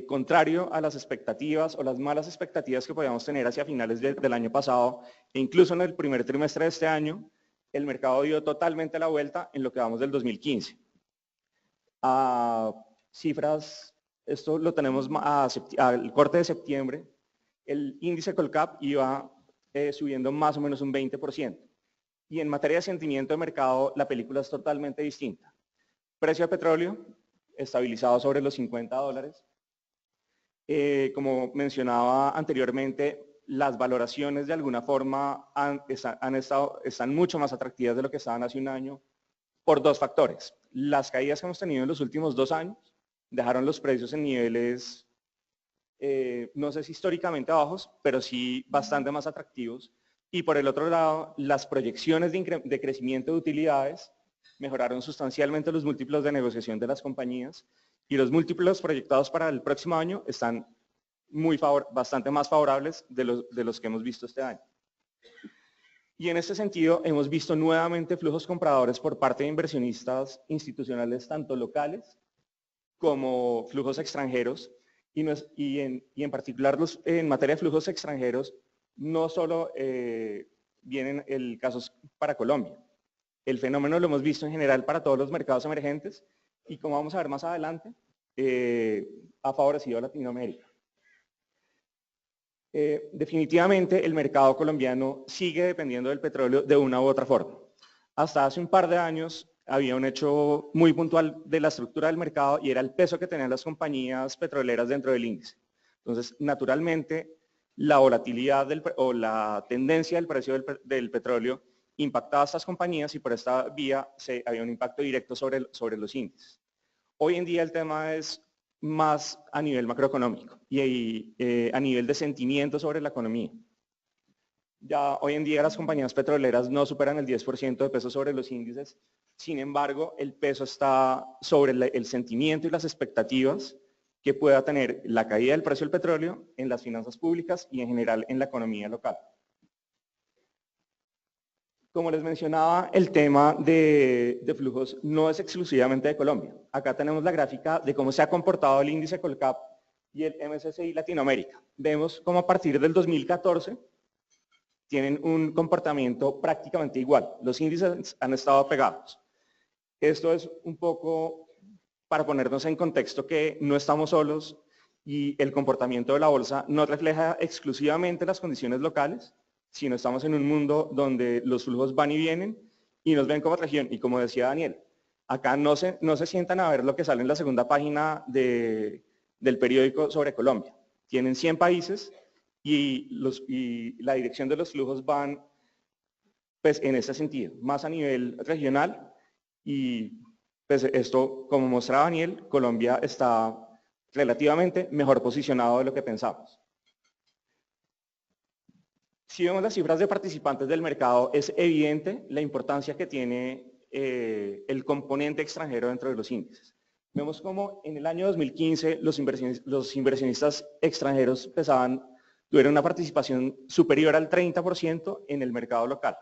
contrario a las expectativas o las malas expectativas que podíamos tener hacia finales del año pasado e incluso en el primer trimestre de este año, el mercado dio totalmente la vuelta en lo que vamos del 2015. Cifras, esto lo tenemos al corte de septiembre, el índice Colcap iba subiendo más o menos un 20%. Y en materia de sentimiento de mercado, la película es totalmente distinta. Precio de petróleo estabilizado sobre los $50. Como mencionaba anteriormente, las valoraciones de alguna forma están mucho más atractivas de lo que estaban hace un año por 2 factores. Las caídas que hemos tenido en los últimos 2 años dejaron los precios en niveles, no sé si históricamente bajos, pero sí bastante más atractivos. Y por el otro lado, las proyecciones de crecimiento de utilidades mejoraron sustancialmente los múltiplos de negociación de las compañías y los múltiplos proyectados para el próximo año están bastante más favorables de los que hemos visto este año. Y en este sentido hemos visto nuevamente flujos compradores por parte de inversionistas institucionales tanto locales como flujos extranjeros y en particular en materia de flujos extranjeros no solo vienen el caso para Colombia. El fenómeno lo hemos visto en general para todos los mercados emergentes y como vamos a ver más adelante, ha favorecido a Latinoamérica. Definitivamente el mercado colombiano sigue dependiendo del petróleo de una u otra forma. Hasta hace un par de años había un hecho muy puntual de la estructura del mercado y era el peso que tenían las compañías petroleras dentro del índice. Entonces, naturalmente, la volatilidad o la tendencia del precio del petróleo impactaba a estas compañías y por esta vía había un impacto directo sobre los índices. Hoy en día el tema es más a nivel macroeconómico y a nivel de sentimiento sobre la economía. Ya hoy en día las compañías petroleras no superan el 10% de peso sobre los índices. Sin embargo, el peso está sobre el sentimiento y las expectativas que pueda tener la caída del precio del petróleo en las finanzas públicas y en general en la economía local. Como les mencionaba, el tema de flujos no es exclusivamente de Colombia. Acá tenemos la gráfica de cómo se ha comportado el índice Colcap y el MSCI Latinoamérica. Vemos cómo a partir del 2014 tienen un comportamiento prácticamente igual. Los índices han estado pegados. Esto es un poco para ponernos en contexto que no estamos solos y el comportamiento de la bolsa no refleja exclusivamente las condiciones locales, sino estamos en un mundo donde los flujos van y vienen y nos ven como región. Y como decía Daniel, acá no se sientan a ver lo que sale en la segunda página del periódico sobre Colombia. Tienen 100 países y la dirección de los flujos van pues, en ese sentido, más a nivel regional. Y pues esto, como mostraba Daniel, Colombia está relativamente mejor posicionado de lo que pensamos. Si vemos las cifras de participantes del mercado, es evidente la importancia que tiene el componente extranjero dentro de los índices. Vemos como en el año 2015 los inversionistas extranjeros tuvieron una participación superior al 30% en el mercado local.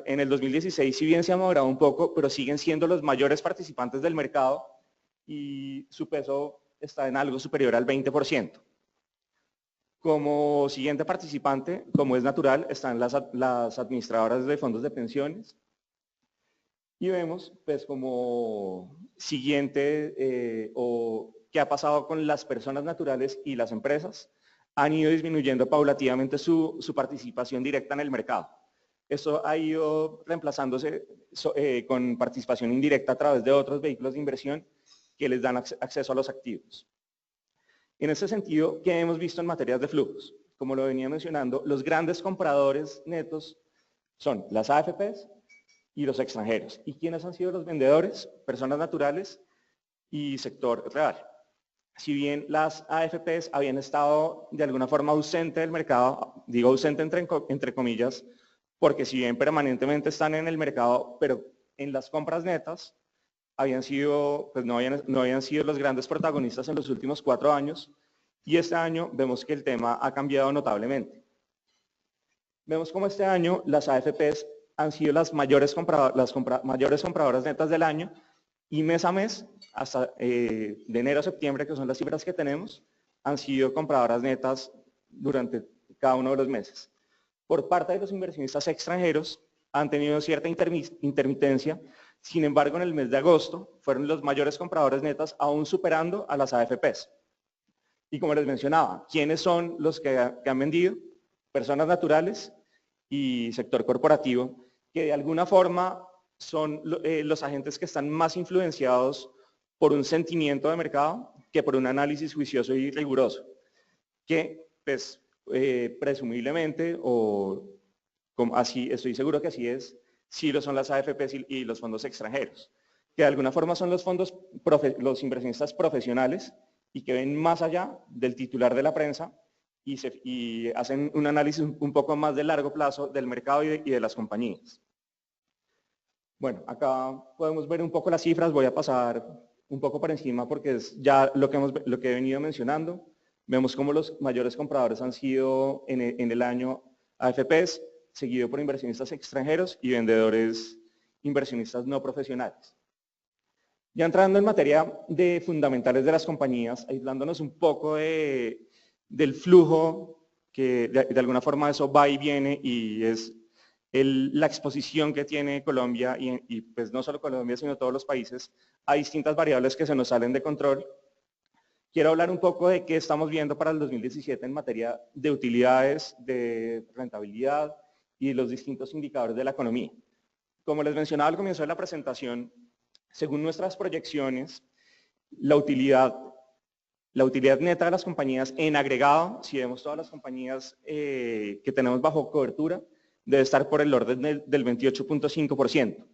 En el 2016, si bien se ha moderado un poco, pero siguen siendo los mayores participantes del mercado y su peso está en algo superior al 20%. Como siguiente participante, como es natural, están las administradoras de fondos de pensiones. Y vemos, pues, como siguiente, o qué ha pasado con las personas naturales y las empresas, han ido disminuyendo paulatinamente su participación directa en el mercado. Esto ha ido reemplazándose con participación indirecta a través de otros vehículos de inversión que les dan acceso a los activos. En ese sentido, ¿qué hemos visto en materias de flujos? Como lo venía mencionando, los grandes compradores netos son las AFPs y los extranjeros. ¿Y quiénes han sido los vendedores? Personas naturales y sector real. Si bien las AFPs habían estado de alguna forma ausente del mercado, digo ausente entre comillas, porque si bien permanentemente están en el mercado, pero en las compras netas habían sido, pues no habían sido los grandes protagonistas en los últimos 4 años, y este año vemos que el tema ha cambiado notablemente. Vemos como este año las AFPs han sido las mayores compradoras netas del año, y mes a mes, hasta de enero a septiembre, que son las cifras que tenemos, han sido compradoras netas durante cada uno de los meses. Por parte de los inversionistas extranjeros, han tenido cierta intermitencia. Sin embargo, en el mes de agosto fueron los mayores compradores netas, aún superando a las AFPs. Y como les mencionaba, ¿quiénes son los que han vendido? Personas naturales y sector corporativo, que de alguna forma son los agentes que están más influenciados por un sentimiento de mercado que por un análisis juicioso y riguroso, que pues presumiblemente, o como así, estoy seguro que así es, sí lo son las AFPs y los fondos extranjeros, que de alguna forma son los inversionistas profesionales y que ven más allá del titular de la prensa y hacen un análisis un poco más de largo plazo del mercado y de las compañías. Bueno, acá podemos ver un poco las cifras, voy a pasar un poco por encima porque es ya lo que he venido mencionando. Vemos cómo los mayores compradores han sido en el año AFPs, seguido por inversionistas extranjeros y vendedores inversionistas no profesionales. Ya entrando en materia de fundamentales de las compañías, aislándonos un poco del flujo, que de alguna forma eso va y viene y es la exposición que tiene Colombia y pues no solo Colombia sino todos los países a distintas variables que se nos salen de control. Quiero hablar un poco de qué estamos viendo para el 2017 en materia de utilidades, de rentabilidad y los distintos indicadores de la economía. Como les mencionaba al comienzo de la presentación, según nuestras proyecciones, la utilidad neta de las compañías en agregado, si vemos todas las compañías que tenemos bajo cobertura, debe estar por el orden del 28.5%.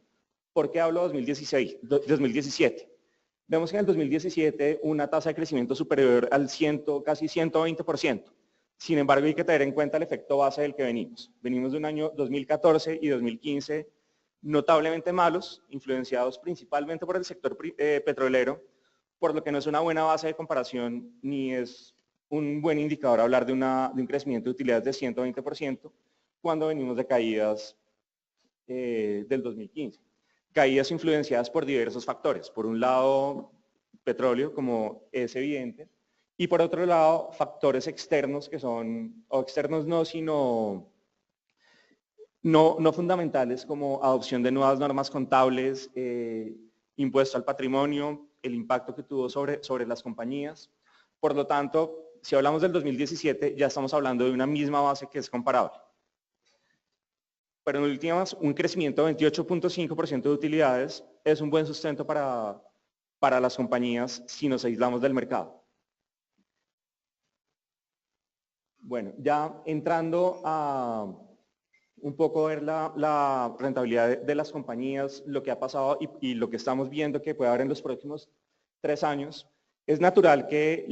¿Por qué hablo 2017? Vemos que en el 2017 una tasa de crecimiento superior al casi 120%. Sin embargo, hay que tener en cuenta el efecto base del que venimos. Venimos de un año 2014 y 2015 notablemente malos, influenciados principalmente por el sector petrolero, por lo que no es una buena base de comparación ni es un buen indicador hablar de un crecimiento de utilidades de 120% cuando venimos de caídas del 2015. Caídas influenciadas por diversos factores. Por un lado, petróleo, como es evidente, y por otro lado, factores externos que son, o externos no, sino no fundamentales, como adopción de nuevas normas contables, impuesto al patrimonio, el impacto que tuvo sobre las compañías. Por lo tanto, si hablamos del 2017, ya estamos hablando de una misma base que es comparable. Pero en últimas, un crecimiento de 28.5% de utilidades es un buen sustento para las compañías si nos aislamos del mercado. Bueno, ya entrando a un poco ver la rentabilidad de las compañías, lo que ha pasado y lo que estamos viendo que puede haber en los próximos 3 años, es natural que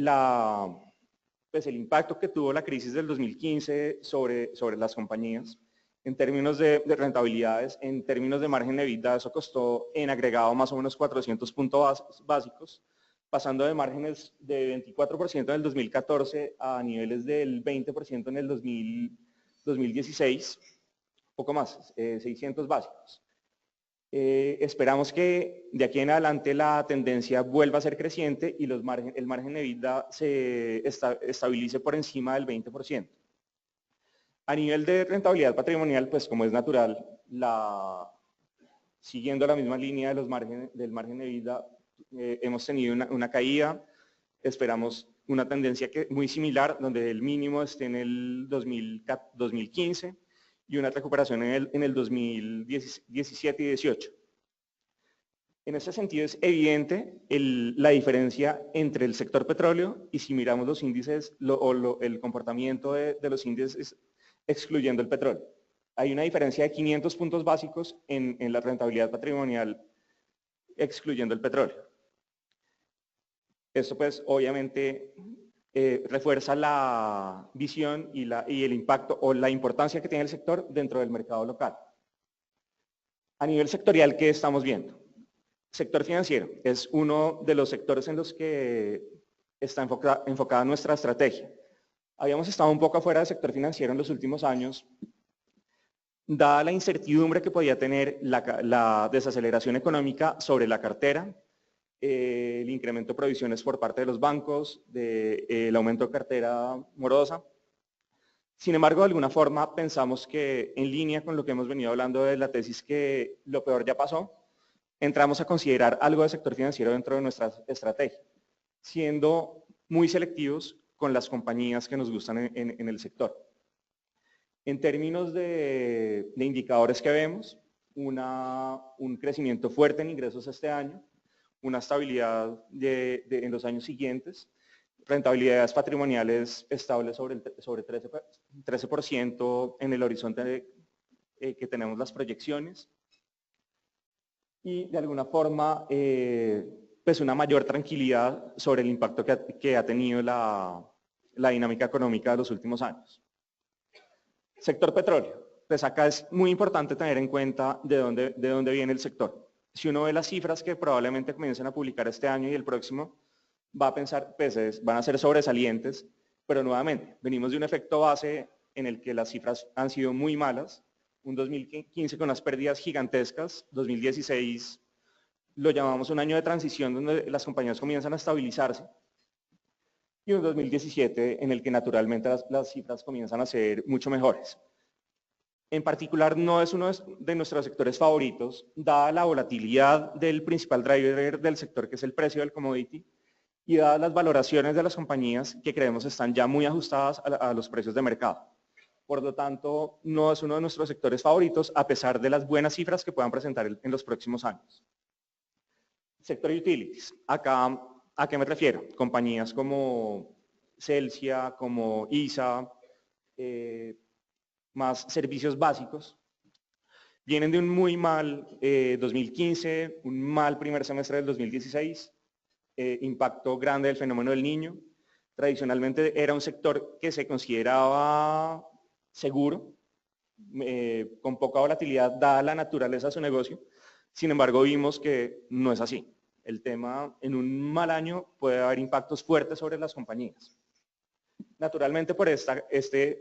el impacto que tuvo la crisis del 2015 sobre las compañías, en términos de rentabilidades, en términos de margen de EBITDA, eso costó en agregado más o menos 400 puntos básicos, pasando de márgenes de 24% en el 2014 a niveles del 20% en el 2016, poco más, 600 básicos. Esperamos que de aquí en adelante la tendencia vuelva a ser creciente y el margen de EBITDA se estabilice por encima del 20%. A nivel de rentabilidad patrimonial, pues como es natural, siguiendo la misma línea del margen de EBITDA, hemos tenido una caída, esperamos una tendencia muy similar, donde el mínimo esté en el 2015 y una recuperación en el 2017 y 18. En ese sentido es evidente la diferencia entre el sector petróleo y si miramos los índices el comportamiento de los índices excluyendo el petróleo. Hay una diferencia de 500 puntos básicos en la rentabilidad patrimonial excluyendo el petróleo. Esto pues obviamente refuerza la visión y el impacto o la importancia que tiene el sector dentro del mercado local. A nivel sectorial, ¿qué estamos viendo? Sector financiero es uno de los sectores en los que está enfocada nuestra estrategia. Habíamos estado un poco afuera del sector financiero en los últimos años, dada la incertidumbre que podía tener la desaceleración económica sobre la cartera, el incremento de provisiones por parte de los bancos, el aumento de cartera morosa. Sin embargo, de alguna forma pensamos que en línea con lo que hemos venido hablando de la tesis que lo peor ya pasó, entramos a considerar algo de sector financiero dentro de nuestra estrategia, siendo muy selectivos con las compañías que nos gustan en el sector. En términos de indicadores que vemos, un crecimiento fuerte en ingresos este año, una estabilidad en los años siguientes, rentabilidades patrimoniales estables sobre 13% en el horizonte que tenemos las proyecciones y de alguna forma pues una mayor tranquilidad sobre el impacto que ha tenido la dinámica económica de los últimos años. Sector petróleo, pues acá es muy importante tener en cuenta de dónde viene el sector. Si uno ve las cifras que probablemente comiencen a publicar este año y el próximo, va a pensar, pues van a ser sobresalientes, pero nuevamente, venimos de un efecto base en el que las cifras han sido muy malas, un 2015 con unas pérdidas gigantescas, 2016 lo llamamos un año de transición donde las compañías comienzan a estabilizarse, y un 2017 en el que naturalmente las cifras comienzan a ser mucho mejores. En particular, no es uno de nuestros sectores favoritos, dada la volatilidad del principal driver del sector, que es el precio del commodity, y dadas las valoraciones de las compañías que creemos están ya muy ajustadas a los precios de mercado. Por lo tanto, no es uno de nuestros sectores favoritos, a pesar de las buenas cifras que puedan presentar en los próximos años. Sector utilities. Acá, ¿a qué me refiero? Compañías como Celsia, como ISA, más servicios básicos, vienen de un muy mal 2015, un mal primer semestre del 2016, impacto grande del fenómeno del Niño, Tradicionalmente era un sector que se consideraba seguro, con poca volatilidad dada la naturaleza de su negocio. Sin embargo, vimos que no es así. El tema, en un mal año puede haber impactos fuertes sobre las compañías. Naturalmente, por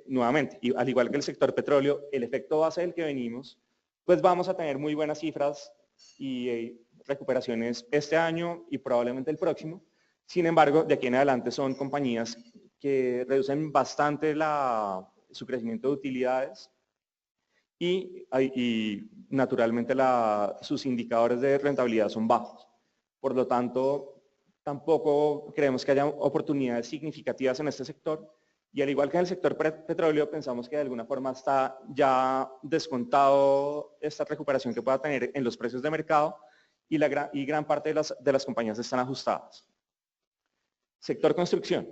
nuevamente, y al igual que el sector petróleo, el efecto base del que venimos, pues vamos a tener muy buenas cifras y recuperaciones este año y probablemente el próximo. Sin embargo, de aquí en adelante son compañías que reducen bastante su crecimiento de utilidades y naturalmente sus indicadores de rentabilidad son bajos. Por lo tanto, tampoco creemos que haya oportunidades significativas en este sector y al igual que en el sector petróleo, pensamos que de alguna forma está ya descontado esta recuperación que pueda tener en los precios de mercado y gran parte de las compañías están ajustadas. Sector construcción.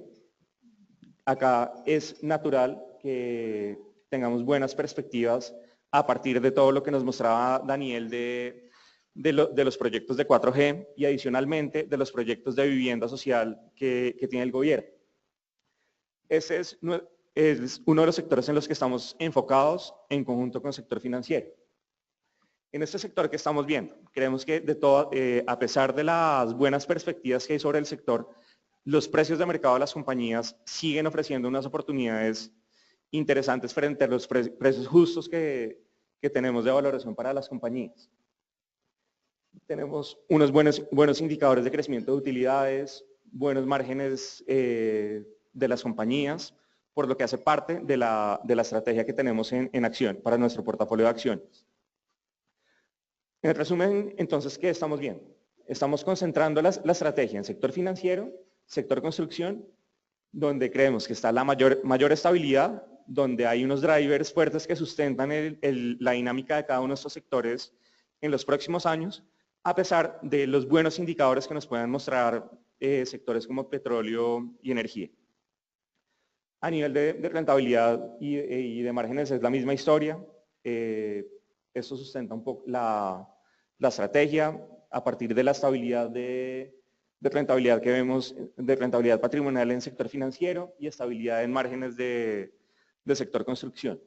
Acá es natural que tengamos buenas perspectivas a partir de todo lo que nos mostraba Daniel de los proyectos de 4G y adicionalmente de los proyectos de vivienda social que tiene el gobierno. Ese es uno de los sectores en los que estamos enfocados en conjunto con el sector financiero. En este sector que estamos viendo, creemos que a pesar de las buenas perspectivas que hay sobre el sector, los precios de mercado de las compañías siguen ofreciendo unas oportunidades interesantes frente a los precios justos que tenemos de valoración para las compañías. Tenemos unos buenos indicadores de crecimiento de utilidades, buenos márgenes de las compañías, por lo que hace parte de la estrategia que tenemos en acción para nuestro portafolio de acciones. En resumen, entonces, ¿qué estamos viendo? Estamos concentrando la estrategia en sector financiero, sector construcción, donde creemos que está la mayor estabilidad, donde hay unos drivers fuertes que sustentan la dinámica de cada uno de estos sectores en los próximos años, a pesar de los buenos indicadores que nos puedan mostrar sectores como petróleo y energía. A nivel de rentabilidad y de márgenes es la misma historia. Esto sustenta un poco la estrategia a partir de la estabilidad de rentabilidad que vemos, de rentabilidad patrimonial en sector financiero y estabilidad en márgenes de sector construcción.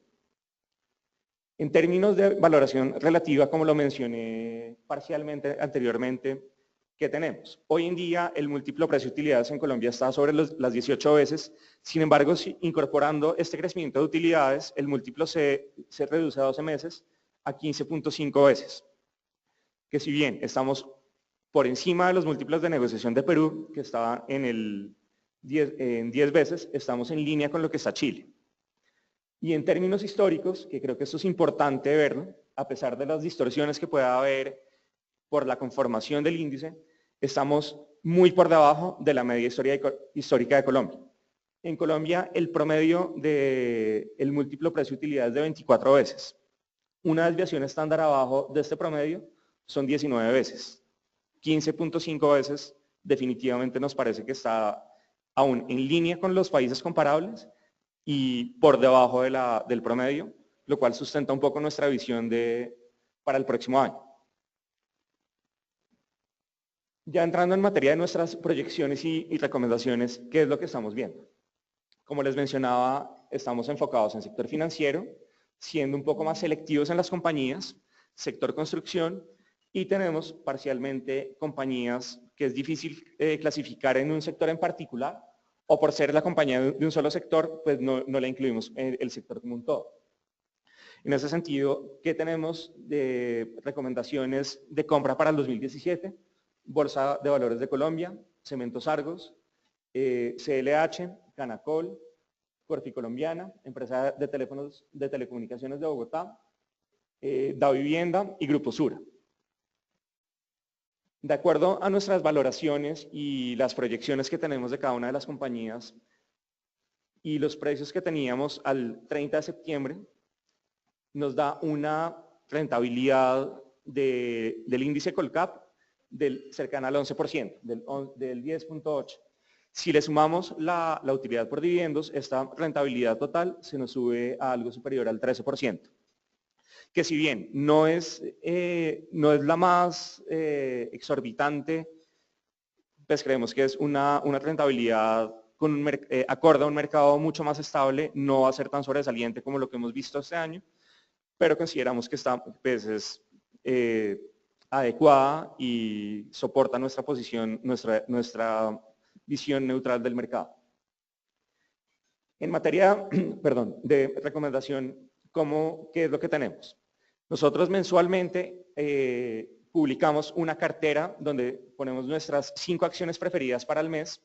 En términos de valoración relativa, como lo mencioné parcialmente anteriormente, ¿qué tenemos? Hoy en día el múltiplo precio-utilidades en Colombia está sobre las 18 veces, sin embargo, incorporando este crecimiento de utilidades, el múltiplo se reduce a 12 meses a 15.5 veces. Que si bien estamos por encima de los múltiplos de negociación de Perú, que estaba en 10 veces, estamos en línea con lo que está Chile. Y en términos históricos, que creo que esto es importante verlo, a pesar de las distorsiones que pueda haber por la conformación del índice, estamos muy por debajo de la media histórica de Colombia. En Colombia, el promedio del múltiplo precio-utilidad es de 24 veces. Una desviación estándar abajo de este promedio son 19 veces. 15.5 veces definitivamente nos parece que está aún en línea con los países comparables y por debajo del promedio, lo cual sustenta un poco nuestra visión para el próximo año. Ya entrando en materia de nuestras proyecciones y recomendaciones, ¿qué es lo que estamos viendo? Como les mencionaba, estamos enfocados en sector financiero, siendo un poco más selectivos en las compañías, sector construcción, y tenemos parcialmente compañías que es difícil clasificar en un sector en particular, o por ser la compañía de un solo sector, pues no la incluimos en el sector como un todo. En ese sentido, ¿qué tenemos de recomendaciones de compra para el 2017? Bolsa de Valores de Colombia, Cementos Argos, CLH, Canacol, Corficolombiana, empresa de telecomunicaciones de Bogotá, Davivienda y Grupo Sura. De acuerdo a nuestras valoraciones y las proyecciones que tenemos de cada una de las compañías y los precios que teníamos al 30 de septiembre, nos da una rentabilidad del índice Colcap cercana al 11%, del 10.8%. Si le sumamos la utilidad por dividendos, esta rentabilidad total se nos sube a algo superior al 13%. Que si bien no es la más exorbitante, pues creemos que es una rentabilidad acorde a un mercado mucho más estable, no va a ser tan sobresaliente como lo que hemos visto este año, pero consideramos que es adecuada y soporta nuestra posición, nuestra visión neutral del mercado. En materia de recomendación, ¿qué es lo que tenemos? Nosotros mensualmente publicamos una cartera donde ponemos nuestras 5 acciones preferidas para el mes.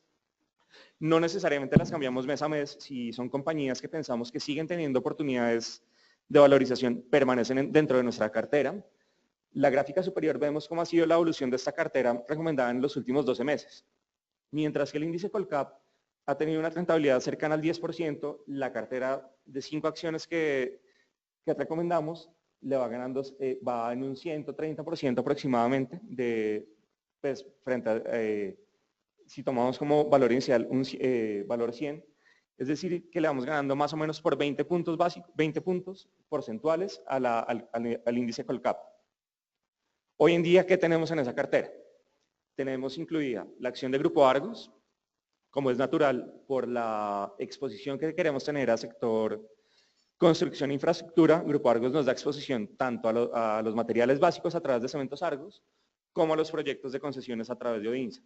No necesariamente las cambiamos mes a mes. Si son compañías que pensamos que siguen teniendo oportunidades de valorización, permanecen dentro de nuestra cartera. La gráfica superior vemos cómo ha sido la evolución de esta cartera recomendada en los últimos 12 meses. Mientras que el índice Colcap ha tenido una rentabilidad cercana al 10%, la cartera de 5 acciones que recomendamos le va ganando, va en un 130% aproximadamente frente a, si tomamos como valor inicial un valor 100, es decir, que le vamos ganando más o menos por 20 puntos básicos, 20 puntos porcentuales al índice Colcap. Hoy en día, ¿qué tenemos en esa cartera? Tenemos incluida la acción de Grupo Argos, como es natural por la exposición que queremos tener al sector construcción e infraestructura. Grupo Argos nos da exposición tanto a los materiales básicos a través de Cementos Argos, como a los proyectos de concesiones a través de Odinsa.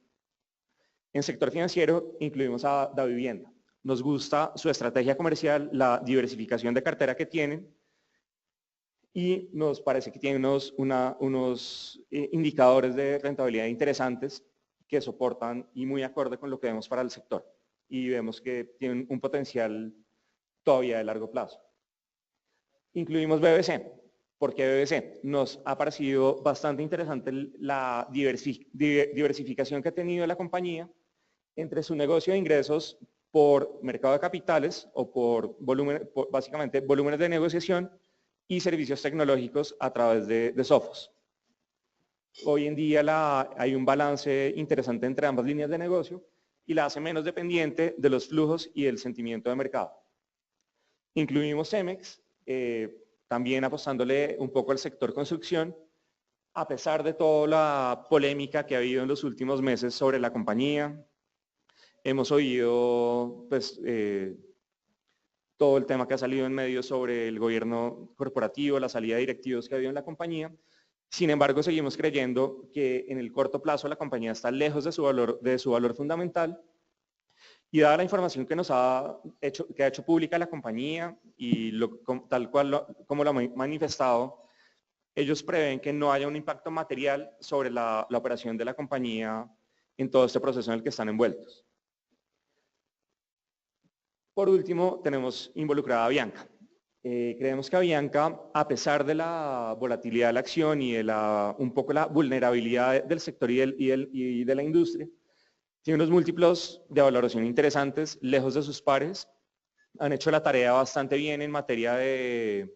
En sector financiero incluimos a Davivienda. Nos gusta su estrategia comercial, la diversificación de cartera que tienen, y nos parece que tienen unos indicadores de rentabilidad interesantes que soportan y muy acorde con lo que vemos para el sector. Y vemos que tienen un potencial todavía de largo plazo. Incluimos BBC. ¿Por qué BBC? Nos ha parecido bastante interesante la diversificación que ha tenido la compañía entre su negocio de ingresos por mercado de capitales o básicamente volúmenes de negociación y servicios tecnológicos a través de Sophos. Hoy en día hay un balance interesante entre ambas líneas de negocio y la hace menos dependiente de los flujos y el sentimiento de mercado. Incluimos Cemex, también apostándole un poco al sector construcción, a pesar de toda la polémica que ha habido en los últimos meses sobre la compañía. Hemos oído todo el tema que ha salido en medios sobre el gobierno corporativo, la salida de directivos que ha habido en la compañía. Sin embargo, seguimos creyendo que en el corto plazo la compañía está lejos de su valor fundamental, y dada la información que ha hecho pública la compañía y tal cual como lo ha manifestado, ellos prevén que no haya un impacto material sobre la operación de la compañía en todo este proceso en el que están envueltos. Por último, tenemos involucrada a Avianca. Creemos que Avianca, a pesar de la volatilidad de la acción y de un poco la vulnerabilidad del sector y de la industria, tiene unos múltiplos de valoración interesantes, lejos de sus pares. Han hecho la tarea bastante bien en materia de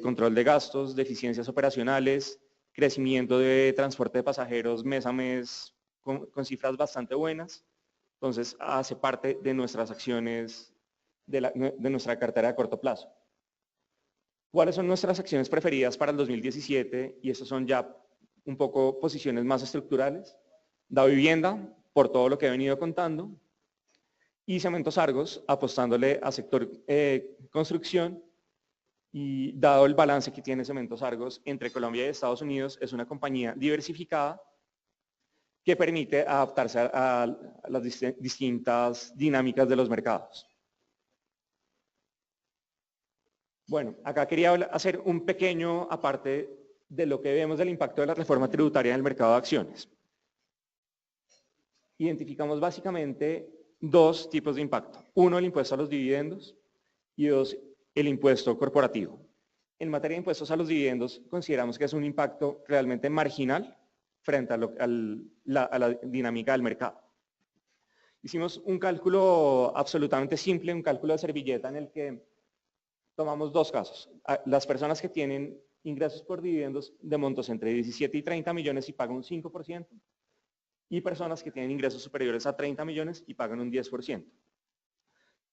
control de gastos, de eficiencias operacionales, crecimiento de transporte de pasajeros mes a mes con cifras bastante buenas. Entonces, hace parte de nuestras acciones, de nuestra cartera de corto plazo. ¿Cuáles son nuestras acciones preferidas para el 2017? Y esas son ya un poco posiciones más estructurales. Davivienda, por todo lo que he venido contando. Y Cementos Argos, apostándole a sector construcción. Y dado el balance que tiene Cementos Argos entre Colombia y Estados Unidos, es una compañía diversificada que permite adaptarse a las distintas dinámicas de los mercados. Bueno, acá quería hacer un pequeño aparte de lo que vemos del impacto de la reforma tributaria en el mercado de acciones. Identificamos básicamente 2 tipos de impacto. 1, el impuesto a los dividendos, y 2, el impuesto corporativo. En materia de impuestos a los dividendos, consideramos que es un impacto realmente marginal frente a la dinámica del mercado. Hicimos un cálculo absolutamente simple, un cálculo de servilleta en el que tomamos 2 casos. Las personas que tienen ingresos por dividendos de montos entre 17 y 30 millones y pagan un 5%, y personas que tienen ingresos superiores a 30 millones y pagan un 10%.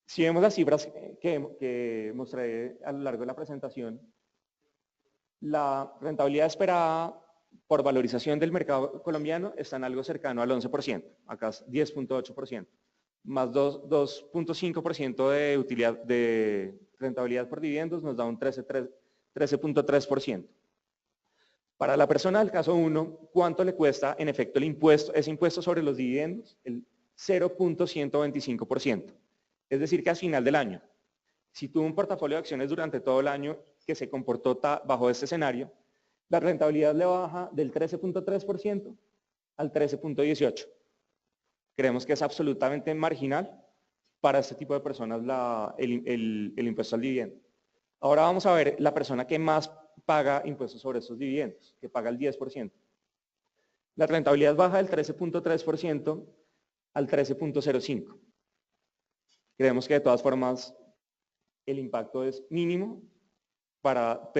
Si vemos las cifras que mostré a lo largo de la presentación, la rentabilidad esperada por valorización del mercado colombiano está en algo cercano al 11%, acá es 10.8%. más 2.5% de utilidad de rentabilidad por dividendos nos da un 13.3%. Para la persona del caso 1, ¿cuánto le cuesta en efecto el impuesto, ese impuesto sobre los dividendos? El 0.125%. Es decir, que al final del año, si tuvo un portafolio de acciones durante todo el año que se comportó bajo este escenario, la rentabilidad le baja del 13.3% al 13.18%. Creemos que es absolutamente marginal para este tipo de personas el impuesto al dividendo. Ahora vamos a ver la persona que más paga impuestos sobre estos dividendos, que paga el 10%. La rentabilidad baja del 13.3% al 13.05%. Creemos que de todas formas el impacto es mínimo para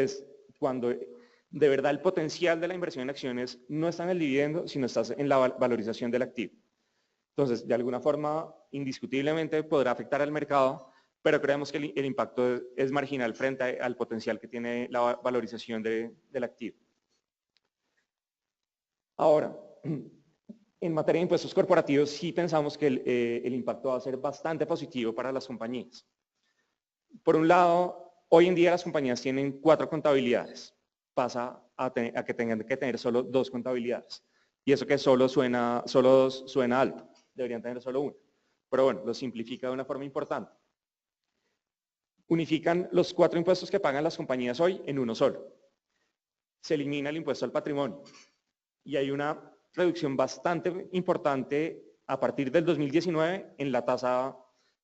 cuando de verdad el potencial de la inversión en acciones no está en el dividendo, sino está en la valorización del activo. Entonces, de alguna forma, indiscutiblemente podrá afectar al mercado, pero creemos que el impacto es marginal frente al potencial que tiene la valorización del activo. Ahora, en materia de impuestos corporativos, sí pensamos que el impacto va a ser bastante positivo para las compañías. Por un lado, hoy en día las compañías tienen 4 contabilidades. Pasa a que tengan que tener solo 2 contabilidades. Y eso que solo suena alto. Deberían tener solo una. Pero bueno, lo simplifica de una forma importante. Unifican los 4 impuestos que pagan las compañías hoy en uno solo. Se elimina el impuesto al patrimonio. Y hay una reducción bastante importante a partir del 2019 en la tasa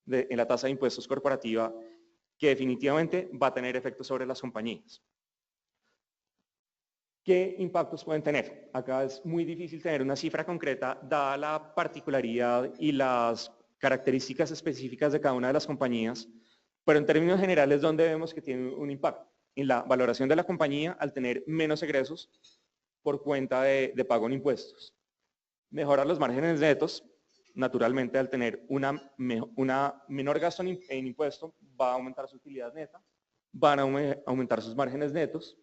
de impuestos corporativa, que definitivamente va a tener efectos sobre las compañías. ¿Qué impactos pueden tener? Acá es muy difícil tener una cifra concreta, dada la particularidad y las características específicas de cada una de las compañías, pero en términos generales, ¿dónde vemos que tiene un impacto? En la valoración de la compañía al tener menos egresos por cuenta de pago en impuestos. Mejorar los márgenes netos, naturalmente al tener una menor gasto en impuesto, va a aumentar su utilidad neta, van a aumentar sus márgenes netos,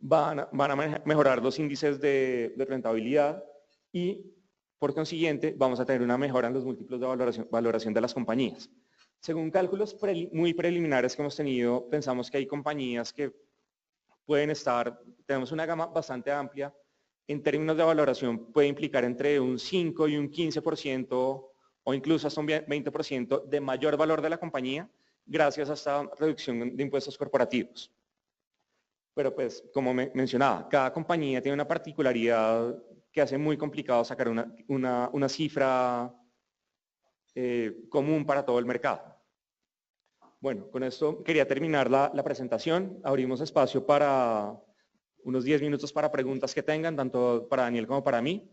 van a mejorar los índices de rentabilidad y, por consiguiente, vamos a tener una mejora en los múltiplos de valoración de las compañías. Según cálculos muy preliminares que hemos tenido, pensamos que hay compañías que pueden tenemos una gama bastante amplia, en términos de valoración puede implicar entre un 5 y un 15% o incluso hasta un 20% de mayor valor de la compañía gracias a esta reducción de impuestos corporativos. Pero pues, como mencionaba, cada compañía tiene una particularidad que hace muy complicado sacar una cifra común para todo el mercado. Bueno, con esto quería terminar la presentación. Abrimos espacio para unos 10 minutos para preguntas que tengan, tanto para Daniel como para mí.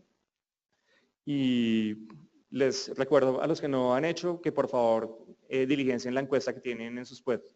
Y les recuerdo a los que no han hecho que por favor diligencien la encuesta que tienen en sus puestos.